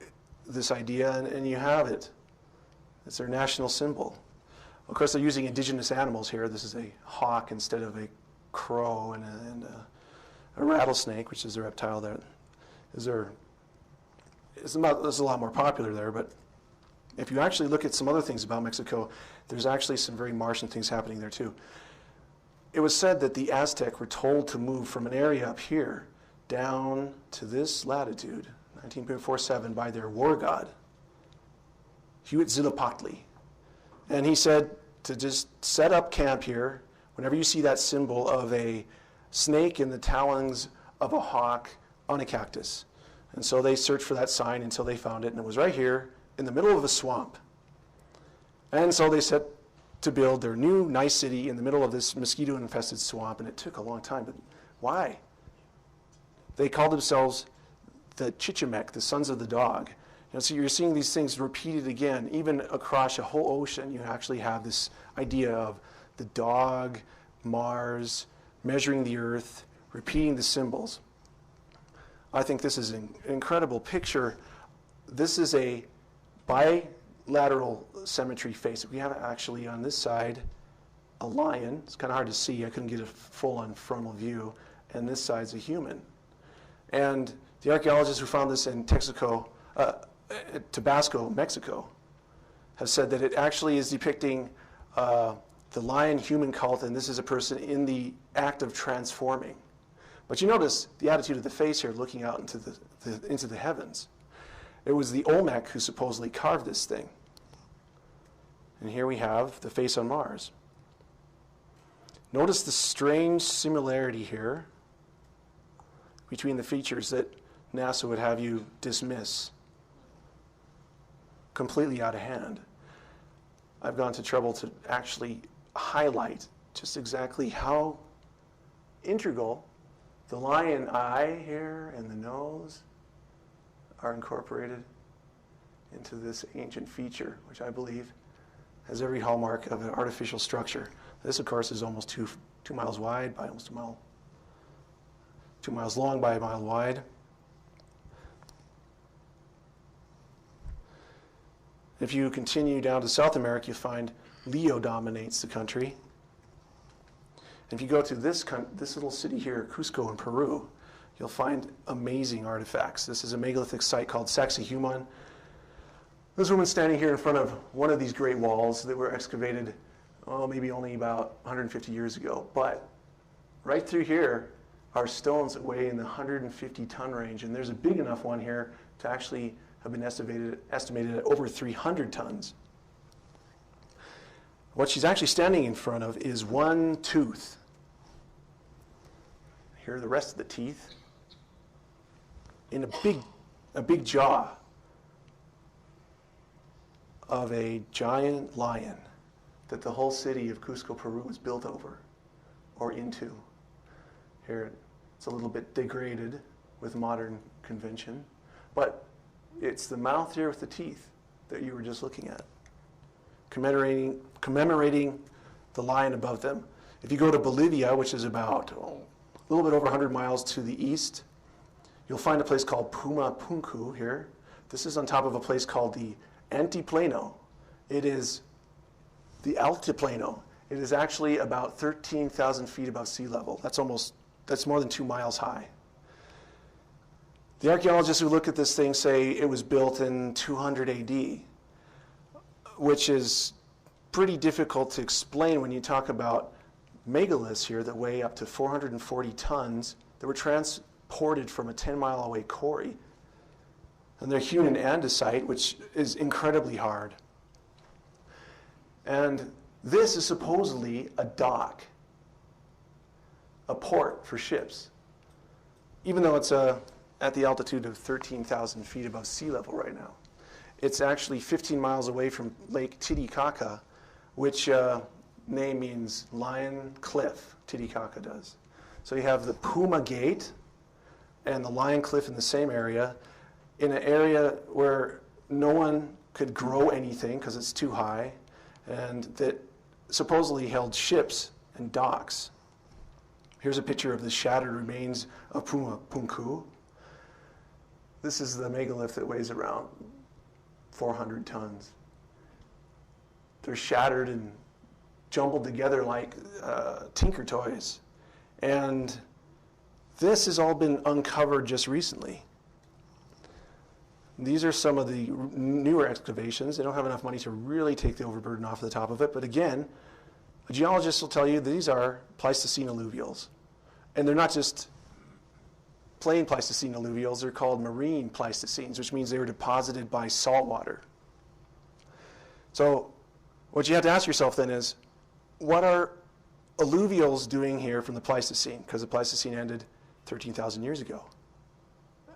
[SPEAKER 11] this idea, and you have it. It's their national symbol. Of course, they're using indigenous animals here. This is a hawk instead of a crow, and a rattlesnake, which is a reptile that is it's a lot more popular there. But if you actually look at some other things about Mexico, there's actually some very Martian things happening there too. It was said that the Aztec were told to move from an area up here down to this latitude, 19.47, by their war god, Huitzilopochtli. And he said to just set up camp here whenever you see that symbol of a snake in the talons of a hawk on a cactus. And so they searched for that sign until they found it, and it was right here in the middle of a swamp. And so they set to build their new nice city in the middle of this mosquito-infested swamp, and it took a long time. But why? They called themselves the Chichimec, the sons of the dog. So you're seeing these things repeated again. Even across a whole ocean, you actually have this idea of the dog, Mars, measuring the earth, repeating the symbols. I think this is an incredible picture. This is a bilateral symmetry face. We have actually on this side a lion. It's kind of hard to see. I couldn't get a full-on frontal view. And this side's a human. And the archaeologists who found this in Tabasco, Mexico, have said that it actually is depicting the lion-human cult, and this is a person in the act of transforming. But you notice the attitude of the face here, looking out into the heavens. It was the Olmec who supposedly carved this thing. And here we have the face on Mars. Notice the strange similarity here between the features that NASA would have you dismiss completely out of hand. I've gone to trouble to actually highlight just exactly how integral the lion eye here and the nose are incorporated into this ancient feature, which I believe has every hallmark of an artificial structure. This, of course, is almost too 2 miles wide by almost a mile, 2 miles long by a mile wide. If you continue down to South America, you find Leo dominates the country. And if you go to this little city here, Cusco in Peru, you'll find amazing artifacts. This is a megalithic site called Sacsayhuaman. This woman's standing here in front of one of these great walls that were excavated, maybe only about 150 years ago. But right through here are stones that weigh in the 150-ton range, and there's a big enough one here to actually have been estimated at over 300 tons. What she's actually standing in front of is one tooth. Here are the rest of the teeth in a big jaw of a giant lion that the whole city of Cusco, Peru was built over or into. Here it's a little bit degraded with modern convention, but it's the mouth here with the teeth that you were just looking at, commemorating the lion above them. If you go to Bolivia, which is about a little bit over 100 miles to the east, you'll find a place called Puma Punku here. This is on top of a place called the Antiplano. It is the Altiplano. It is actually about 13,000 feet above sea level. That's more than 2 miles high. The archaeologists who look at this thing say it was built in 200 AD, which is pretty difficult to explain when you talk about megaliths here that weigh up to 440 tons that were transported from a 10-mile away quarry. And they're hewn in andesite, which is incredibly hard. And this is supposedly a dock, a port for ships, even though it's at the altitude of 13,000 feet above sea level right now. It's actually 15 miles away from Lake Titicaca, which name means Lion Cliff. Titicaca does. So you have the Puma Gate and the Lion Cliff in the same area, in an area where no one could grow anything because it's too high, and that supposedly held ships and docks. Here's a picture of the shattered remains of Puma Punku. This is the megalith that weighs around 400 tons. They're shattered and jumbled together like tinker toys. And this has all been uncovered just recently. These are some of the newer excavations. They don't have enough money to really take the overburden off the top of it. But again, a geologist will tell you these are Pleistocene alluvials. And they're not just plain Pleistocene alluvials. They're called marine Pleistocenes, which means they were deposited by salt water. So what you have to ask yourself then is, what are alluvials doing here from the Pleistocene? Because the Pleistocene ended 13,000 years ago.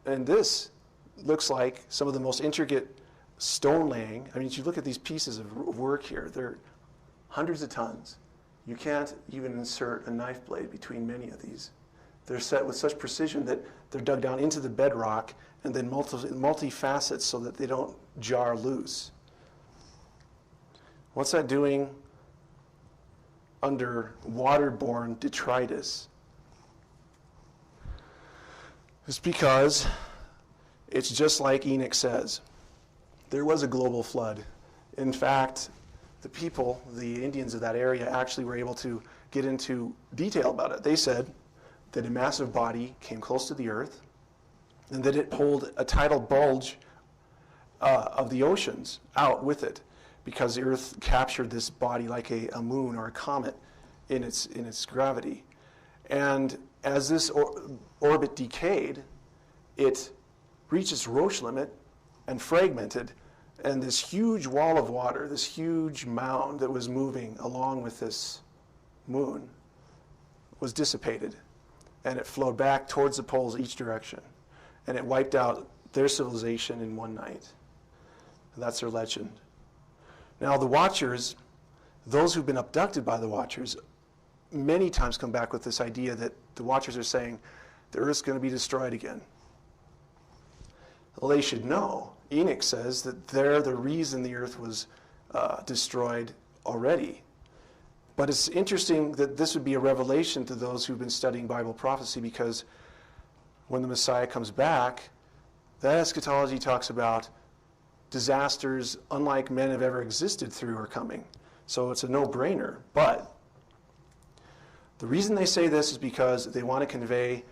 [SPEAKER 11] And this looks like some of the most intricate stone laying. I mean, if you look at these pieces of work here, they're hundreds of tons. You can't even insert a knife blade between many of these. They're set with such precision that they're dug down into the bedrock and then multi-facets so that they don't jar loose. What's that doing under waterborne detritus? It's because it's just like Enoch says. There was a global flood. In fact, the people, the Indians of that area, actually were able to get into detail about it. They said that a massive body came close to the earth and that it pulled a tidal bulge of the oceans out with it because the earth captured this body like a moon or a comet in its gravity. And as this orbit decayed, it reached its Roche limit and fragmented, and this huge wall of water, this huge mound that was moving along with this moon was dissipated, and it flowed back towards the poles each direction, and it wiped out their civilization in one night. And that's their legend. Now the Watchers, those who've been abducted by the Watchers, many times come back with this idea that the Watchers are saying the Earth's going to be destroyed again. Well, they should know. Enoch says that they're the reason the Earth was destroyed already. But it's interesting that this would be a revelation to those who've been studying Bible prophecy, because when the Messiah comes back, that eschatology talks about disasters unlike men have ever existed through are coming. So it's a no-brainer. But the reason they say this is because they want to convey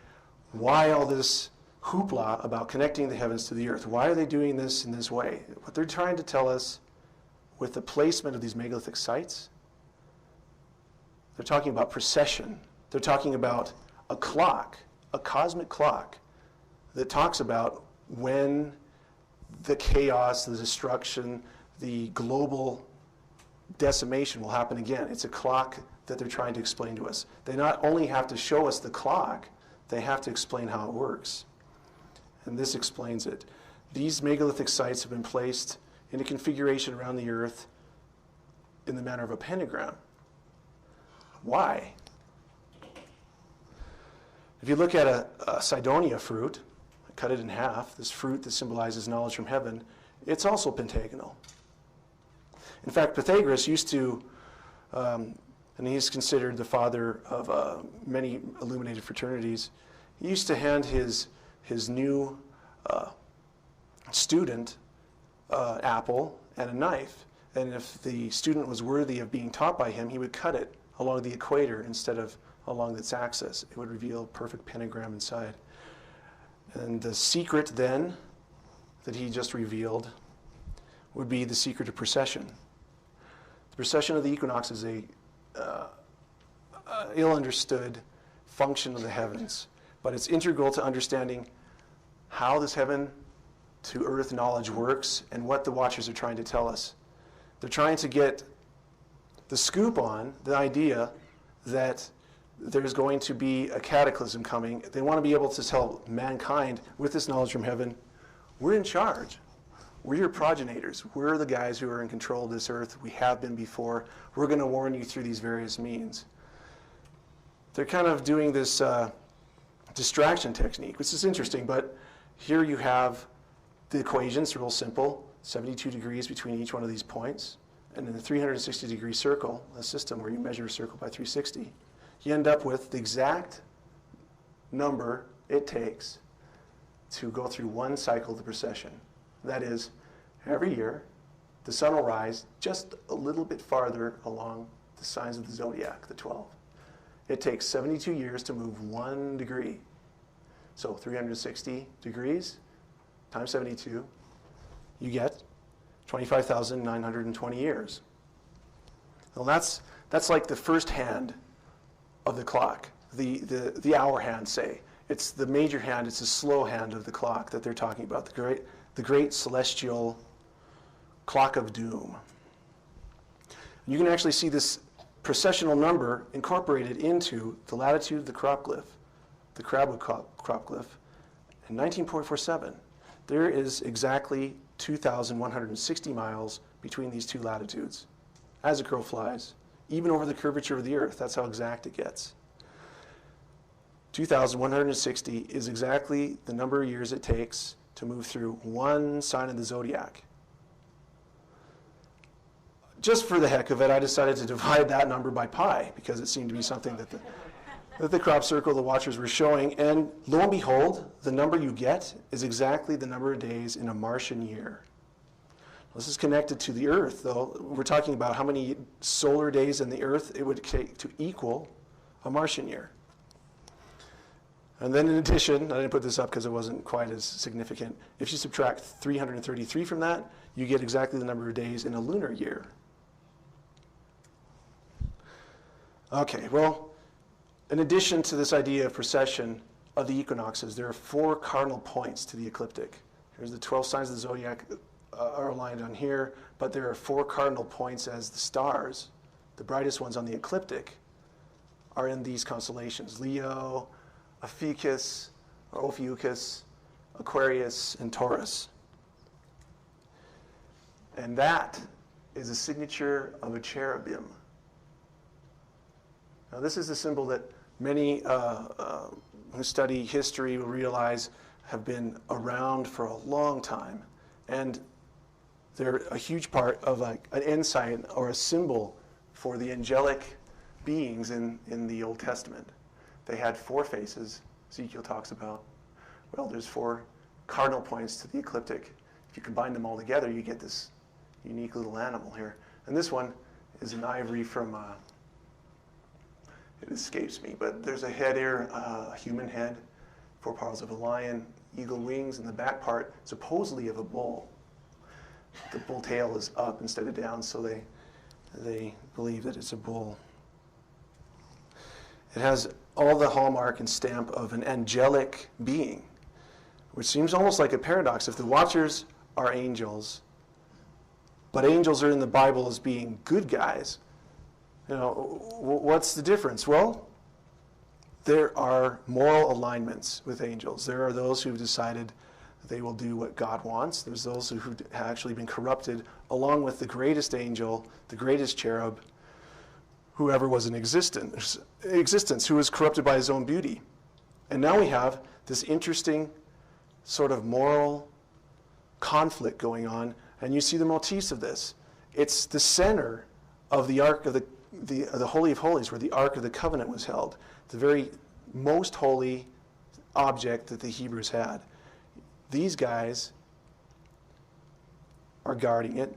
[SPEAKER 11] why all this hoopla about connecting the heavens to the earth. Why are they doing this in this way? What they're trying to tell us with the placement of these megalithic sites, they're talking about precession. They're talking about a clock, a cosmic clock, that talks about when the chaos, the destruction, the global decimation will happen again. It's a clock that they're trying to explain to us. They not only have to show us the clock, they have to explain how it works. And this explains it. These megalithic sites have been placed in a configuration around the earth in the manner of a pentagram. Why? If you look at a Cydonia fruit, cut it in half, this fruit that symbolizes knowledge from heaven, it's also pentagonal. In fact, Pythagoras used to, and he's considered the father of many illuminated fraternities, he used to hand his new student apple and a knife. And if the student was worthy of being taught by him, he would cut it along the equator instead of along its axis. It would reveal a perfect pentagram inside. And the secret then that he just revealed would be the secret of precession. The precession of the equinox is a ill-understood function of the heavens, but it's integral to understanding how this heaven to earth knowledge works and what the Watchers are trying to tell us. They're trying to get the scoop on the idea that there's going to be a cataclysm coming. They want to be able to tell mankind, with this knowledge from heaven, we're in charge. We're your progenitors. We're the guys who are in control of this earth. We have been before. We're going to warn you through these various means. They're kind of doing this distraction technique, which is interesting, but here you have the equations, real simple, 72 degrees between each one of these points, and in the 360-degree circle, a system where you measure a circle by 360, you end up with the exact number it takes to go through one cycle of the precession. That is, every year, the sun will rise just a little bit farther along the signs of the zodiac, the 12. It takes 72 years to move 1 degree. So 360 degrees times 72, you get 25,920 years. Well, that's like the first hand of the clock, the hour hand, say. It's the major hand, it's the slow hand of the clock that they're talking about, the great celestial clock of doom. You can actually see this precessional number incorporated into the latitude of the crop glyph, the crabwood crop glyph, in 19.47. There is exactly 2,160 miles between these two latitudes, as a crow flies, even over the curvature of the earth. That's how exact it gets. 2,160 is exactly the number of years it takes to move through one sign of the zodiac. Just for the heck of it, I decided to divide that number by pi, because it seemed to be something that the crop circle the Watchers were showing, and lo and behold, the number you get is exactly the number of days in a Martian year. This is connected to the Earth, though. We're talking about how many solar days in the Earth it would take to equal a Martian year. And then in addition, I didn't put this up because it wasn't quite as significant, if you subtract 333 from that, you get exactly the number of days in a lunar year. Okay, well, in addition to this idea of precession of the equinoxes, there are 4 cardinal points to the ecliptic. Here's the 12 signs of the zodiac are aligned on here, but there are 4 cardinal points as the stars. The brightest ones on the ecliptic are in these constellations: Leo, Ophiuchus, Aquarius, and Taurus. And that is a signature of a cherubim. Now, this is a symbol that many who study history will realize have been around for a long time. And they're a huge part of an ensign or a symbol for the angelic beings in the Old Testament. They had 4 faces, Ezekiel talks about. Well, there's 4 cardinal points to the ecliptic. If you combine them all together, you get this unique little animal here. And this one is an ivory from, it escapes me, but there's a head here, a human head, 4 paws of a lion, eagle wings, and the back part supposedly of a bull. The bull tail is up instead of down, so they believe that it's a bull. It has all the hallmark and stamp of an angelic being, which seems almost like a paradox. If the Watchers are angels, but angels are in the Bible as being good guys, what's the difference? Well, there are moral alignments with angels. There are those who've decided they will do what God wants. There's those who have actually been corrupted, along with the greatest angel, the greatest cherub, whoever was in existence, who was corrupted by his own beauty. And now we have this interesting sort of moral conflict going on, and you see the motifs of this. It's the center of the Ark of the Holy of Holies, where the Ark of the Covenant was held, the very most holy object that the Hebrews had. These guys are guarding it.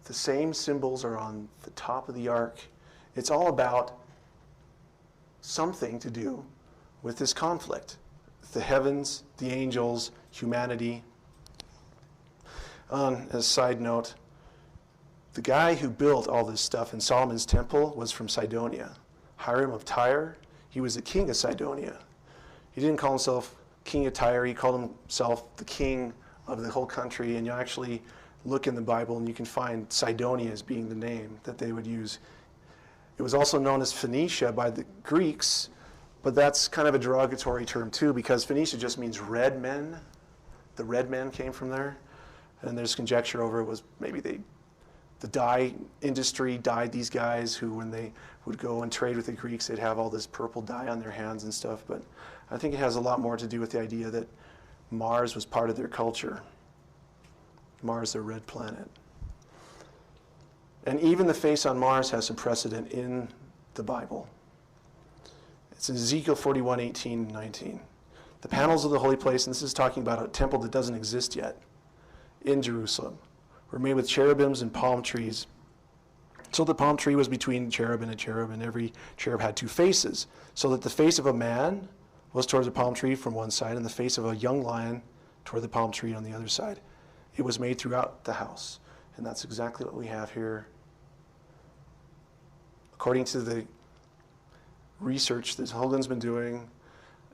[SPEAKER 11] The same symbols are on the top of the ark. It's all about something to do with this conflict. The heavens, the angels, humanity. As a side note, the guy who built all this stuff in Solomon's temple was from Sidonia. Hiram of Tyre, he was the king of Sidonia. He didn't call himself king of Tyre, he called himself the king of the whole country, and you actually look in the Bible and you can find Sidonia as being the name that they would use. It was also known as Phoenicia by the Greeks, but that's kind of a derogatory term too, because Phoenicia just means red men. The red men came from there, and there's conjecture over it was maybe the dye industry dyed these guys who, when they would go and trade with the Greeks, they'd have all this purple dye on their hands and stuff. But I think it has a lot more to do with the idea that Mars was part of their culture. Mars, their red planet. And even the face on Mars has some precedent in the Bible. It's in Ezekiel 41, 18, 19. The panels of the holy place, and this is talking about a temple that doesn't exist yet, in Jerusalem, were made with cherubims and palm trees. So the palm tree was between cherub and a cherub, and every cherub had 2 faces, so that the face of a man was towards the palm tree from one side, and the face of a young lion toward the palm tree on the other side. It was made throughout the house, and that's exactly what we have here. According to the research that Hogan's been doing,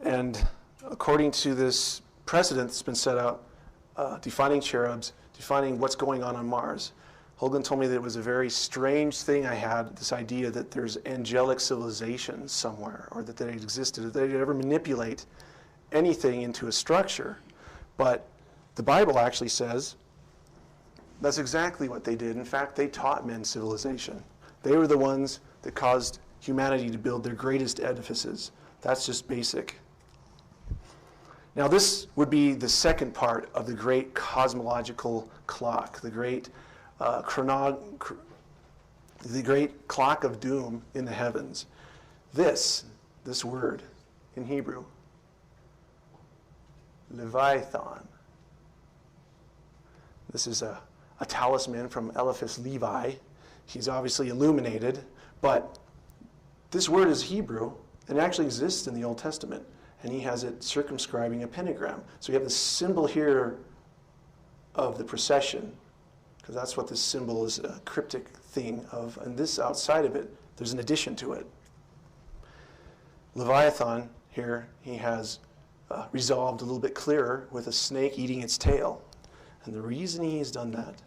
[SPEAKER 11] and according to this precedent that's been set out, defining cherubs, defining what's going on Mars, Hogan told me that it was a very strange thing I had, this idea that there's angelic civilizations somewhere, or that they existed, that they'd ever manipulate anything into a structure. But the Bible actually says that's exactly what they did. In fact, they taught men civilization. They were the ones that caused humanity to build their greatest edifices. That's just basic. Now this would be the second part of the great cosmological clock, the great the great clock of doom in the heavens. This word in Hebrew, Leviathan. This is a talisman from Eliphas Levi. He's obviously illuminated, but this word is Hebrew and actually exists in the Old Testament, and he has it circumscribing a pentagram. So you have the symbol here of the procession, because that's what this symbol is, a cryptic thing of, and this outside of it, there's an addition to it. Leviathan here, he has resolved a little bit clearer with a snake eating its tail. And the reason he's done that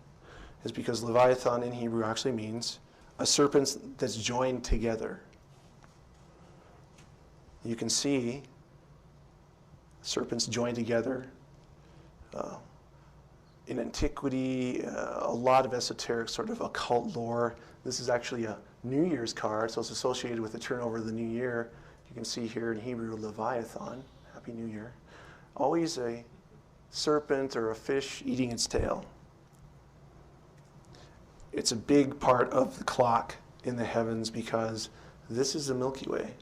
[SPEAKER 11] is because Leviathan in Hebrew actually means a serpent that's joined together. You can see serpents joined together. In antiquity, a lot of esoteric sort of occult lore. This is actually a New Year's card, so it's associated with the turnover of the new year. You can see here in Hebrew, Leviathan, Happy New Year. Always a serpent or a fish eating its tail. It's a big part of the clock in the heavens because this is the Milky Way.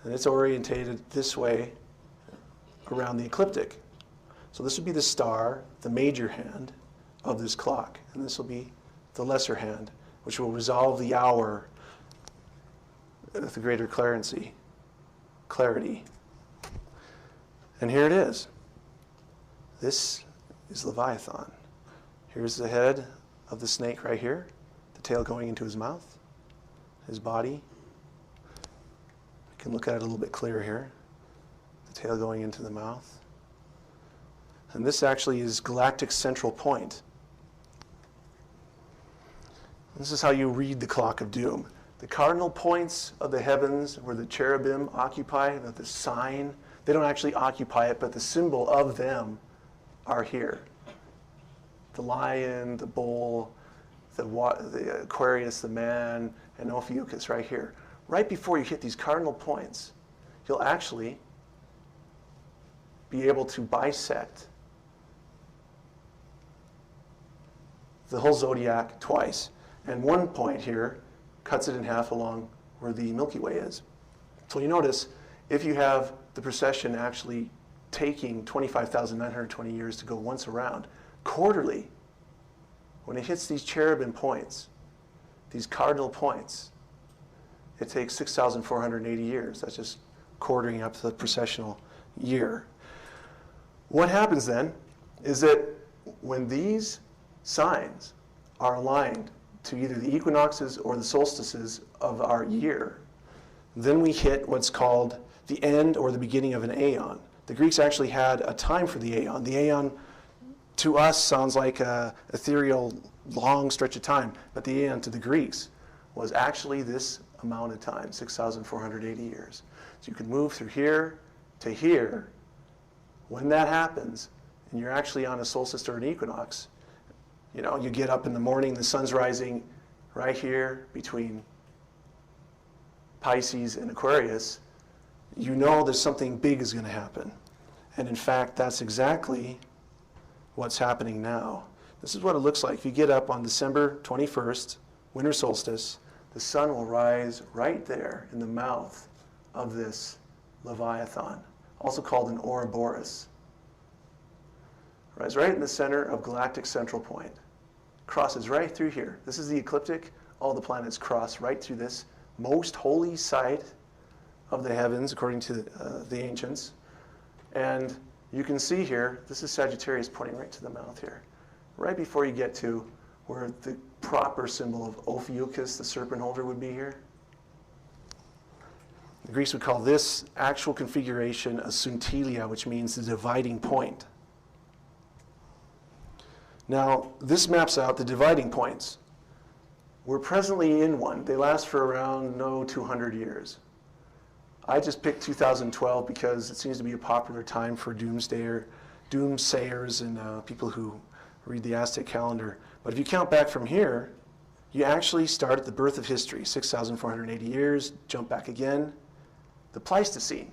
[SPEAKER 11] And it's orientated this way around the ecliptic. So this would be the star, the major hand of this clock. And this will be the lesser hand, which will resolve the hour with a greater clarity. And here it is. This is Leviathan. Here's the head of the snake right here, the tail going into his mouth, his body. You can look at it a little bit clearer here. The tail going into the mouth. And this actually is galactic central point. This is how you read the clock of doom. The cardinal points of the heavens where the cherubim occupy, the sign, they don't actually occupy it, but the symbol of them are here. The lion, the bull, the Aquarius, the man, and Ophiuchus right here. Right before you hit these cardinal points, you'll actually be able to bisect the whole zodiac twice. And one point here cuts it in half along where the Milky Way is. So you notice, if you have the precession actually taking 25,920 years to go once around, quarterly, when it hits these cherubim points, these cardinal points, it takes 6,480 years. That's just quartering up to the precessional year. What happens then is that when these signs are aligned to either the equinoxes or the solstices of our year, then we hit what's called the end or the beginning of an aeon. The Greeks actually had a time for the aeon. The aeon to us sounds like a ethereal long stretch of time, but the aeon to the Greeks was actually this amount of time, 6,480 years. So you can move through here to here. When that happens, and you're actually on a solstice or an equinox, you know, you get up in the morning, the sun's rising right here between Pisces and Aquarius, you know there's something big is going to happen. And in fact, that's exactly what's happening now. This is what it looks like. If you get up on December 21st, winter solstice, the sun will rise right there in the mouth of this Leviathan, also called an Ouroboros. Rise right in the center of galactic central point. Crosses right through here. This is the ecliptic. All the planets cross right through this most holy site of the heavens, according to the ancients. And you can see here, this is Sagittarius pointing right to the mouth here. Right before you get to where the proper symbol of Ophiuchus, the serpent holder, would be here. The Greeks would call this actual configuration a syntelia, which means the dividing point. Now, this maps out the dividing points. We're presently in one. They last for around, 200 years. I just picked 2012 because it seems to be a popular time for doomsayers and people who read the Aztec calendar. But if you count back from here, you actually start at the birth of history, 6,480 years, jump back again, the Pleistocene,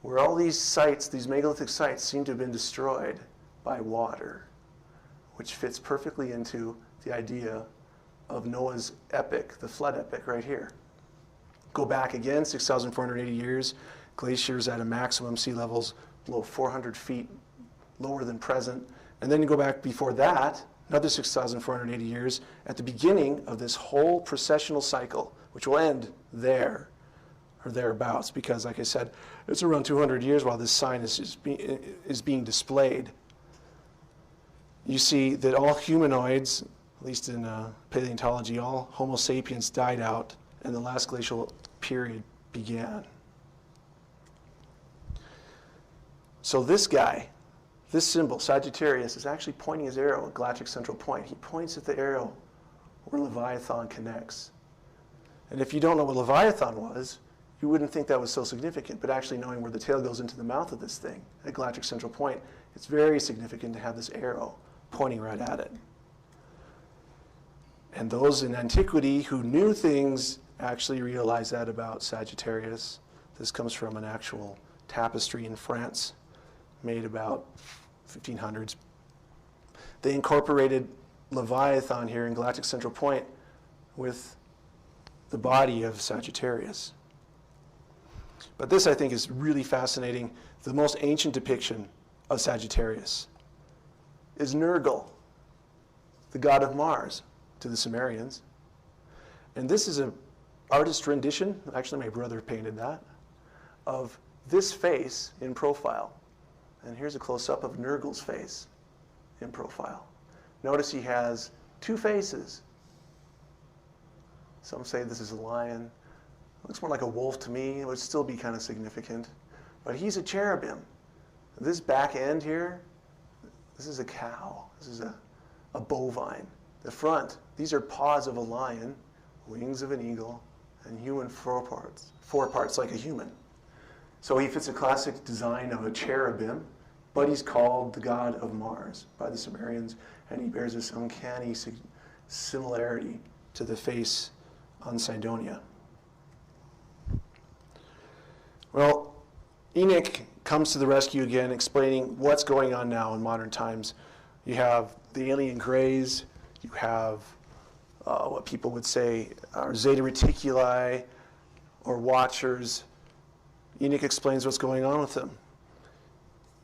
[SPEAKER 11] where all these sites, these megalithic sites, seem to have been destroyed by water, which fits perfectly into the idea of Noah's epic, the flood epic right here. Go back again, 6,480 years, glaciers at a maximum, sea levels below 400 feet lower than present. And then you go back before that, another 6,480 years, at the beginning of this whole precessional cycle, which will end there or thereabouts, because like I said, it's around 200 years while this sign is being displayed. You see that all humanoids, at least in paleontology, all Homo sapiens died out and the last glacial period began. So this guy, this symbol, Sagittarius, is actually pointing his arrow at galactic central point. He points at the arrow where Leviathan connects. And if you don't know what Leviathan was, you wouldn't think that was so significant, but actually knowing where the tail goes into the mouth of this thing, at galactic central point, it's very significant to have this arrow pointing right at it. And those in antiquity who knew things actually realized that about Sagittarius. This comes from an actual tapestry in France made about 1500s. They incorporated Leviathan here in galactic central point with the body of Sagittarius. But this, I think, is really fascinating. The most ancient depiction of Sagittarius is Nergal, the god of Mars, to the Sumerians. And this is an artist rendition, actually my brother painted that, of this face in profile. And here's a close-up of Nergal's face in profile. Notice he has two faces. Some say this is a lion. Looks more like a wolf to me. It would still be kind of significant. But he's a cherubim. This back end here, this is a cow. This is a bovine. The front, these are paws of a lion, wings of an eagle, and human four parts like a human. So he fits a classic design of a cherubim, but he's called the god of Mars by the Sumerians, and he bears this uncanny similarity to the face on Cydonia. Well, Enoch comes to the rescue again, explaining what's going on now in modern times. You have the alien grays, you have what people would say are Zeta Reticuli or Watchers. Enoch explains what's going on with them.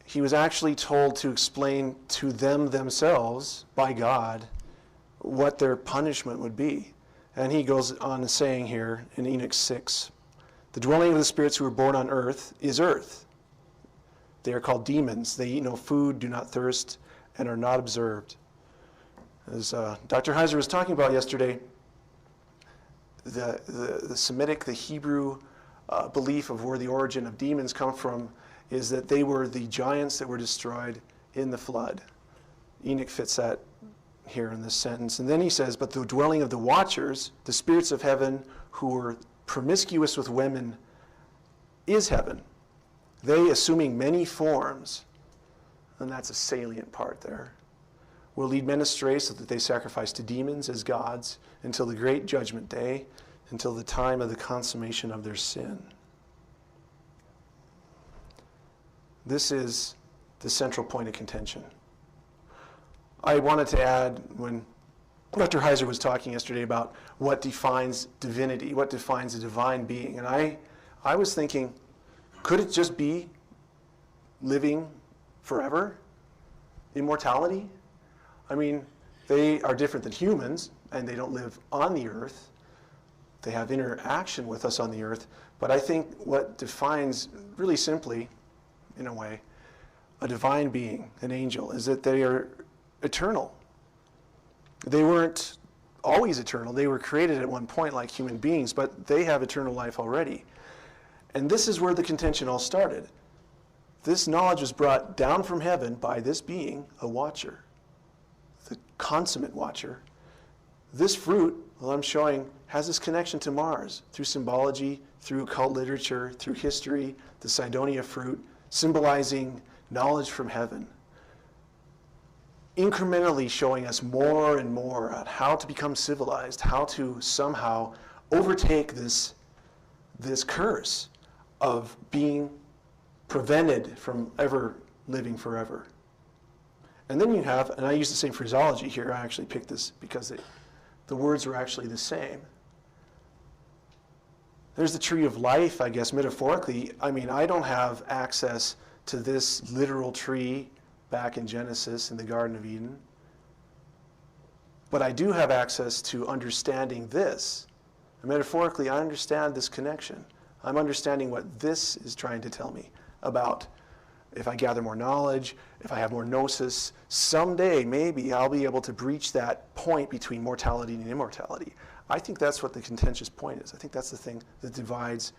[SPEAKER 11] He was actually told to explain to them themselves by God what their punishment would be. And he goes on saying here in Enoch 6, the dwelling of the spirits who were born on earth is earth. They are called demons. They eat no food, do not thirst, and are not observed. As Dr. Heiser was talking about yesterday, the Semitic, the Hebrew belief of where the origin of demons come from is that they were the giants that were destroyed in the flood. Enoch fits that here in this sentence. And then he says, but the dwelling of the watchers, the spirits of heaven who were promiscuous with women, is heaven. They, assuming many forms, and that's a salient part there, will lead men astray so that they sacrifice to demons as gods until the great judgment day, until the time of the consummation of their sin. This is the central point of contention. I wanted to add, when Dr. Heiser was talking yesterday about what defines divinity, what defines a divine being, and I was thinking, could it just be living forever? Immortality? I mean, they are different than humans, and they don't live on the earth. They have interaction with us on the earth. But I think what defines, really simply, in a way, a divine being, an angel, is that they are eternal. They weren't always eternal. They were created at one point like human beings, but they have eternal life already. And this is where the contention all started. This knowledge was brought down from heaven by this being, a watcher, the consummate watcher. This fruit, well, I'm showing, has this connection to Mars through symbology, through occult literature, through history, the Cydonia fruit, symbolizing knowledge from heaven. Incrementally showing us more and more on how to become civilized, how to somehow overtake this curse of being prevented from ever living forever. And then you have, and I use the same phraseology here, I actually picked this because the words were actually the same. There's the tree of life, I guess, metaphorically. I mean, I don't have access to this literal tree back in Genesis in the Garden of Eden. But I do have access to understanding this. And metaphorically, I understand this connection. I'm understanding what this is trying to tell me about if I gather more knowledge, if I have more gnosis, someday maybe I'll be able to breach that point between mortality and immortality. I think that's what the contentious point is. I think that's the thing that divides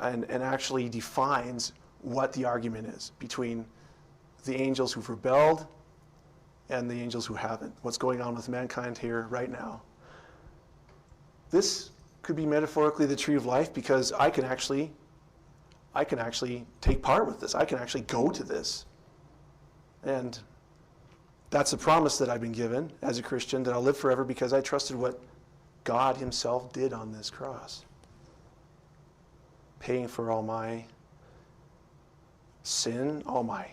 [SPEAKER 11] and actually defines what the argument is between the angels who've rebelled and the angels who haven't. What's going on with mankind here right now. This could be metaphorically the tree of life because I can actually take part with this. I can actually go to this. And that's a promise that I've been given as a Christian, that I'll live forever because I trusted what God himself did on this cross, paying for all my sin, all my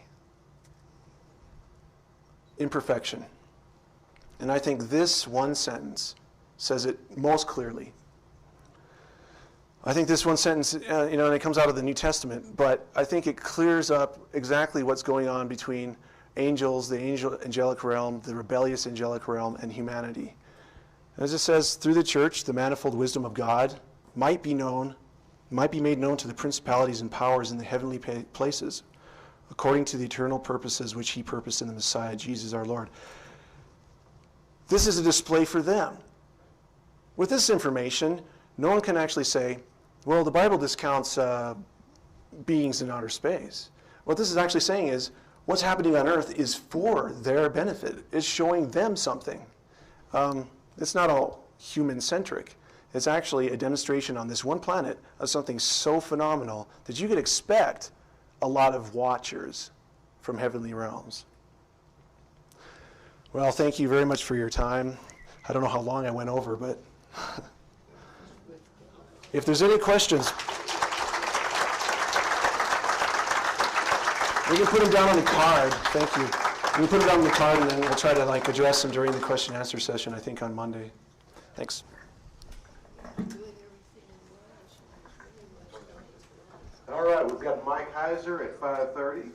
[SPEAKER 11] imperfection. And I think this one sentence says it most clearly. I think this one sentence, and it comes out of the New Testament, but I think it clears up exactly what's going on between angels, the angelic realm, the rebellious angelic realm, and humanity. As it says, through the church, the manifold wisdom of God might be made known to the principalities and powers in the heavenly places, according to the eternal purposes which he purposed in the Messiah, Jesus our Lord. This is a display for them. With this information, no one can actually say, well, the Bible discounts beings in outer space. What this is actually saying is, what's happening on earth is for their benefit. It's showing them something. It's not all human-centric. It's actually a demonstration on this one planet of something so phenomenal that you could expect a lot of watchers from heavenly realms. Well, thank you very much for your time. I don't know how long I went over, but if there's any questions, we can put them down on the card. Thank you. We can put them down on the card, and then we'll try to address them during the question and answer session, I think, on Monday. Thanks.
[SPEAKER 12] All right, we've got Mike Heiser at 5:30.